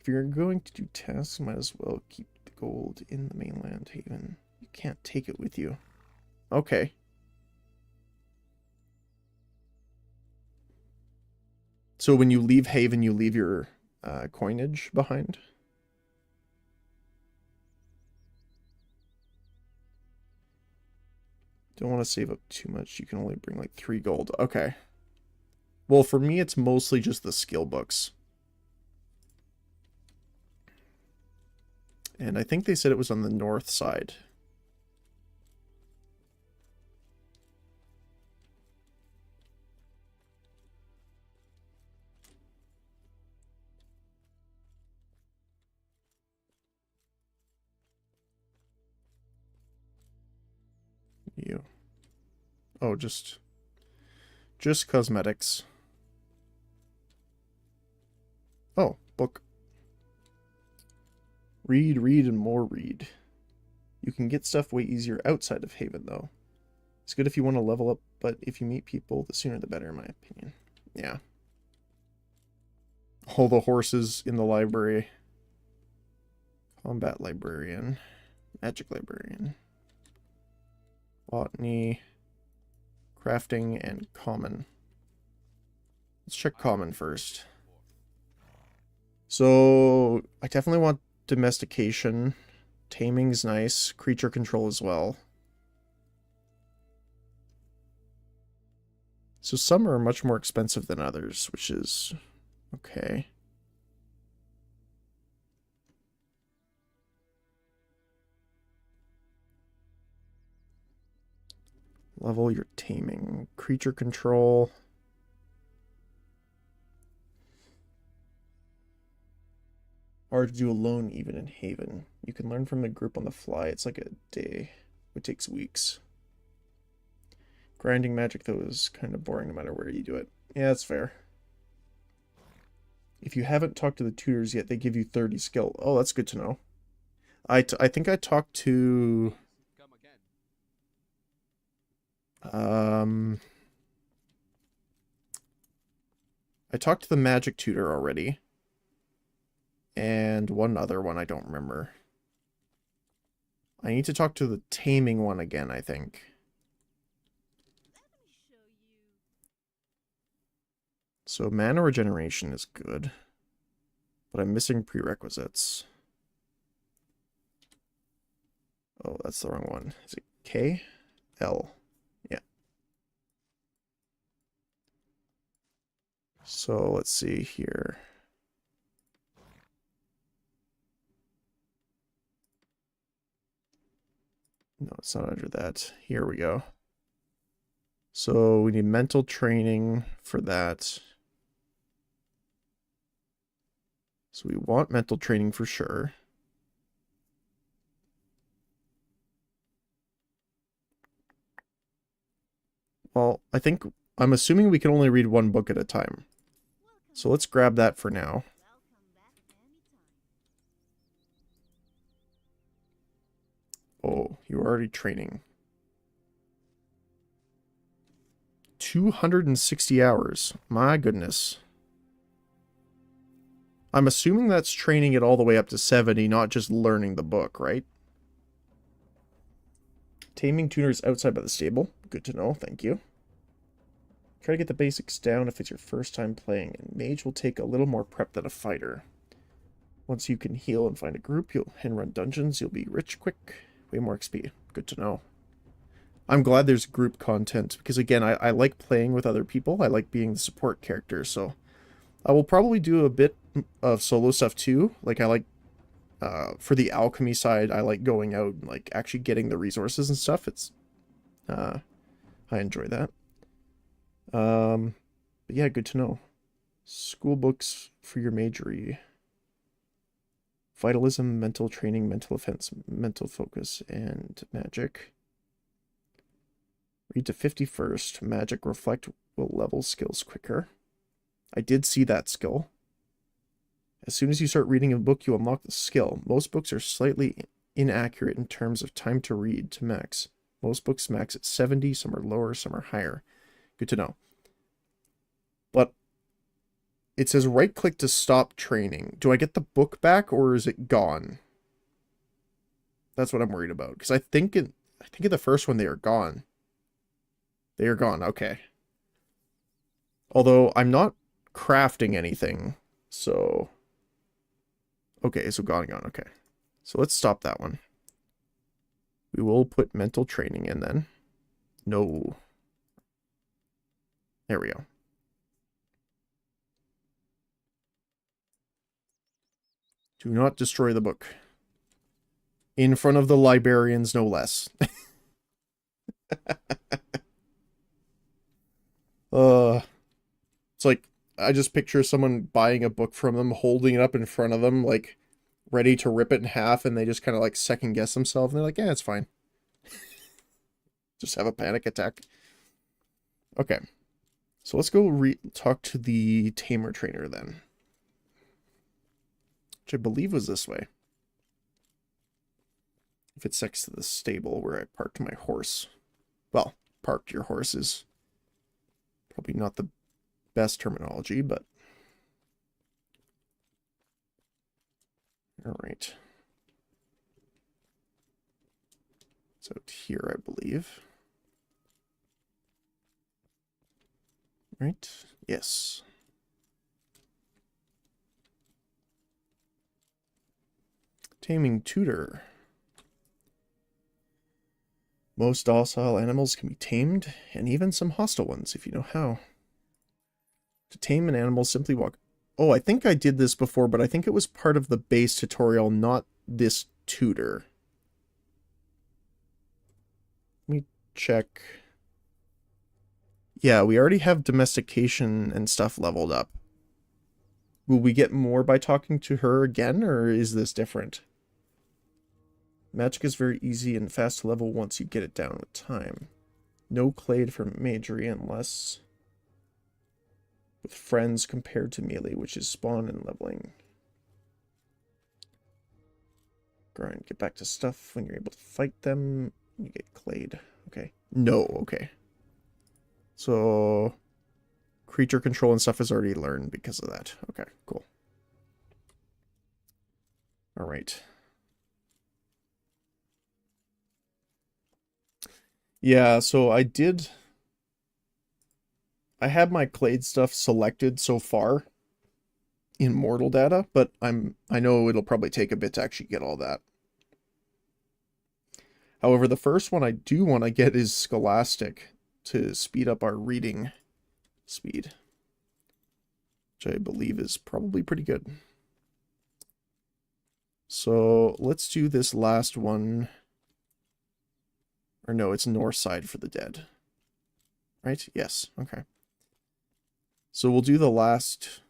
[SPEAKER 1] If you're going to do tasks, might as well keep the gold in the mainland haven. You can't take it with you. Okay. So when you leave Haven, you leave your coinage behind? Don't want to save up too much. You can only bring like 3 gold. Okay. Well, for me, it's mostly just the skill books. And I think they said it was on the north side. You. Oh, just cosmetics. Oh, book. Read, and more read. You can get stuff way easier outside of Haven, though. It's good if you want to level up, but if you meet people, the sooner the better, in my opinion. Yeah. All the horses in the library. Combat librarian. Magic librarian. Botany. Crafting and common. Let's check common first. So, I definitely want domestication. Taming's nice. Creature control as well. So some are much more expensive than others, which is okay. Level your taming. Creature control. Hard to do alone even in Haven. You can learn from the group on the fly. It's like a day. It takes weeks. Grinding magic, though, is kind of boring no matter where you do it. Yeah, that's fair. If you haven't talked to the tutors yet, they give you 30 skill. Oh, that's good to know. I think I talked to...
[SPEAKER 2] Come again.
[SPEAKER 1] I talked to the magic tutor already. And one other one I don't remember. I need to talk to the taming one again, I think.
[SPEAKER 3] Let me show you.
[SPEAKER 1] So mana regeneration is good. But I'm missing prerequisites. Oh, that's the wrong one. Is it K? L. Yeah. So let's see here. No, it's not under that. Here we go. So we need mental training for that. So we want mental training for sure. Well, I'm assuming we can only read one book at a time.
[SPEAKER 3] Welcome.
[SPEAKER 1] So let's grab that for now.
[SPEAKER 3] Welcome back anytime.
[SPEAKER 1] Oh, you're already training. 260 hours. My goodness. I'm assuming that's training it all the way up to 70, not just learning the book, right? Taming tuners outside by the stable. Good to know, thank you. Try to get the basics down if it's your first time playing, and mage will take a little more prep than a fighter. Once you can heal and find a group and run dungeons, you'll be rich quick. Way more XP. Good to know. I'm glad there's group content, because again, I like playing with other people. I like being the support character, so I will probably do a bit of solo stuff too. Like, I like, for the alchemy side, I like going out and, like, actually getting the resources and stuff. I enjoy that. But yeah, good to know. School books for your majory. Vitalism, mental training, mental offense, mental focus, and magic. Read to 51st. Magic reflect will level skills quicker. I did see that skill. As soon as you start reading a book, you unlock the skill. Most books are slightly inaccurate in terms of time to read to max. Most books max at 70, some are lower, some are higher. Good to know. But it says right-click to stop training. Do I get the book back, or is it gone? That's what I'm worried about. Because I think in the first one they are gone. They are gone, okay. Although I'm not crafting anything, so... Okay, so gone, okay. So let's stop that one. We will put mental training in then. No. There we go. Do not destroy the book. In front of the librarians, no less. It's like, I just picture someone buying a book from them, holding it up in front of them, like, ready to rip it in half, and they just kind of, like, second-guess themselves, and they're like, yeah, it's fine. Just have a panic attack. Okay. So let's go talk to the tamer trainer, then. Which I believe was this way. If it's next to the stable where I parked my horse. Well, parked your horse is probably not the best terminology, but... Alright. It's out here, I believe. Right? Yes. Taming tutor. Most docile animals can be tamed, and even some hostile ones, if you know how. To tame an animal, simply walk... Oh, I think I did this before, but I think it was part of the base tutorial, not this tutor. Let me check. Yeah, we already have domestication and stuff leveled up. Will we get more by talking to her again, or is this different? Magic is very easy and fast to level once you get it down with time. No clade for magery unless with friends compared to melee, which is spawn and leveling. Grind, get back to stuff when you're able to fight them. You get clade. Okay. No, okay. So creature control and stuff is already learned because of that. Okay, cool. All right. Yeah, so I had my Clade stuff selected so far in Mortal data, but I know it'll probably take a bit to actually get all that. However, the first one I do want to get is Scholastic to speed up our reading speed, which I believe is probably pretty good. So let's do this last one. Or no, it's North Side for the Dead. Right? Yes. Okay. So we'll do the last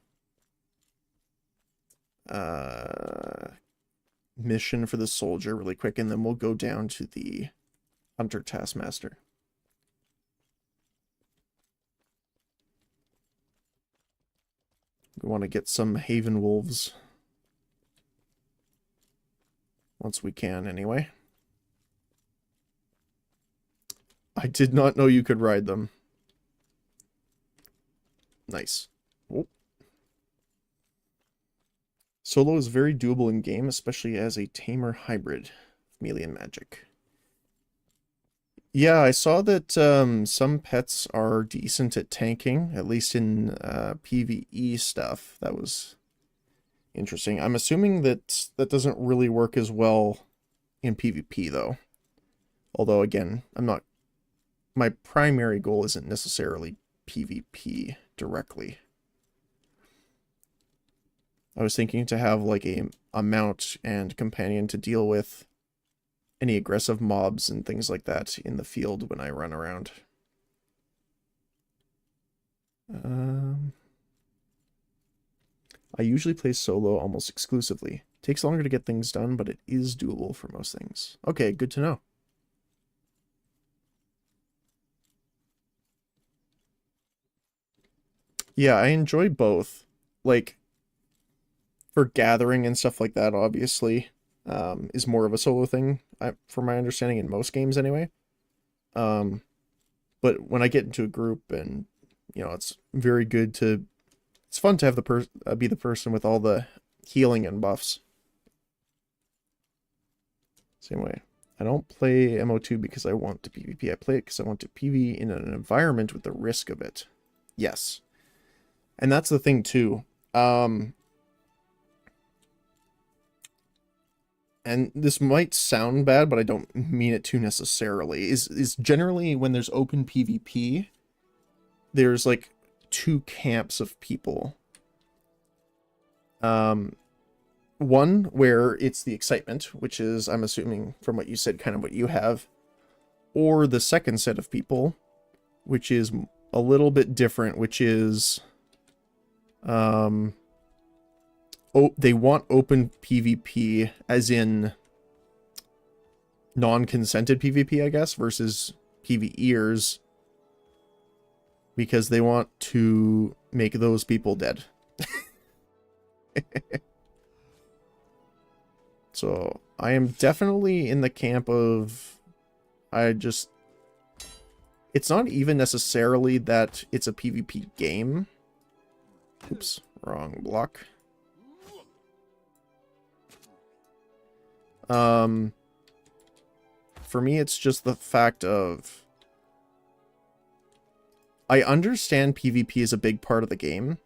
[SPEAKER 1] mission for the soldier really quick, and then we'll go down to the Hunter Taskmaster. We want to get some Haven Wolves. Once we can, anyway. I did not know you could ride them. Nice. Oh. Solo is very doable in game, especially as a tamer hybrid of melee and magic. Yeah, I saw that some pets are decent at tanking, at least in PvE stuff. That was interesting. I'm assuming that that doesn't really work as well in PvP, though. Although, again, my primary goal isn't necessarily PvP directly. I was thinking to have like a mount and companion to deal with any aggressive mobs and things like that in the field when I run around. I usually play solo almost exclusively. Takes longer to get things done, but it is doable for most things. Okay, good to know. Yeah, I enjoy both. Like, for gathering and stuff like that, obviously, is more of a solo thing, from my understanding, in most games anyway. But when I get into a group and, you know, it's very good to... It's fun to have be the person with all the healing and buffs. Same way. I don't play MO2 because I want to PvP. I play it because I want to PvE in an environment with the risk of it. Yes. And that's the thing, too. And this might sound bad, but I don't mean it to necessarily, is generally when there's open PvP, there's like two camps of people. One where it's the excitement, which is, I'm assuming from what you said, kind of what you have, or the second set of people, which is a little bit different, which is, they want open PvP, as in non-consented PvP, I guess, versus PvEers, because they want to make those people dead. So, I am definitely in the camp of... It's not even necessarily that it's a PvP game. Oops, wrong block. For me, it's just the fact of... I understand PvP is a big part of the game,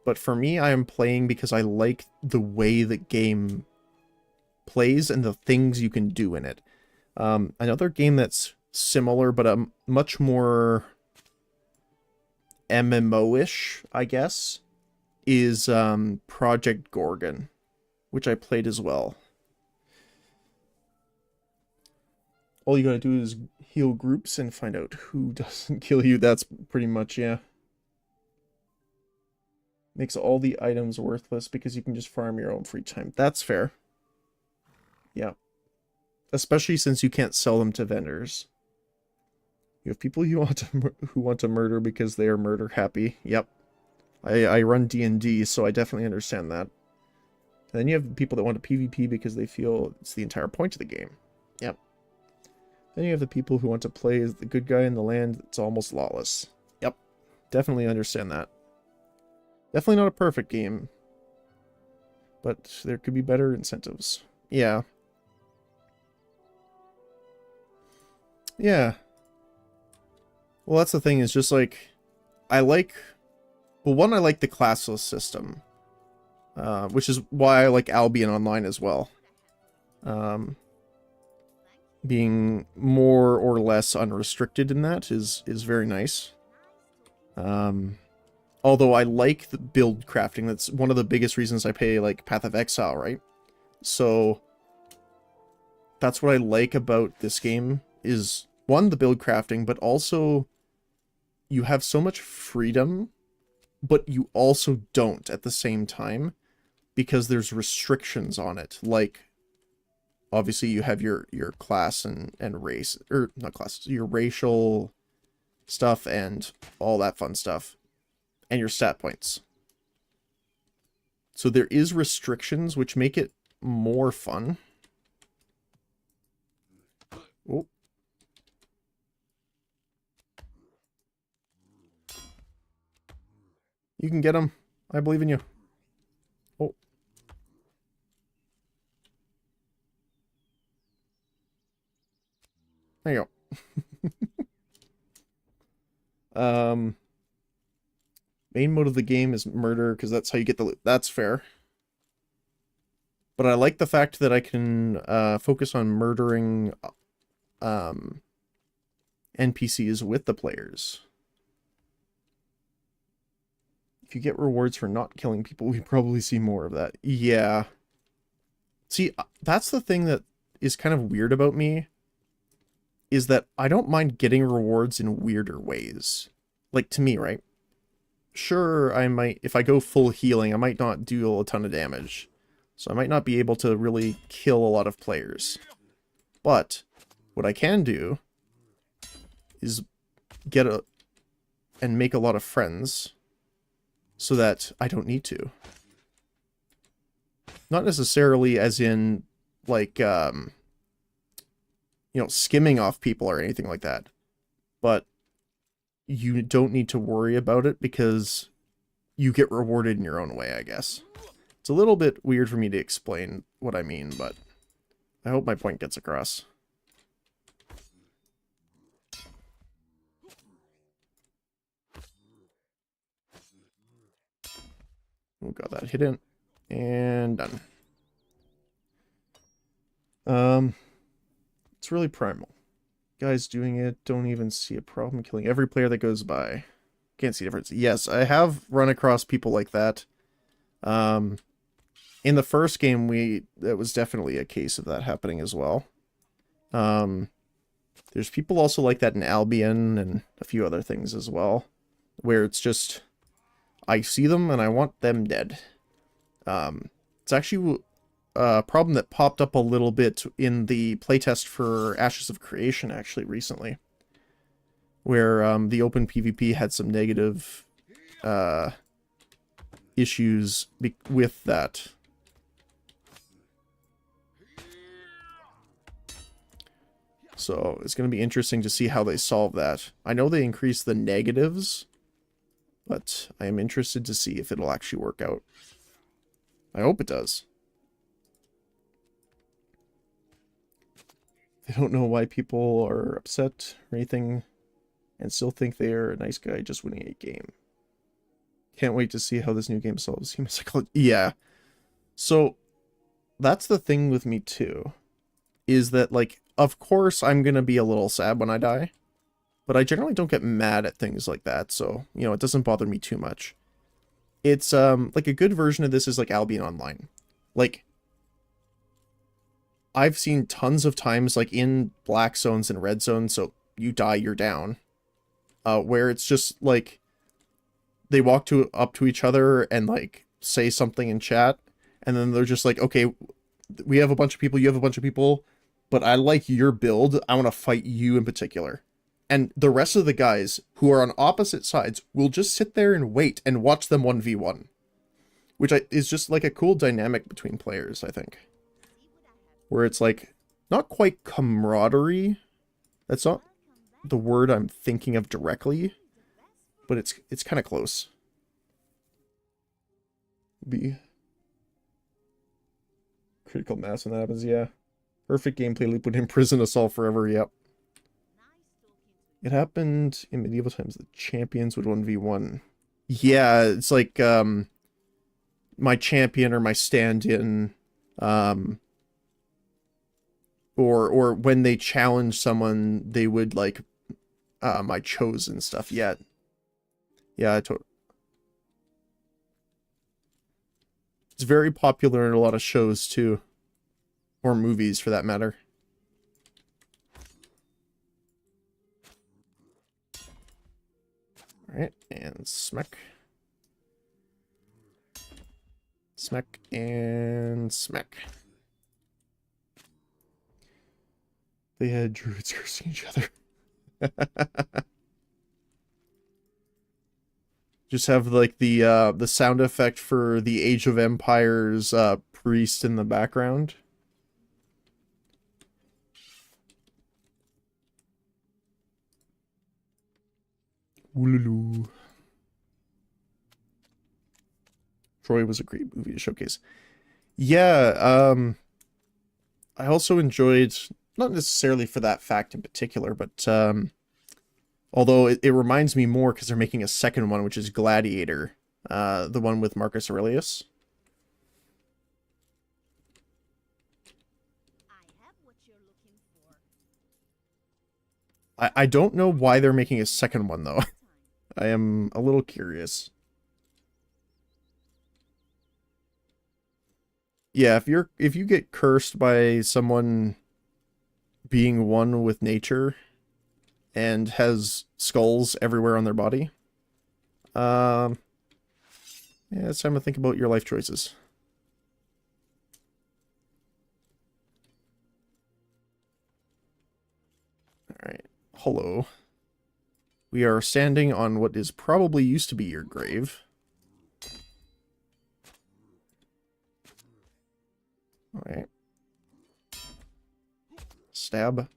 [SPEAKER 1] but for me, I am playing because I like the way the game plays and the things you can do in it. Another game that's similar, but a much more MMO-ish, I guess, is Project Gorgon, which I played as well. All you gotta do is heal groups and find out who doesn't kill you. That's pretty much, yeah. Makes all the items worthless because you can just farm your own free time. That's fair. Yeah. Especially since you can't sell them to vendors. You have people who want to murder because they are murder happy. Yep. I run D&D, so I definitely understand that. And then you have people that want to PvP because they feel it's the entire point of the game. Yep. Then you have the people who want to play as the good guy in the land that's almost lawless. Yep, definitely understand that. Definitely not a perfect game, but there could be better incentives. Yeah. Yeah. Well, that's the thing, is just like, I like, well, one, I like the classless system, which is why I like Albion Online as well. Being more or less unrestricted in that is very nice. Although I like the build crafting. That's one of the biggest reasons I play like Path of Exile, right? So that's what I like about this game, is one, the build crafting, but also you have so much freedom, but you also don't at the same time, because there's restrictions on it. Like, obviously you have your class and race, or not class, your racial stuff and all that fun stuff, and your stat points. So there is restrictions which make it more fun. Oh. You can get him. I believe in you. Oh. There you go. Main mode of the game is murder, because that's how you get the loot. That's fair. But I like the fact that I can focus on murdering NPCs with the players. If you get rewards for not killing people, we probably see more of that. Yeah. See, that's the thing that is kind of weird about me, is that I don't mind getting rewards in weirder ways. Like, to me, right? Sure, I might, if I go full healing, I might not do a ton of damage. So I might not be able to really kill a lot of players. But what I can do is get and make a lot of friends so that I don't need to. Not necessarily as in, like, you know, skimming off people or anything like that. But you don't need to worry about it because you get rewarded in your own way, I guess. It's a little bit weird for me to explain what I mean, but I hope my point gets across. Oh, got that hit in. And done. It's really primal. Guys doing it don't even see a problem killing every player that goes by. Can't see difference. Yes, I have run across people like that. In the first game, that was definitely a case of that happening as well. There's people also like that in Albion and a few other things as well, where it's just, I see them and I want them dead. It's actually a problem that popped up a little bit in the playtest for Ashes of Creation, actually, recently, where the open PvP had some negative issues with that. So it's going to be interesting to see how they solve that. I know they increased the negatives, but I am interested to see if it'll actually work out. I hope it does. They don't know why people are upset or anything and still think they are a nice guy just winning a game. Can't wait to see how this new game solves human psychology. Yeah. So that's the thing with me too, is that, like, of course I'm going to be a little sad when I die, but I generally don't get mad at things like that. So, you know, it doesn't bother me too much. It's, like, a good version of this is like Albion Online. Like, I've seen tons of times, like, in black zones and red zones, so you die, you're down, where it's just, like, they walk up to each other and, like, say something in chat, and then they're just like, okay, we have a bunch of people, you have a bunch of people, but I like your build, I want to fight you in particular. And the rest of the guys who are on opposite sides will just sit there and wait and watch them 1v1. Which is just like a cool dynamic between players, I think. Where it's like, not quite camaraderie, That's not the word I'm thinking of directly, but it's kind of close. Be critical mass when that happens, yeah. Perfect gameplay loop would imprison us all forever, yep. It happened in medieval times. The champions would 1v1. Yeah, it's like, my champion or my stand-in, or when they challenge someone, they would, like, my chosen stuff. Yeah. Yeah, it's very popular in a lot of shows, too. Or movies, for that matter. Alright, and smack. Smack and smack. They had druids cursing each other. Just have like the sound effect for the Age of Empires priest in the background. Ooh. Troy was a great movie to showcase. Yeah, I also enjoyed, not necessarily for that fact in particular, but although it reminds me more because they're making a second one, which is Gladiator, the one with Marcus Aurelius.
[SPEAKER 3] I have what you're looking for.
[SPEAKER 1] I don't know why they're making a second one, though. I am a little curious. Yeah, if you get cursed by someone being one with nature and has skulls everywhere on their body, yeah, it's time to think about your life choices. Alright, hello. We are standing on what is probably used to be your grave. Alright. Stab.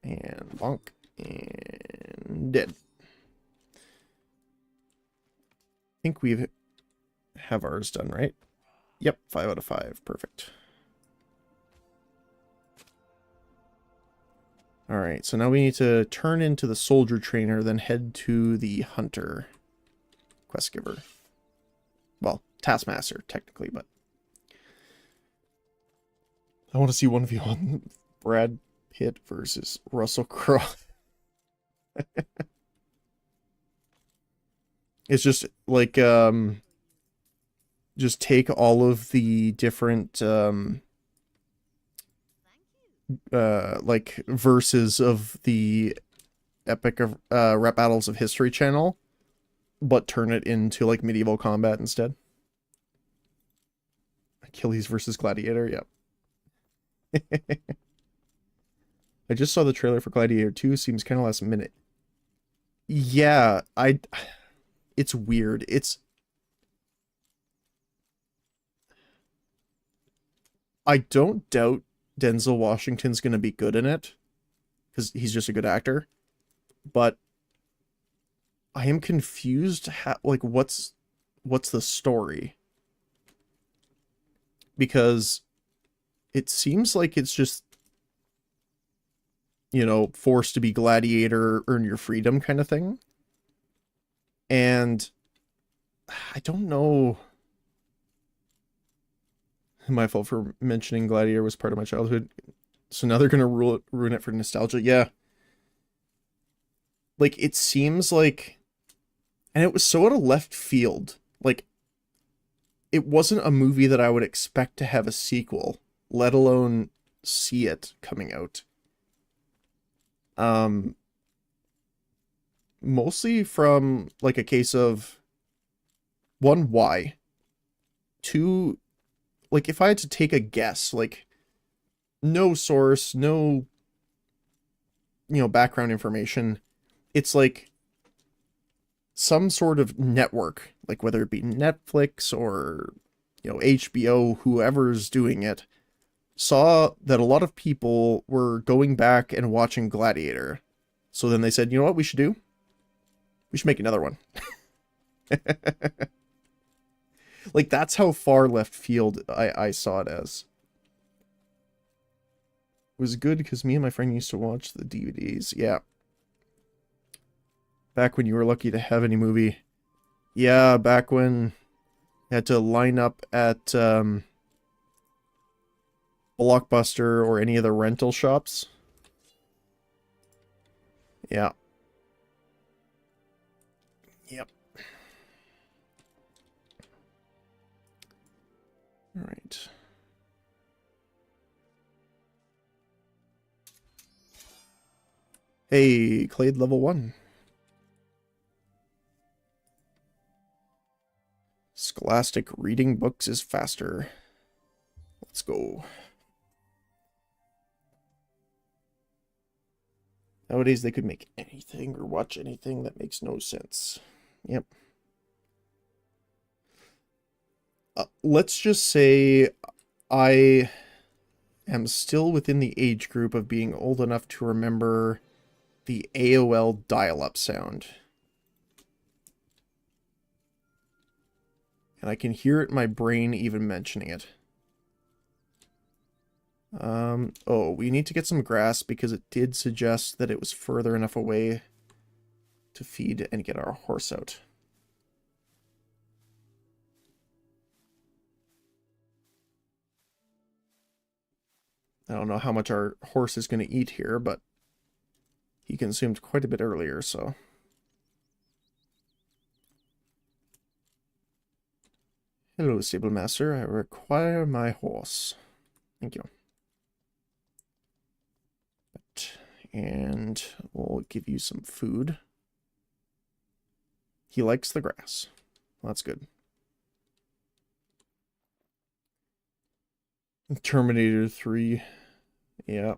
[SPEAKER 1] And bonk. And dead. I think we have ours done, right? Yep, 5 out of 5. Perfect. Alright, so now we need to turn into the soldier trainer, then head to the hunter quest giver. Well, taskmaster, technically, but I want to see 1v1 Brad Pitt versus Russell Crowe. It's just like just take all of the different like verses of the Epic of Rap Battles of History channel, but turn it into like medieval combat instead. Achilles versus Gladiator, yep. I just saw the trailer for Gladiator 2, seems kind of last minute. Yeah, it's weird. I don't doubt Denzel Washington's going to be good in it, because he's just a good actor. But I am confused, like, what's the story? Because it seems like it's just, you know, forced to be gladiator, earn your freedom kind of thing. And I don't know. My fault for mentioning Gladiator was part of my childhood. So now they're going to ruin it for nostalgia. Yeah. Like, it seems like... And it was so out of left field. Like, it wasn't a movie that I would expect to have a sequel, let alone see it coming out. Mostly from, like, a case of... One, why? Two... Like, if I had to take a guess, like, no source, no, you know, background information, it's like some sort of network, like whether it be Netflix or, you know, HBO, whoever's doing it, saw that a lot of people were going back and watching Gladiator So then they said, you know what we should do? We should make another one. Like, that's how far left field I saw it as. It was good because me and my friend used to watch the DVDs. Yeah. Back when you were lucky to have any movie. Yeah, back when you had to line up at Blockbuster or any of the rental shops. Yeah. Yep. All right. Hey, Clade level 1. Scholastic reading books is faster. Let's go. Nowadays they could make anything or watch anything that makes no sense. Yep. Let's just say I am still within the age group of being old enough to remember the AOL dial-up sound. And I can hear it in my brain even mentioning it. Oh, we need to get some grass because it did suggest that it was further enough away to feed and get our horse out. I don't know how much our horse is going to eat here, but he consumed quite a bit earlier, so... Hello, Stable Master. I require my horse. Thank you. And we'll give you some food. He likes the grass. Well, that's good. Terminator 3. Yeah.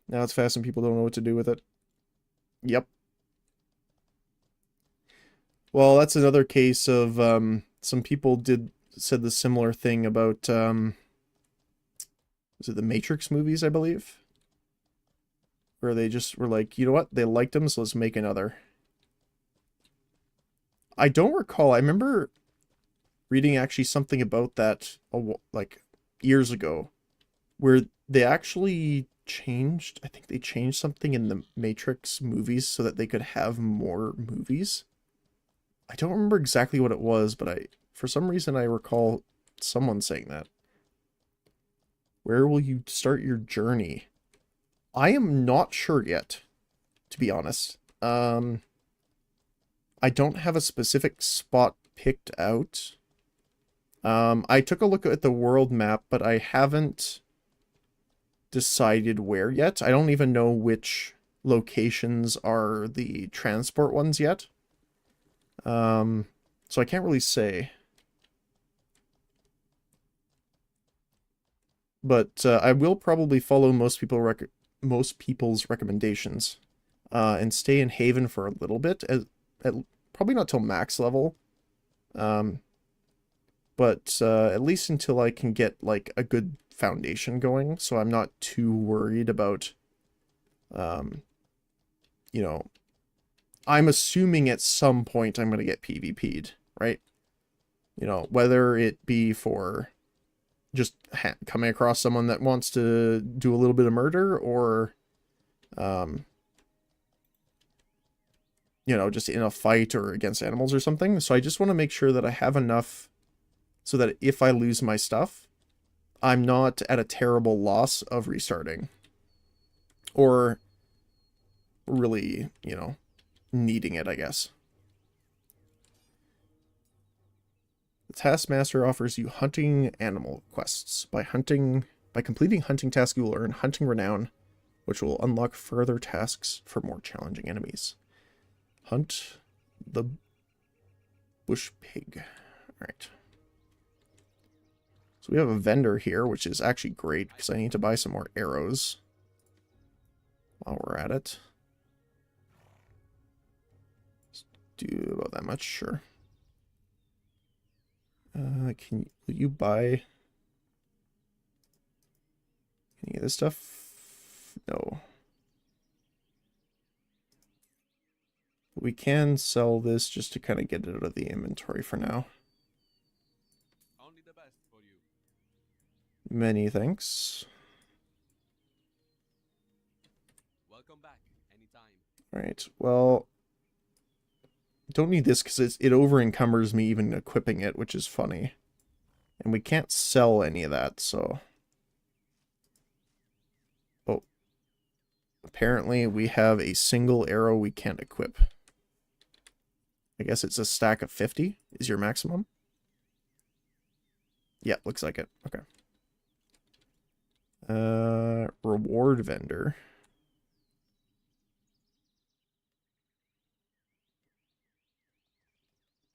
[SPEAKER 1] Now it's fast and people don't know what to do with it. Yep. Well, that's another case of some people said the similar thing about was it the Matrix movies, I believe? Where they just were like, you know what? They liked them, so let's make another. I don't recall. I remember reading actually something about that like years ago where they actually changed, I think they changed something in the Matrix movies so that they could have more movies. I don't remember exactly what it was, but for some reason I recall someone saying that. Where will you start your journey? I am not sure yet, to be honest. I don't have a specific spot picked out. I took a look at the world map, but I haven't decided where yet. I don't even know which locations are the transport ones yet. So I can't really say. But I will probably follow most people's recommendations and stay in Haven for a little bit, probably not till max level. But at least until I can get like a good foundation going, so I'm not too worried about you know, I'm assuming at some point I'm going to get PvP'd, right? You know, whether it be for just coming across someone that wants to do a little bit of murder, or you know, just in a fight or against animals or something. So I just want to make sure that I have enough so that if I lose my stuff, I'm not at a terrible loss of restarting. Or really, you know, needing it, I guess. The Taskmaster offers you hunting animal quests. By completing hunting tasks, you will earn hunting renown, which will unlock further tasks for more challenging enemies. Hunt the bush pig. Alright. So we have a vendor here, which is actually great because I need to buy some more arrows while we're at it. Let's do about that much, sure. Will you buy Any of this stuff? No. We can sell this just to kind of get it out of the inventory for now.
[SPEAKER 2] Only the best for you.
[SPEAKER 1] Many thanks.
[SPEAKER 2] Welcome back anytime.
[SPEAKER 1] Alright, well, don't need this because it over encumbers me even equipping it, which is funny. And we can't sell any of that, so... Oh. Apparently we have a single arrow we can't equip. I guess it's a stack of 50 is your maximum. Yeah, looks like it. Okay. Reward vendor.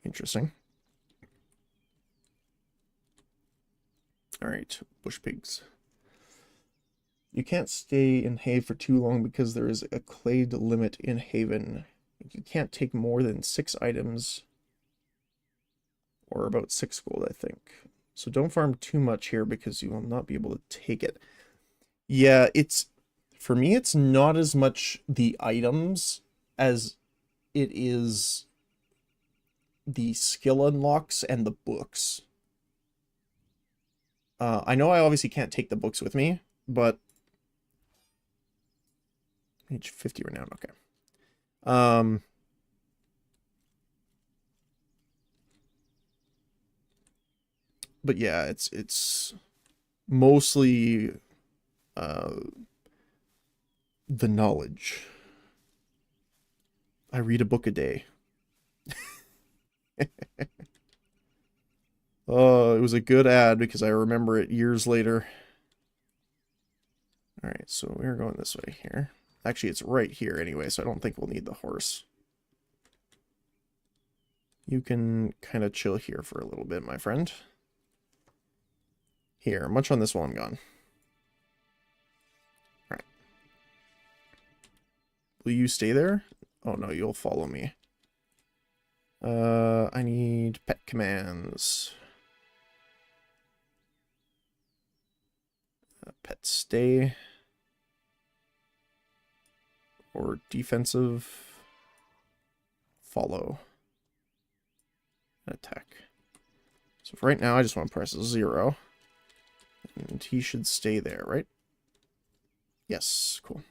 [SPEAKER 1] Interesting. Alright, bush pigs. You can't stay in Haven for too long because there is a clade limit in Haven. You can't take more than 6 items, or about 6 gold, I think. So don't farm too much here because you will not be able to take it. Yeah, for me, it's not as much the items as it is the skill unlocks and the books. I know I obviously can't take the books with me, but age 50 renown, okay. But yeah, it's mostly the knowledge. I read a book a day. Oh, it was a good ad because I remember it years later. Alright, so we're going this way here. Actually, it's right here anyway, so I don't think we'll need the horse. You can kind of chill here for a little bit, my friend. Here, munch on this while I'm gone. Alright. Will you stay there? Oh no, you'll follow me. I need pet commands. Pet stay. Or defensive. Follow. Attack. So for right now, I just want to press 0. And he should stay there, right? Yes, cool.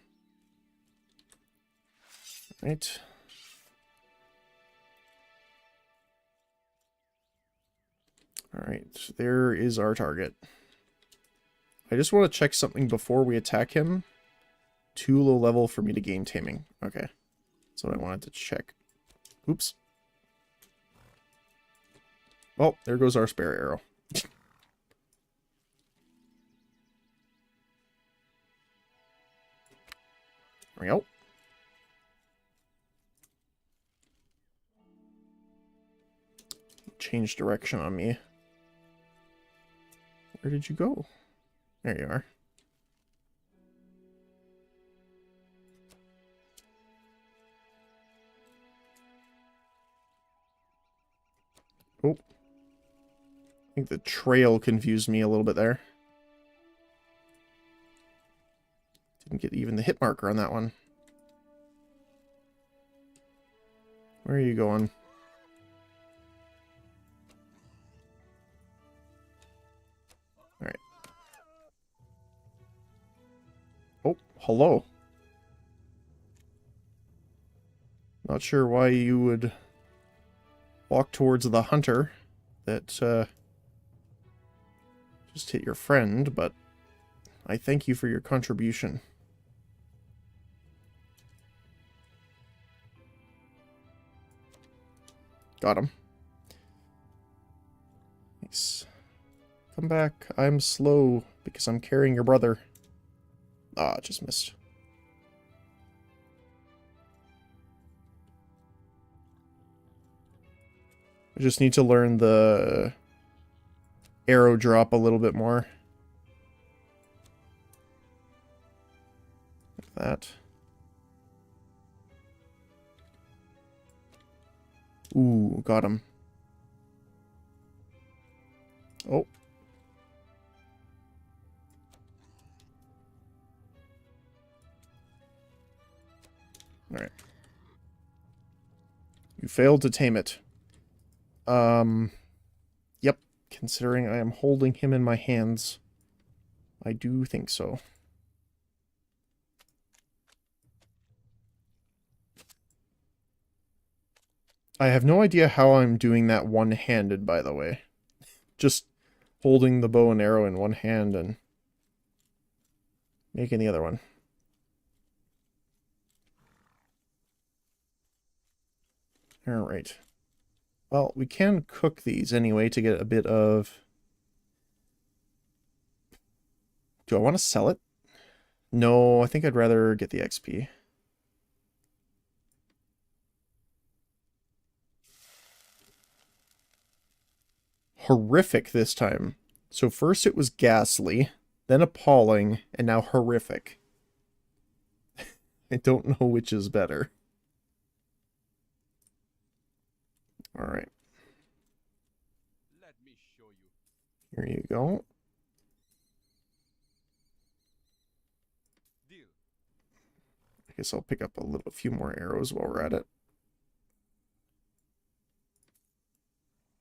[SPEAKER 1] Right. Alright, so there is our target. I just want to check something before we attack him. Too low level for me to gain taming. Okay. That's what I wanted to check. Oops. Oh, there goes our spare arrow. There we go. Change direction on me. Where did you go? There you are. Oh. I think the trail confused me a little bit there. Didn't get even the hit marker on that one. Where are you going? Alright. Oh, hello. Not sure why you would walk towards the hunter that just hit your friend, but I thank you for your contribution. Got him. Nice. Come back. I'm slow because I'm carrying your brother. Ah, just missed. I just need to learn the arrow drop a little bit more. Like that. Ooh, got him. Oh. You failed to tame it. Yep. Considering I am holding him in my hands, I do think so. I have no idea how I'm doing that one-handed, by the way. Just holding the bow and arrow in one hand and making the other one. Alright. Well, we can cook these anyway to get a bit of... Do I want to sell it? No, I think I'd rather get the XP. Horrific this time. So first it was ghastly, then appalling, and now horrific. I don't know which is better. Alright.
[SPEAKER 2] Let me show you.
[SPEAKER 1] Here you go.
[SPEAKER 2] Deal.
[SPEAKER 1] I guess I'll pick up a few more arrows while we're at it.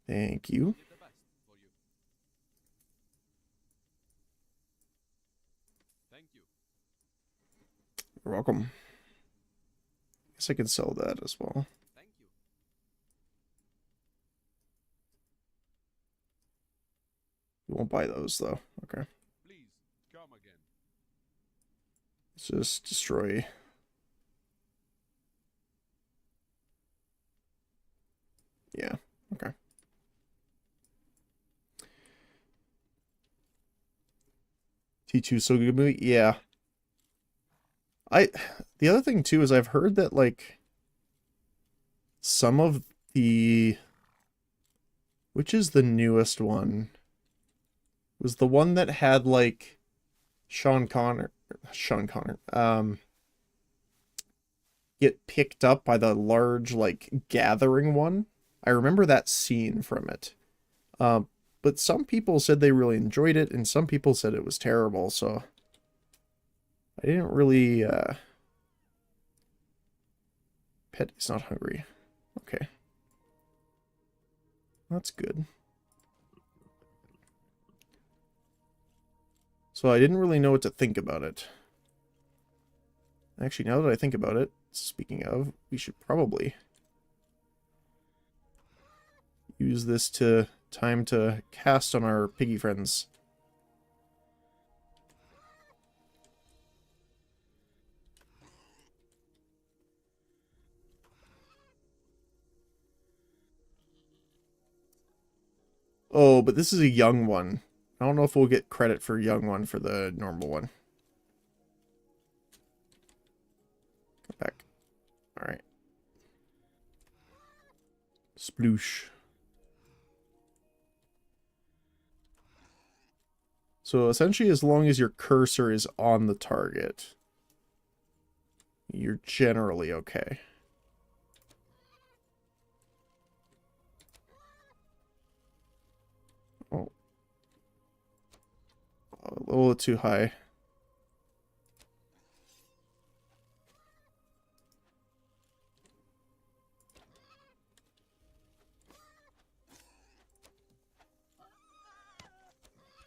[SPEAKER 1] Thank you.
[SPEAKER 2] Only the best for you. Thank you.
[SPEAKER 1] You're welcome. Guess I can sell that as well.
[SPEAKER 2] Thank you.
[SPEAKER 1] We won't buy those though. Okay.
[SPEAKER 2] Please come again.
[SPEAKER 1] Let's just destroy. Yeah. Okay. T2 so good movie? Yeah. The other thing too is I've heard that like some of the, which is the newest one, was the one that had like Sean Connor get picked up by the large like gathering one. I remember that scene from it. But some people said they really enjoyed it, and some people said it was terrible, so I didn't really, Pet is not hungry. Okay. That's good. So I didn't really know what to think about it. Actually, now that I think about it, speaking of, we should probably use this time to cast on our piggy friends. Oh, but this is a young one. I don't know if we'll get credit for young one for the normal one. Come back. Alright. Sploosh. So essentially, as long as your cursor is on the target, you're generally okay. Oh. A little too high.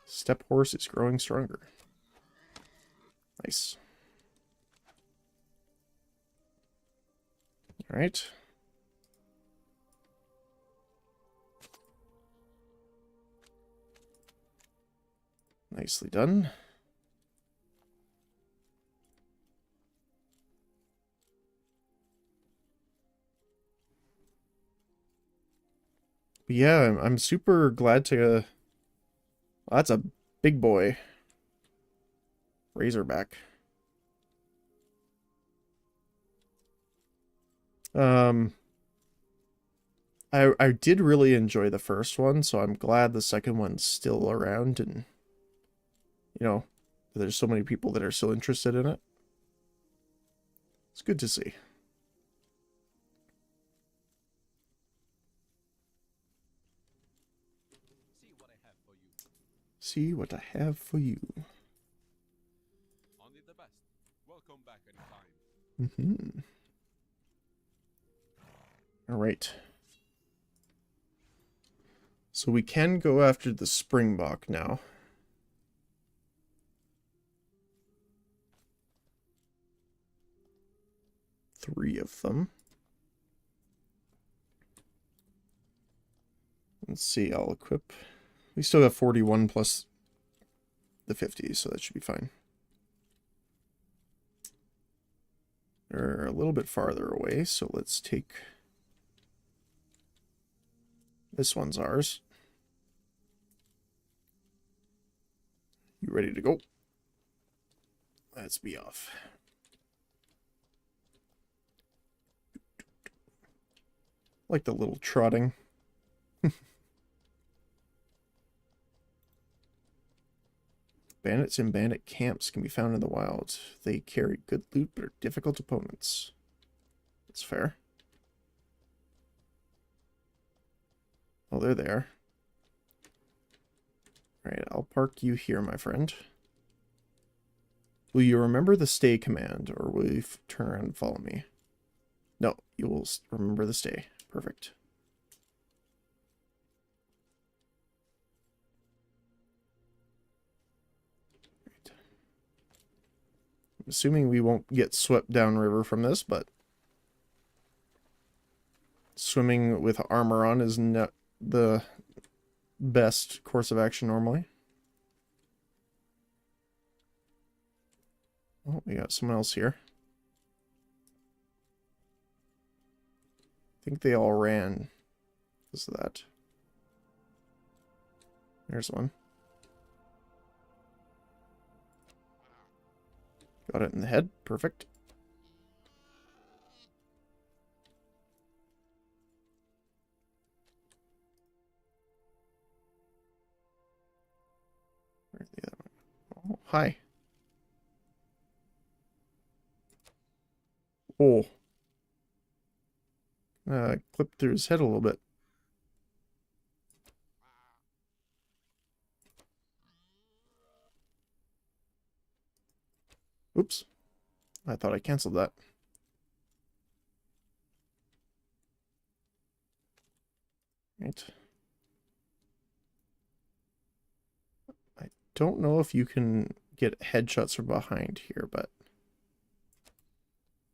[SPEAKER 1] Step horse is growing stronger. Nice. All right. Nicely done. But yeah, I'm super glad to... Well, that's a big boy. Razorback. I did really enjoy the first one, so I'm glad the second one's still around, and you know, there's so many people that are still interested in it. It's good to see.
[SPEAKER 2] See what I have for you.
[SPEAKER 1] See what I have for you.
[SPEAKER 2] Only the best. Welcome back anytime.
[SPEAKER 1] Alright. So we can go after the Springbok now. Three of them. Let's see, I'll equip. We still have 41 plus the 50, so that should be fine. They're a little bit farther away, so let's take... This one's ours. You ready to go? Let's be off. Like the little trotting. Bandits in bandit camps can be found in the wild. They carry good loot but are difficult opponents. That's fair. Oh, they're there. Alright, I'll park you here, my friend. Will you remember the stay command, or will you turn around and follow me? No, you will remember the stay. Perfect. Right. I'm assuming we won't get swept downriver from this, but swimming with armor on is not the best course of action normally. Oh, we got someone else here. I think they all ran because of that. There's one. Got it in the head. Perfect. Where's the other one? Oh, hi. Oh. Clipped through his head a little bit. Oops. I thought I canceled that. Right. I don't know if you can get headshots from behind here, but...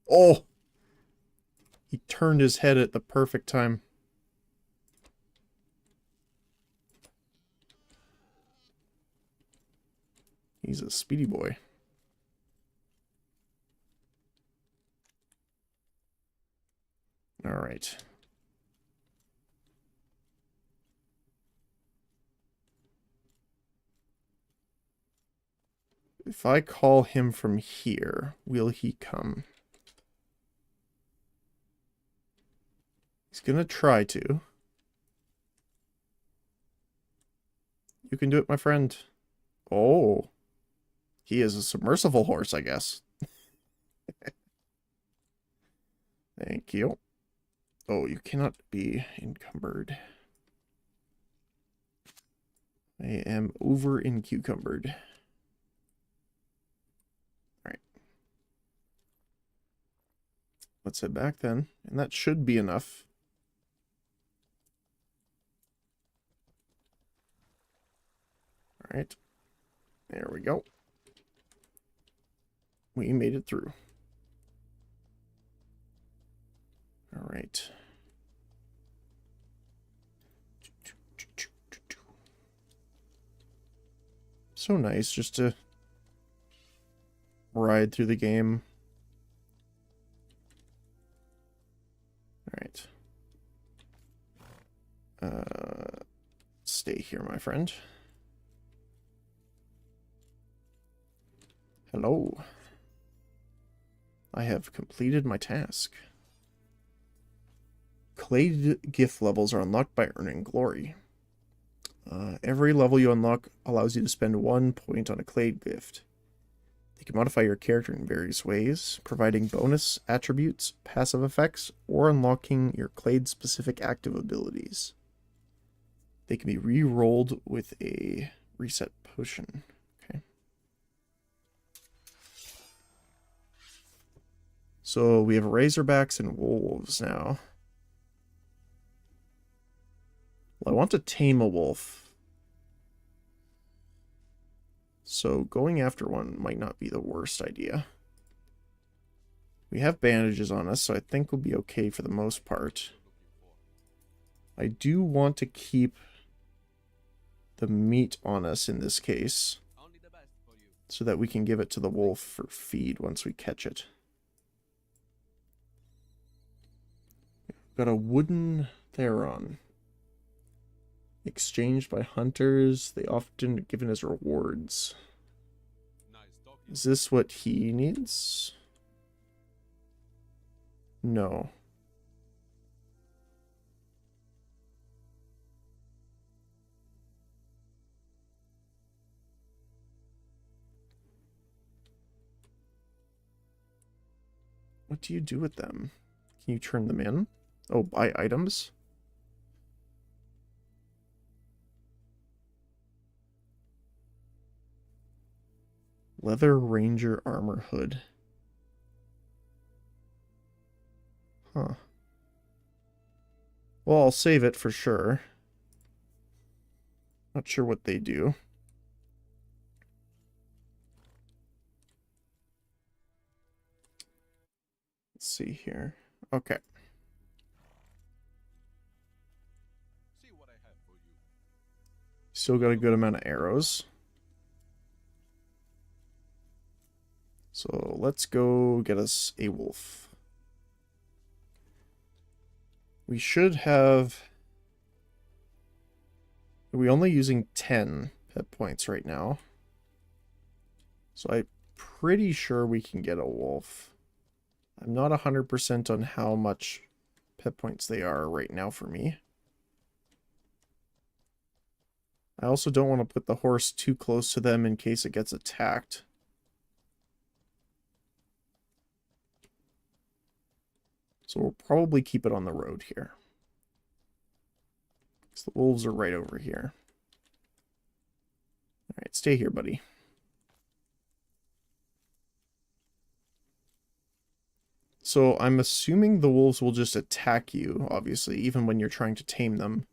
[SPEAKER 1] Oh! He turned his head at the perfect time. He's a speedy boy. All right. If I call him from here, will he come? He's gonna try to. You can do it, my friend. Oh. He is a submersible horse, I guess. Thank you. Oh, you cannot be encumbered. I am over encumbered. Alright. Let's head back then. And that should be enough. Alright. There we go. We made it through. Alright. So nice just to ride through the game. Alright. Stay here, my friend. Hello. I have completed my task. Clade gift levels are unlocked by earning glory. Every level you unlock allows you to spend 1 point on a Clade gift. You can modify your character in various ways, providing bonus attributes, passive effects, or unlocking your Clade-specific active abilities. They can be re-rolled with a reset potion. Okay. So we have Razorbacks and Wolves now. I want to tame a wolf. So going after one might not be the worst idea. We have bandages on us, so I think we'll be okay for the most part. I do want to keep the meat on us in this case,
[SPEAKER 2] Only the best for you.
[SPEAKER 1] so that we can give it to the wolf for feed once we catch it. Got a wooden Theron. Exchanged by hunters, they often given as rewards.
[SPEAKER 2] Nice talking.
[SPEAKER 1] Is this what he needs? No. What do you do with them? Can you turn them in? Oh, buy items? Leather Ranger armor hood. Huh. Well, I'll save it for sure. Not sure what they do. Let's see here. Okay.
[SPEAKER 2] See what I have for you.
[SPEAKER 1] Still got a good amount of arrows. So let's go get us a wolf. We should have... Are we only using 10 pet points right now? So I'm pretty sure we can get a wolf. I'm not 100% on how much pet points they are right now for me. I also don't want to put the horse too close to them in case it gets attacked. So we'll probably keep it on the road here. Because the wolves are right over here. Alright, stay here, buddy. So I'm assuming the wolves will just attack you, obviously, even when you're trying to tame them.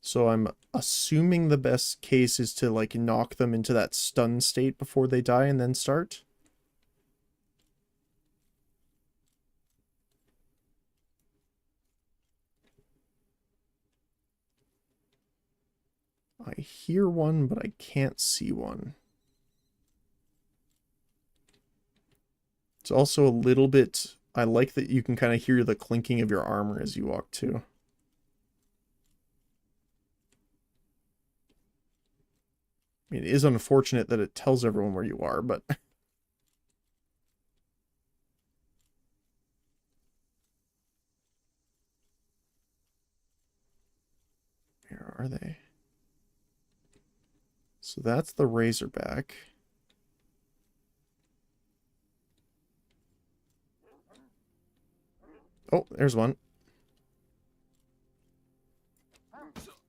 [SPEAKER 1] So I'm assuming the best case is to, like, knock them into that stun state before they die and then start. I hear one, but I can't see one. It's also a little bit... I like that you can kind of hear the clinking of your armor as you walk, too. I mean, it is unfortunate that it tells everyone where you are, but... Where are they? So that's the Razorback. Oh, there's one.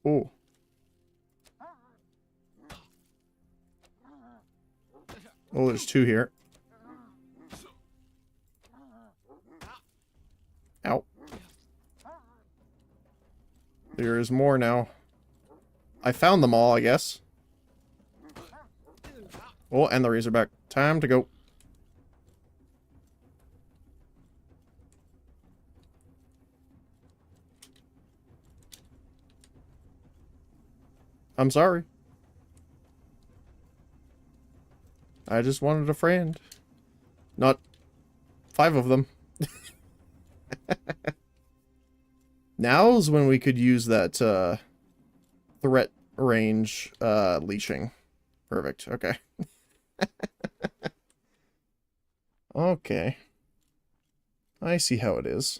[SPEAKER 1] Oh. Oh, there's two here. Ow. There is more now. I found them all, I guess. Oh, and the Razorback. Time to go. I'm sorry. I just wanted a friend. Not 5 of them. Now's when we could use that threat range leashing. Perfect. Okay. Okay. I see how it is.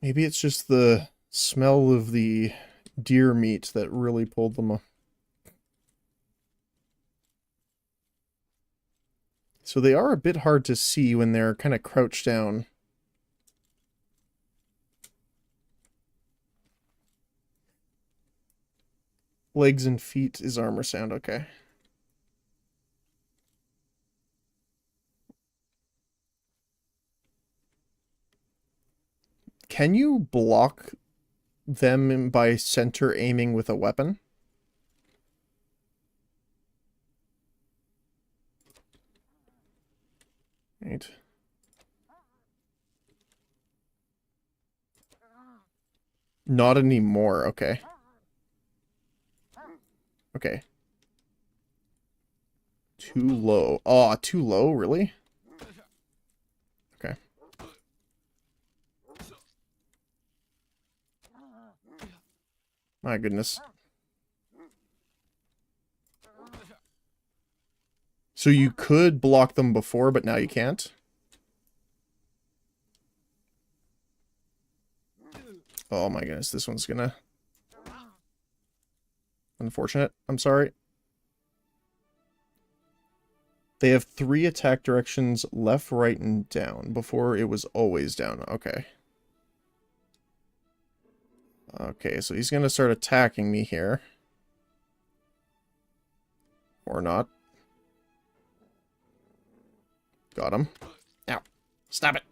[SPEAKER 1] Maybe it's just the smell of the deer meat that really pulled them up. So they are a bit hard to see when they're kind of crouched down. Legs and feet is armor sound, okay. can you block them by center aiming with a weapon? Right. Not anymore, okay. Okay. Too low. Oh, too low, really? Okay. My goodness. So you could block them before, but now you can't? Oh my goodness, this one's gonna... Unfortunate. I'm sorry. They have 3 attack directions, left, right, and down. Before, it was always down. Okay. Okay, so he's gonna start attacking me here. Or not. Got him. Ow. Stop it.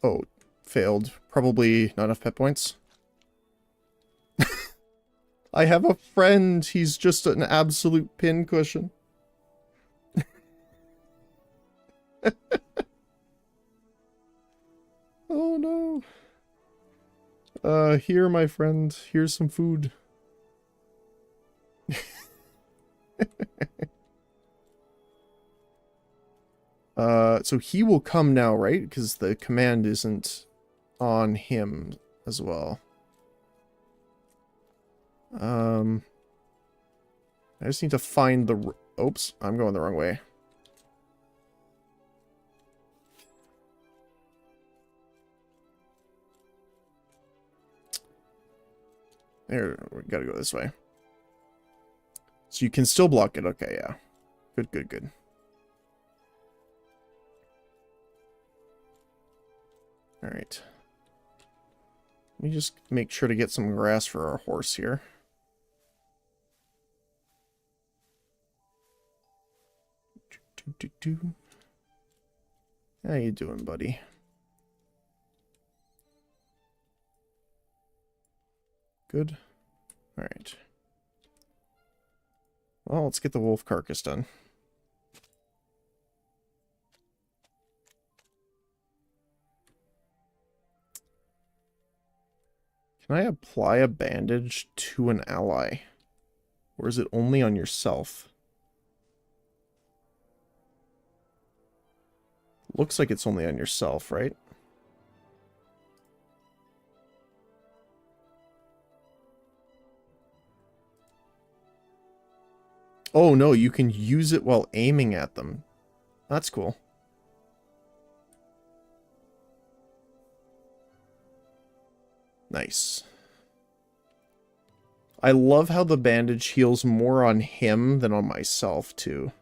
[SPEAKER 1] Oh, failed. Probably not enough pet points. I have a friend. He's just an absolute pincushion. Oh no. Here, my friend. Here's some food. So he will come now, right? Because the command isn't on him as well. I just need to find the... Oops, I'm going the wrong way. There, we gotta go this way. So you can still block it. Okay, yeah. Good, good, good. Alright. Let me just make sure to get some grass for our horse here. How you doing, buddy? Good. Alright. Well, let's get the wolf carcass done. Can I apply a bandage to an ally? Or is it only on yourself? Looks like it's only on yourself, right? Oh no, you can use it while aiming at them. That's cool. Nice. I love how the bandage heals more on him than on myself, too.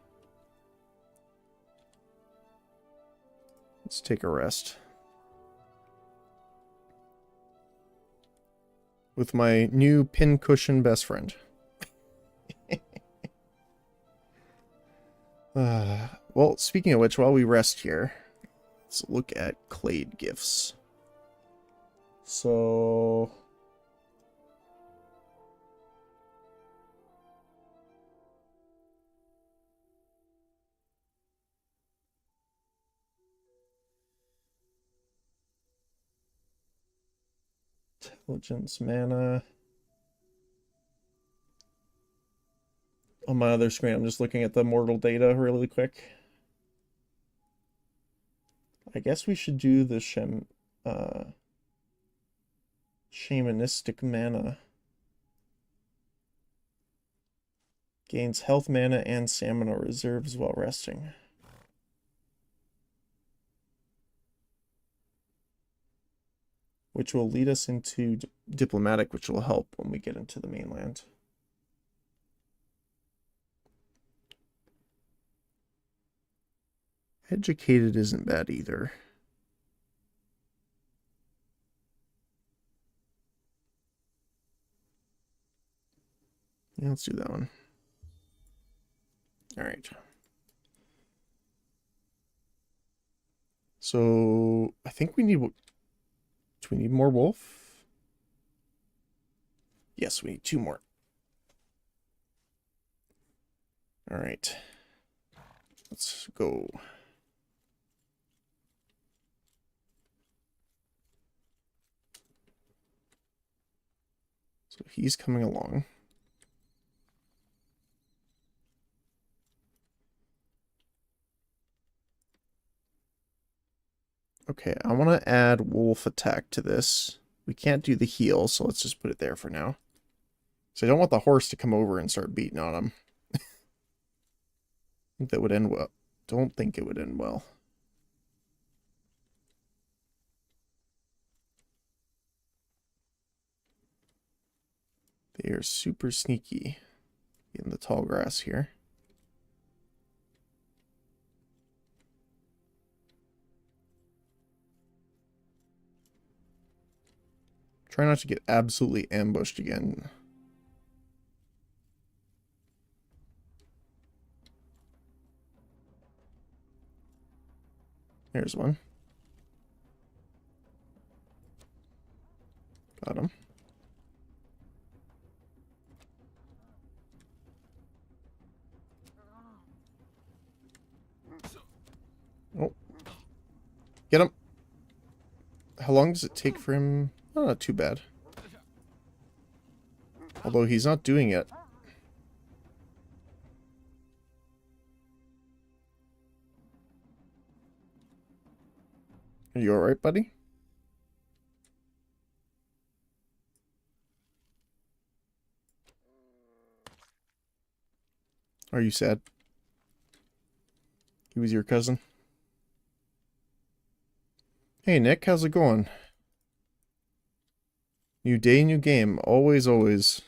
[SPEAKER 1] Let's take a rest. With my new pincushion best friend. Well, speaking of which, while we rest here, let's look at clade gifts. So... Intelligence mana. On my other screen, I'm just looking at the mortal data really quick. I guess we should do the shamanistic mana. Gains health mana and stamina reserves while resting. Which will lead us into diplomatic, which will help when we get into the mainland. Educated isn't bad either. Yeah, let's do that one. All right. So I think we need. Do we need more wolf? Yes, we need 2 more. All right. Let's go. So he's coming along. Okay, I want to add wolf attack to this. We can't do the heal, so let's just put it there for now. So I don't want the horse to come over and start beating on him. I think that would end well. Don't think it would end well. They are super sneaky in the tall grass here. Try not to get absolutely ambushed again. There's one. Got him. Oh. Get him. How long does it take for him? Oh, not too bad. Although he's not doing it. Are you alright, buddy? Are you sad? He was your cousin? Hey, Nick, how's it going? New day, new game. Always, always.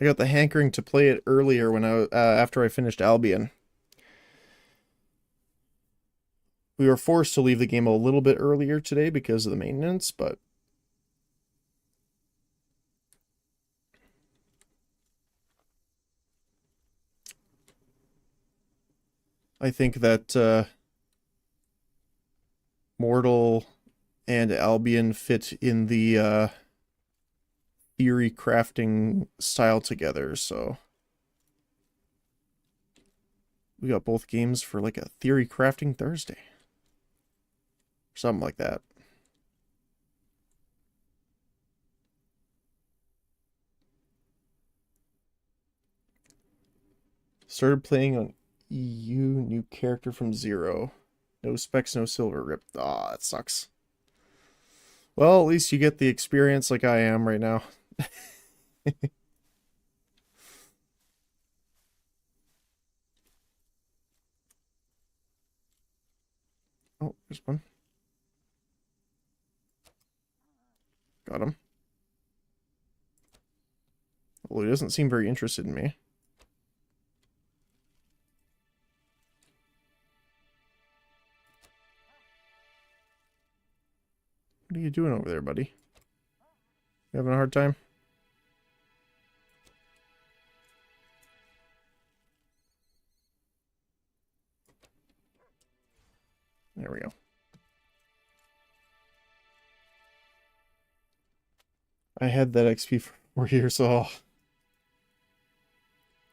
[SPEAKER 1] I got the hankering to play it earlier when after I finished Albion. We were forced to leave the game a little bit earlier today because of the maintenance, but I think that Mortal and Albion fit in the theory crafting style together, so we got both games for like a theory crafting Thursday. Something like that. Started playing on EU, new character from 0. No specs, no silver rip. Aw, that sucks. Well, at least you get the experience like I am right now. Oh, there's one. Got him. Well, he doesn't seem very interested in me. What are you doing over there, buddy? You having a hard time? There we go. I had that XP for 4 years. Oh.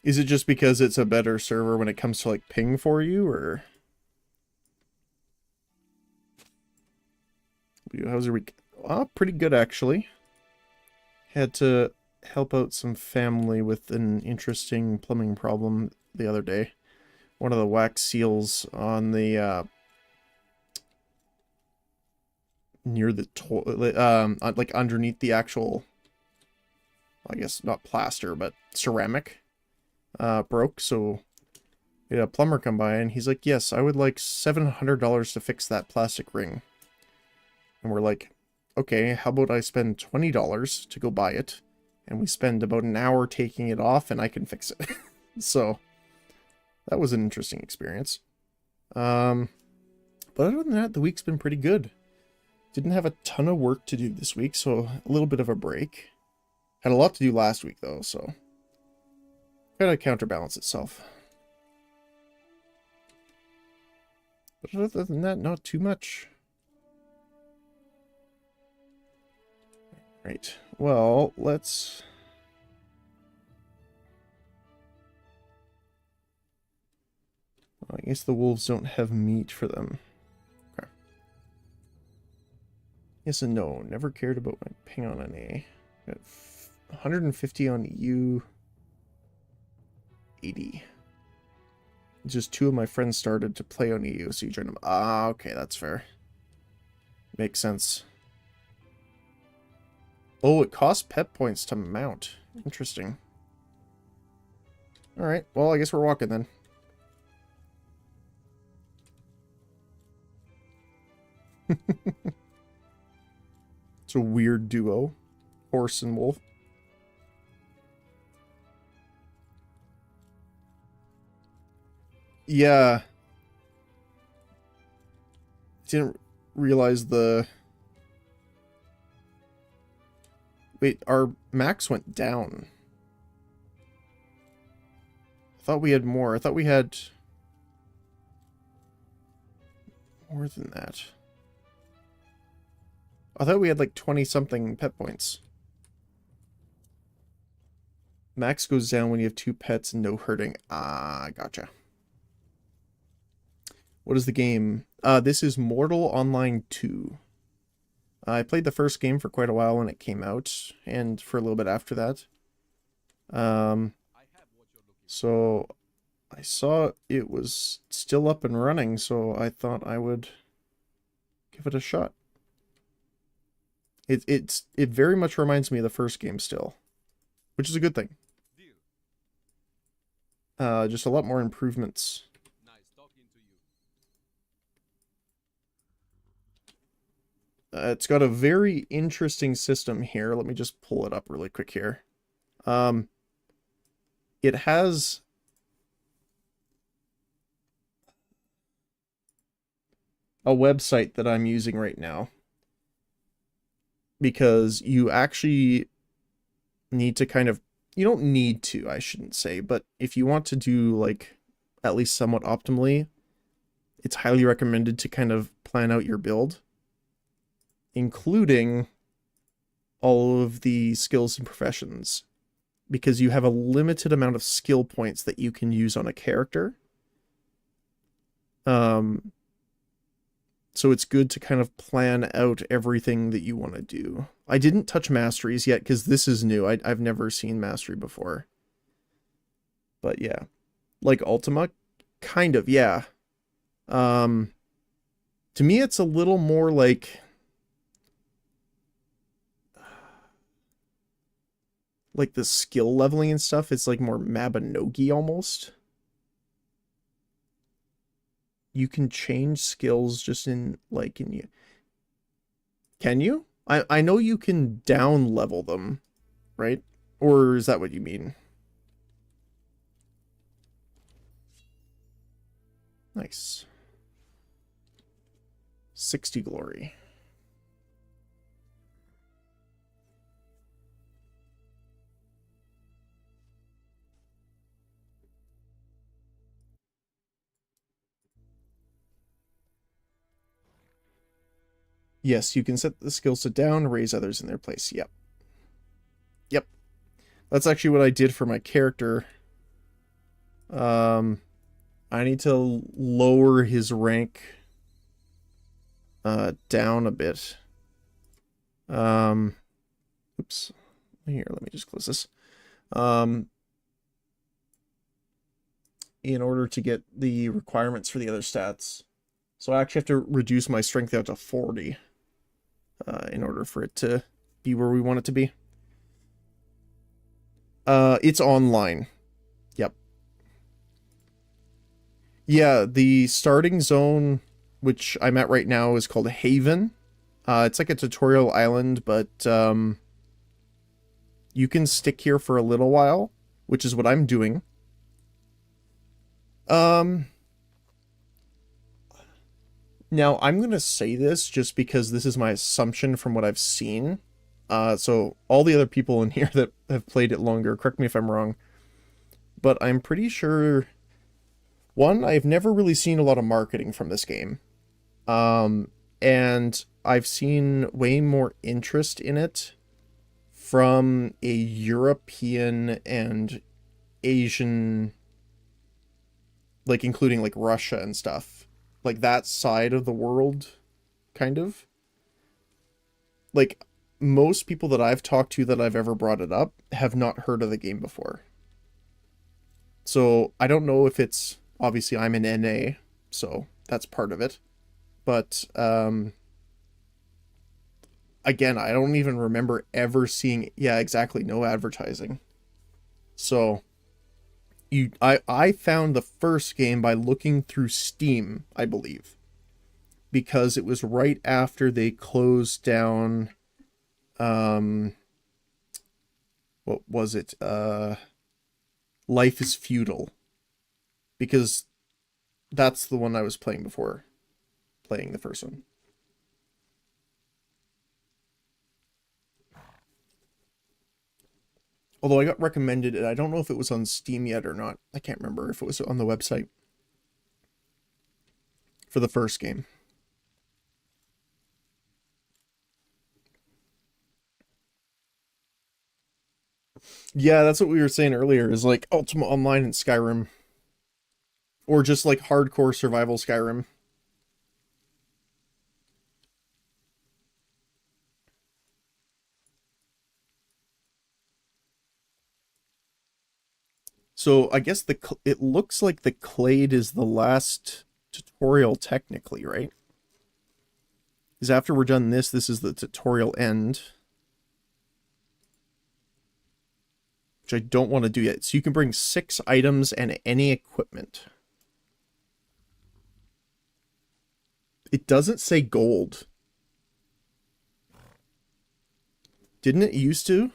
[SPEAKER 1] Is it just because it's a better server when it comes to like ping for you, or? How's your week? Pretty good actually. Had to help out some family with an interesting plumbing problem the other day. One of the wax seals on the near the toilet, like underneath the actual, I guess not plaster, but ceramic, broke. So we had a plumber come by, and he's like, "Yes, I would like $700 to fix that plastic ring." And we're like, "Okay, how about I spend $20 to go buy it, and we spend about an hour taking it off, and I can fix it." So that was an interesting experience. But other than that, the week's been pretty good. Didn't have a ton of work to do this week, so a little bit of a break. Had a lot to do last week, though, so gotta counterbalance itself. But other than that, not too much. Right. Well, let's... I guess the wolves don't have meat for them. Okay. Yes and no. Never cared about my ping on an A. Got 150 on EU. 80. Just 2 of my friends started to play on EU, so you joined them. Ah, okay, that's fair. Makes sense. Oh, it costs pet points to mount. Interesting. Alright, well, I guess we're walking then. It's a weird duo. Horse and wolf. Yeah. Didn't realize the... Wait, our max went down. I thought we had more. I thought we had... more than that. I thought we had like 20-something pet points. Max goes down when you have 2 pets and no herding. Ah, gotcha. What is the game? This is Mortal Online 2. I played the first game for quite a while when it came out, and for a little bit after that. So I saw it was still up and running, so I thought I would give it a shot. It very much reminds me of the first game still, which is a good thing. Just a lot more improvements. It's got a very interesting system here. Let me just pull it up really quick here. It has a website that I'm using right now, because you actually need to kind of, you don't need to, I shouldn't say, but if you want to do like at least somewhat optimally, it's highly recommended to kind of plan out your build, including all of the skills and professions, because you have a limited amount of skill points that you can use on a character. So it's good to kind of plan out everything that you want to do. I didn't touch masteries yet because this is new. I've never seen mastery before. But yeah, like Ultima, kind of, yeah. To me, it's a little more like the skill leveling and stuff. It's like more Mabinogi almost. You can change skills just in like in you. Can you? I know you can down level them, right? Or is that what you mean? Nice. 60 glory. Yes, you can set the skill set down, raise others in their place. Yep. Yep. That's actually what I did for my character. I need to lower his rank down a bit. Oops. Here, let me just close this. In order to get the requirements for the other stats. So I actually have to reduce my strength out to 40. In order for it to be where we want it to be. It's online. Yep. Yeah, the starting zone, which I'm at right now, is called Haven. It's like a tutorial island, but you can stick here for a little while, which is what I'm doing. Now, I'm going to say this just because this is my assumption from what I've seen. So all the other people in here that have played it longer, correct me if I'm wrong, but I'm pretty sure One, I've never really seen a lot of marketing from this game. And I've seen way more interest in it from a European and Asian, like including like Russia and stuff. Like that side of the world, kind of. Like most people that I've talked to that I've ever brought it up have not heard of the game before. So I don't know if it's, obviously I'm an NA, so that's part of it. But again, I don't even remember ever seeing, yeah, exactly, no advertising. So I found the first game by looking through Steam, I believe, because it was right after they closed down what was it? Life is Feudal. Because that's the one I was playing before playing the first one. Although I got recommended it, I don't know if it was on Steam yet or not. I can't remember if it was on the website for the first game. Yeah, that's what we were saying earlier, is like Ultima Online in Skyrim. Or just like hardcore survival Skyrim. So I guess it looks like the Clade is the last tutorial technically, right? Because after we're done this is the tutorial end. Which I don't want to do yet. So you can bring 6 items and any equipment. It doesn't say gold. Didn't it used to?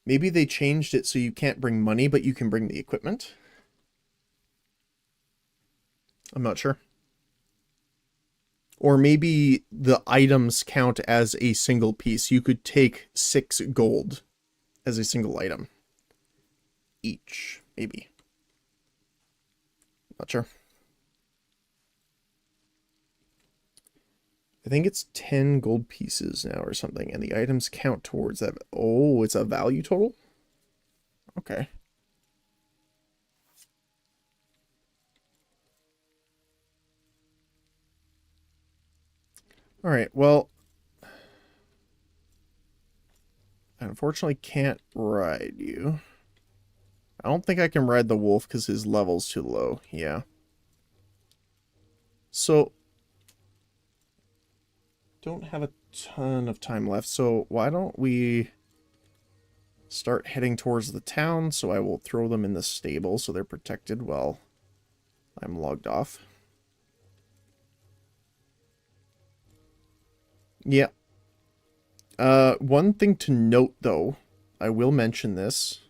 [SPEAKER 1] Maybe they changed it so you can't bring money, but you can bring the equipment? I'm not sure. Or maybe the items count as a single piece. You could take 6 gold as a single item. Each, maybe. Not sure. I think it's 10 gold pieces now or something, and the items count towards that. Oh, it's a value total? Okay. Alright, well, I unfortunately can't ride you. I don't think I can ride the wolf because his level's too low. Yeah. So, don't have a ton of time left, so why don't we start heading towards the town, so I will throw them in the stable so they're protected while I'm logged off. Yeah. One thing to note, though, I will mention this.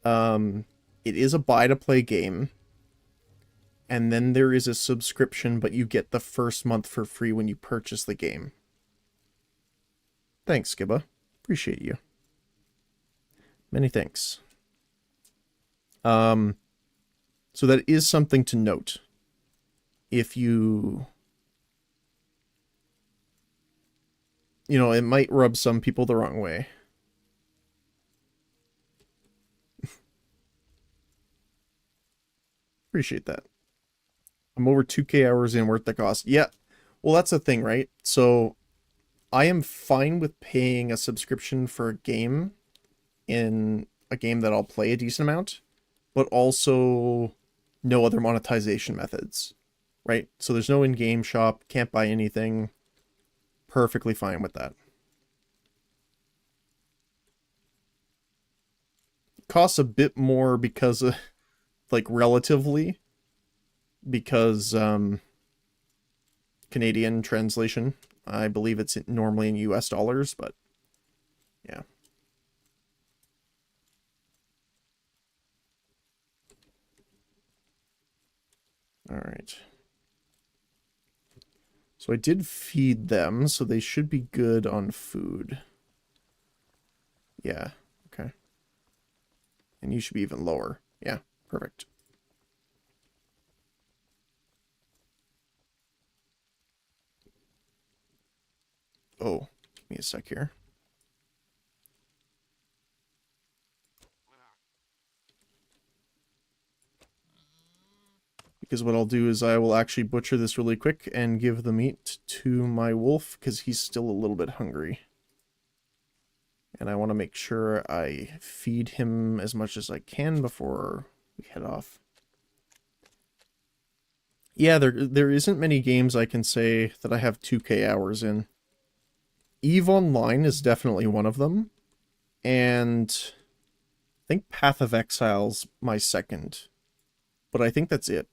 [SPEAKER 1] It is a buy-to-play game, and then there is a subscription, but you get the first month for free when you purchase the game. Thanks, Skibba. Appreciate you. Many thanks. So that is something to note. If you... You know, it might rub some people the wrong way. Appreciate that. I'm over 2K hours in, worth the cost. Yeah, well, that's the thing, right? So, I am fine with paying a subscription for a game in a game that I'll play a decent amount, but also no other monetization methods, right? So there's no in-game shop, can't buy anything. Perfectly fine with that. Costs a bit more because of, like, relatively, because Canadian translation. I believe it's normally in US dollars, but yeah. All right. So I did feed them, so they should be good on food. Yeah, okay. And you should be even lower. Yeah, perfect. Oh, give me a sec here. Because what I'll do is I will actually butcher this really quick and give the meat to my wolf because he's still a little bit hungry. And I want to make sure I feed him as much as I can before we head off. Yeah, there isn't many games I can say that I have 2K hours in. EVE Online is definitely one of them. And I think Path of Exile's my second. But I think that's it.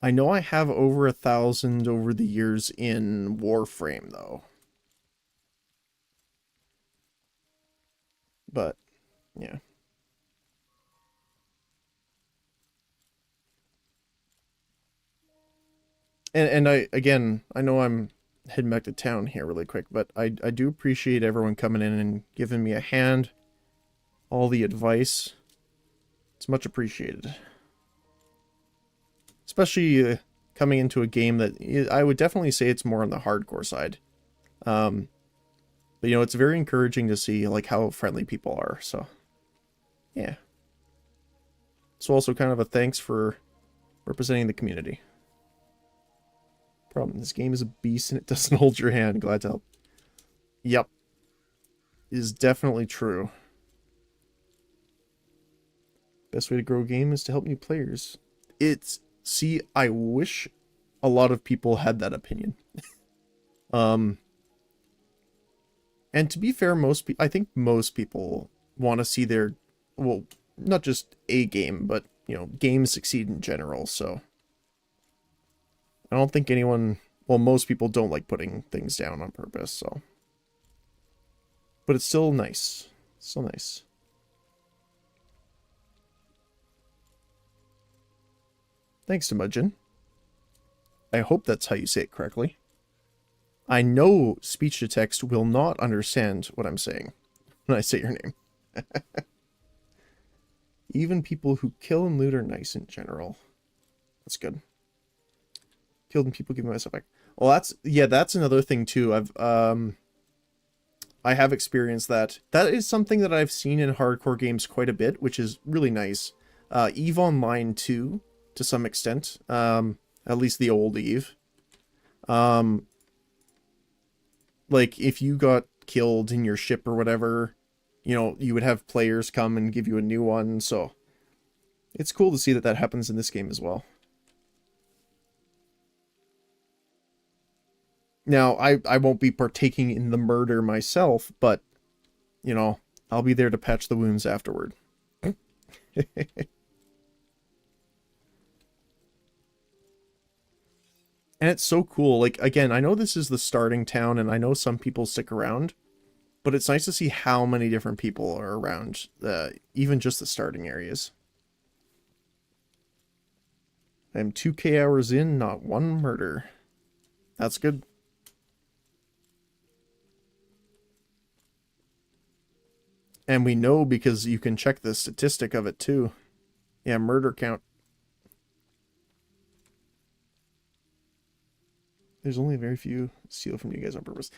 [SPEAKER 1] I know I have over 1,000 over the years in Warframe, though. But, yeah. And I know I'm heading back to town here really quick, but I do appreciate everyone coming in and giving me a hand. All the advice. It's much appreciated. Especially coming into a game that I would definitely say it's more on the hardcore side. But you know, it's very encouraging to see like how friendly people are, so yeah. So also kind of a thanks for representing the community. Problem, this game is a beast and it doesn't hold your hand. Glad to help. Yep. Is definitely true. Best way to grow a game is to help new players. See, I wish a lot of people had that opinion. And to be fair, I think most people want to see their, well, not just a game, but, you know, games succeed in general, so. I don't think anyone, well, most people don't like putting things down on purpose, so. But it's still nice. Still nice. Thanks, Temujin. I hope that's how you say it correctly. I know speech-to-text will not understand what I'm saying when I say your name. Even people who kill and loot are nice in general. That's good. Killed and people giving myself back. Well, that's another thing too. I have experienced that. That is something that I've seen in hardcore games quite a bit, which is really nice. EVE Online too, to some extent. At least the old EVE. Like, if you got killed in your ship or whatever, you know, you would have players come and give you a new one, so it's cool to see that that happens in this game as well. Now, I won't be partaking in the murder myself, but, you know, I'll be there to patch the wounds afterward. And it's so cool. Like, again, I know this is the starting town, and I know some people stick around, but it's nice to see how many different people are around, even just the starting areas. I'm 2K hours in, not one murder. That's good. And we know because you can check the statistic of it too. Yeah, murder count. There's only very few steal from you guys on purpose.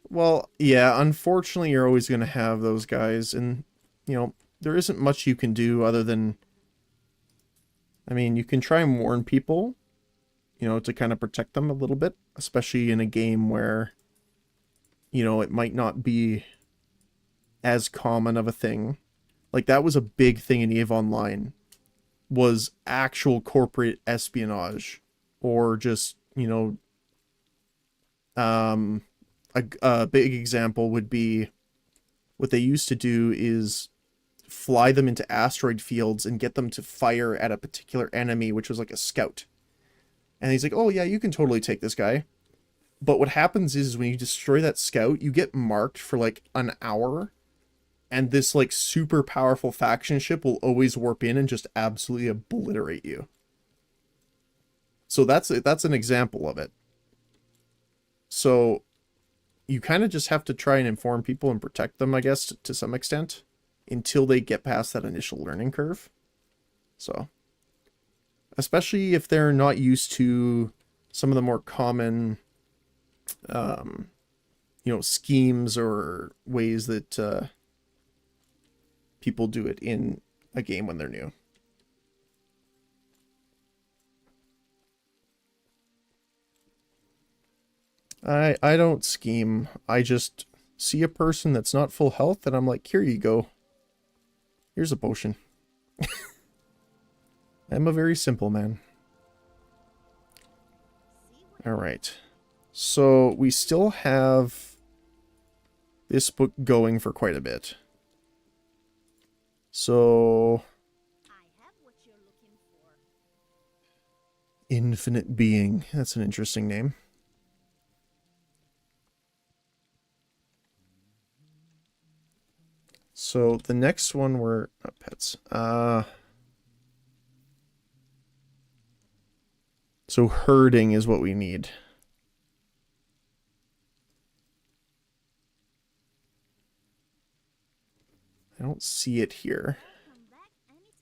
[SPEAKER 1] Well, yeah, unfortunately you're always going to have those guys, and, you know, there isn't much you can do other than, I mean, you can try and warn people, you know, to kind of protect them a little bit, especially in a game where, you know, it might not be as common of a thing. Like, that was a big thing in EVE Online, was actual corporate espionage, or just, you know, a big example would be what they used to do is fly them into asteroid fields and get them to fire at a particular enemy, which was like a scout. And he's like, oh yeah, you can totally take this guy. But what happens is when you destroy that scout, you get marked for like an hour, and this like super powerful faction ship will always warp in and just absolutely obliterate you. So that's an example of it. So you kind of just have to try and inform people and protect them, I guess, to some extent, until they get past that initial learning curve. So, especially if they're not used to some of the more common, schemes or ways that people do it in a game when they're new. I don't scheme. I just see a person that's not full health and I'm like, here you go. Here's a potion. I'm a very simple man. Alright. So we still have this book going for quite a bit. So
[SPEAKER 3] I have what you're looking for.
[SPEAKER 1] Infinite Being. That's an interesting name. So the next one were not pets. So herding is what we need. I don't see it here.
[SPEAKER 3] Come back anytime.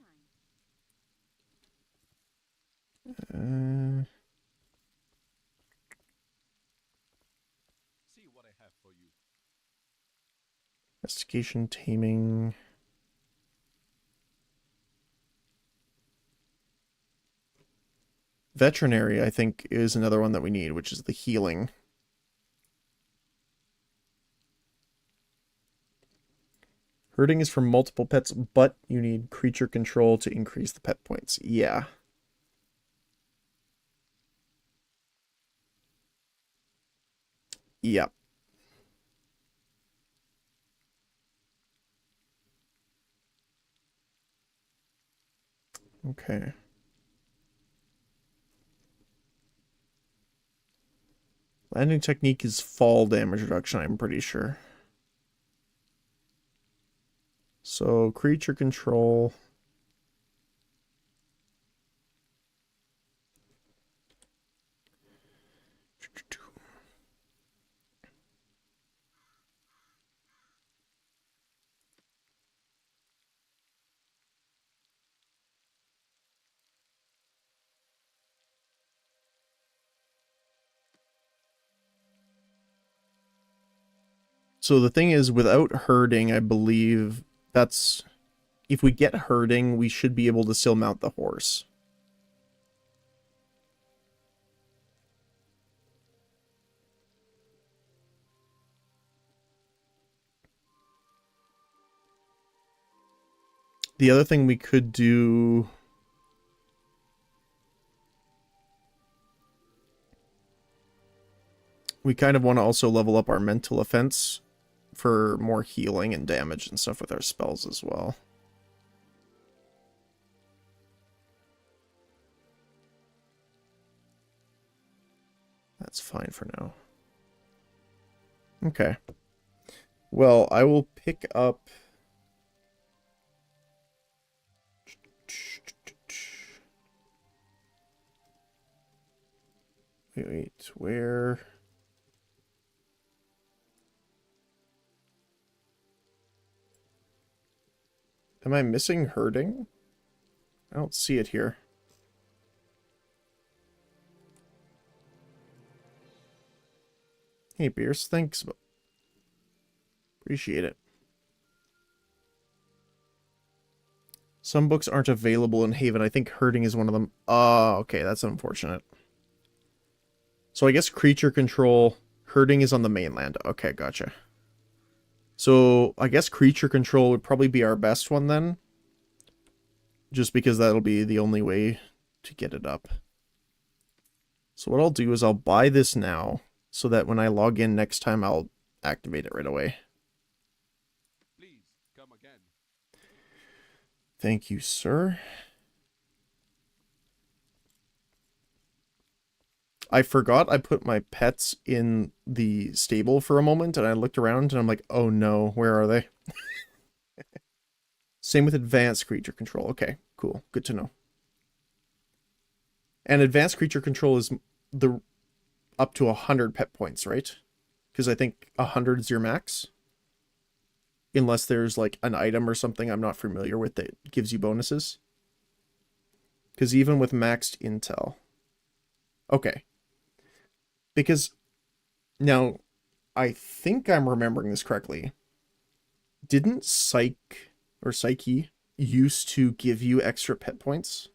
[SPEAKER 2] See what I have for you.
[SPEAKER 1] Investigation, taming. Veterinary, I think, is another one that we need, which is the healing. Herding is for multiple pets, but you need creature control to increase the pet points. Yeah. Yep. Okay. Landing technique is fall damage reduction, I'm pretty sure. So, creature control. So the thing is, without herding, I believe that's... If we get herding, we should be able to still mount the horse. The other thing we could do... We kind of want to also level up our mental offense for more healing and damage and stuff with our spells as well. That's fine for now. Okay. Well, I will pick up... Wait, where... Am I missing herding? I don't see it here. Hey, Pierce, thanks. Appreciate it. Some books aren't available in Haven. I think herding is one of them. Oh, okay, that's unfortunate. So I guess creature control, herding is on the mainland. Okay, gotcha. So I guess creature control would probably be our best one then. Just because that'll be the only way to get it up. So what I'll do is I'll buy this now, so that when I log in next time, I'll activate it right away.
[SPEAKER 2] Please come again.
[SPEAKER 1] Thank you, sir. I forgot I put my pets in the stable for a moment, and I looked around, and I'm like, oh no, where are they? Same with advanced creature control. Okay, cool. Good to know. And advanced creature control is the up to 100 pet points, right? because I think 100 is your max. Unless there's like an item or something I'm not familiar with that gives you bonuses. Because even with maxed intel. Okay. Because now, I think I'm remembering this correctly. Didn't Psyche used to give you extra pet points?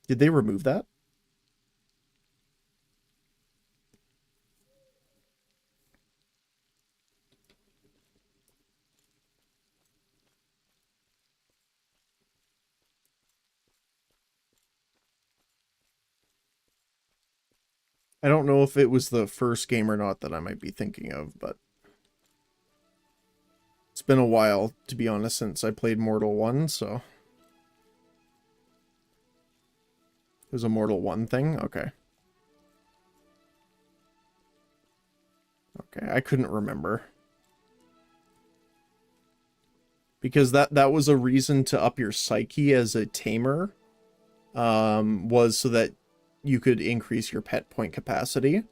[SPEAKER 1] Did they remove that? I don't know if it was the first game or not that I might be thinking of, but it's been a while, to be honest, since I played Mortal 1, so... It was a Mortal 1 thing? Okay. Okay, I couldn't remember. Because that was a reason to up your Psyche as a tamer, was so that you could increase your pet point capacity.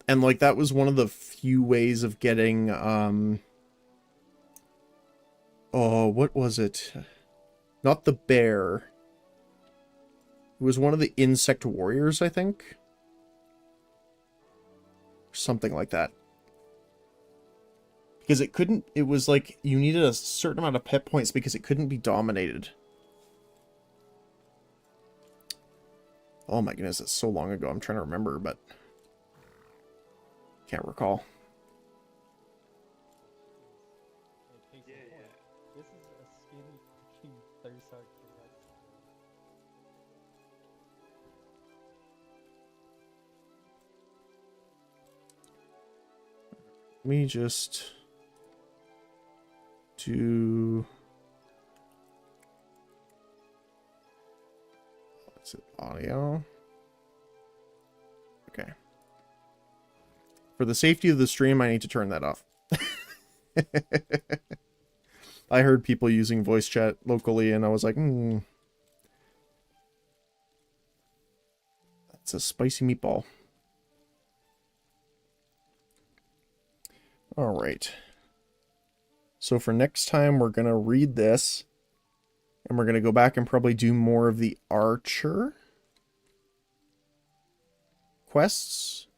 [SPEAKER 1] And, like, that was one of the few ways of getting, oh, what was it? Not the bear. It was one of the insect warriors, I think. Something like that. Because it was like, you needed a certain amount of pet points because it couldn't be dominated. Oh my goodness, it's so long ago, I'm trying to remember, but... Can't recall.
[SPEAKER 4] This is a skinny fucking Thursark.
[SPEAKER 1] Let me just... do... What's it? Audio? Okay. For the safety of the stream, I need to turn that off. I heard people using voice chat locally, and I was like, That's a spicy meatball. Alright. So for next time, we're going to read this. And we're going to go back and probably do more of the Archer quests.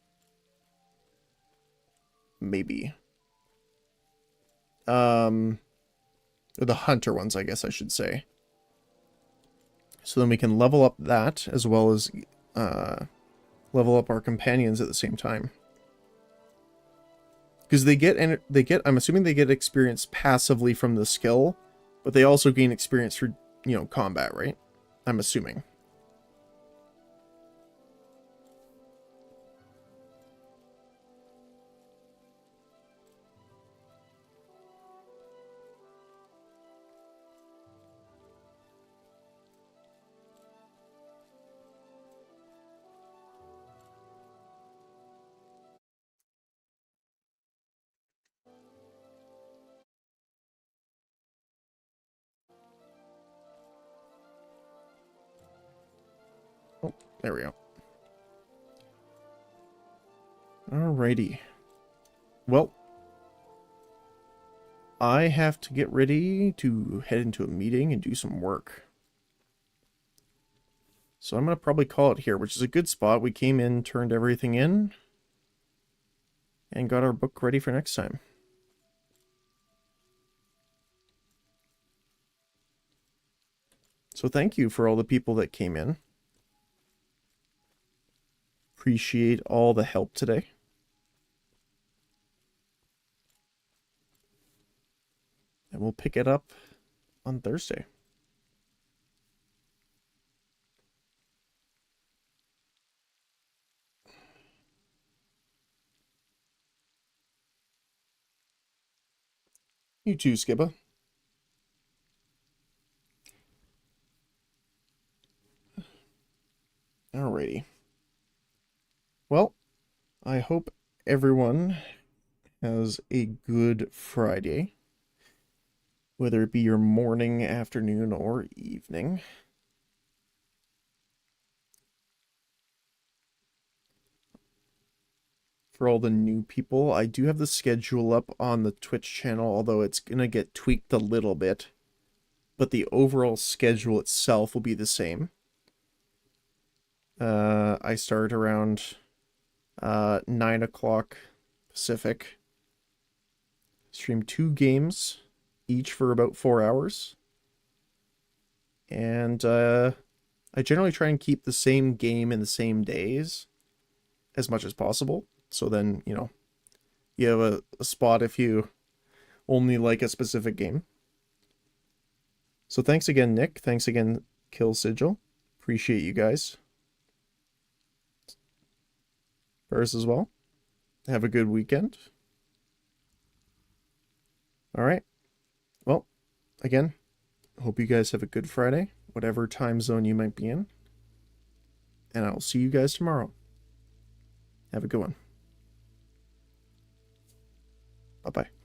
[SPEAKER 1] Maybe. Or the Hunter ones, I guess I should say. So then we can level up that, as well as level up our companions at the same time. Because I'm assuming they get experience passively from the skill, but they also gain experience for, combat, right? I'm assuming. Oh, there we go. Alrighty. Well, I have to get ready to head into a meeting and do some work. So I'm going to probably call it here, which is a good spot. We came in, turned everything in, and got our book ready for next time. So thank you for all the people that came in. Appreciate all the help today. And we'll pick it up on Thursday. You too, Skibba. Alrighty. Well, I hope everyone has a good Friday. Whether it be your morning, afternoon, or evening. for all the new people. I do have the schedule up on the Twitch channel, although it's gonna get tweaked a little bit. But the overall schedule itself will be the same. I start around 9 o'clock Pacific. Stream 2 games, each for about 4 hours. And I generally try and keep the same game in the same days as much as possible. So then, you know, you have a spot if you only like a specific game. So thanks again, Nick. Thanks again, Kill Sigil. Appreciate you guys. Burrs as well. Have a good weekend. All right. Well, again, hope you guys have a good Friday, whatever time zone you might be in. And I'll see you guys tomorrow. Have a good one. Bye-bye.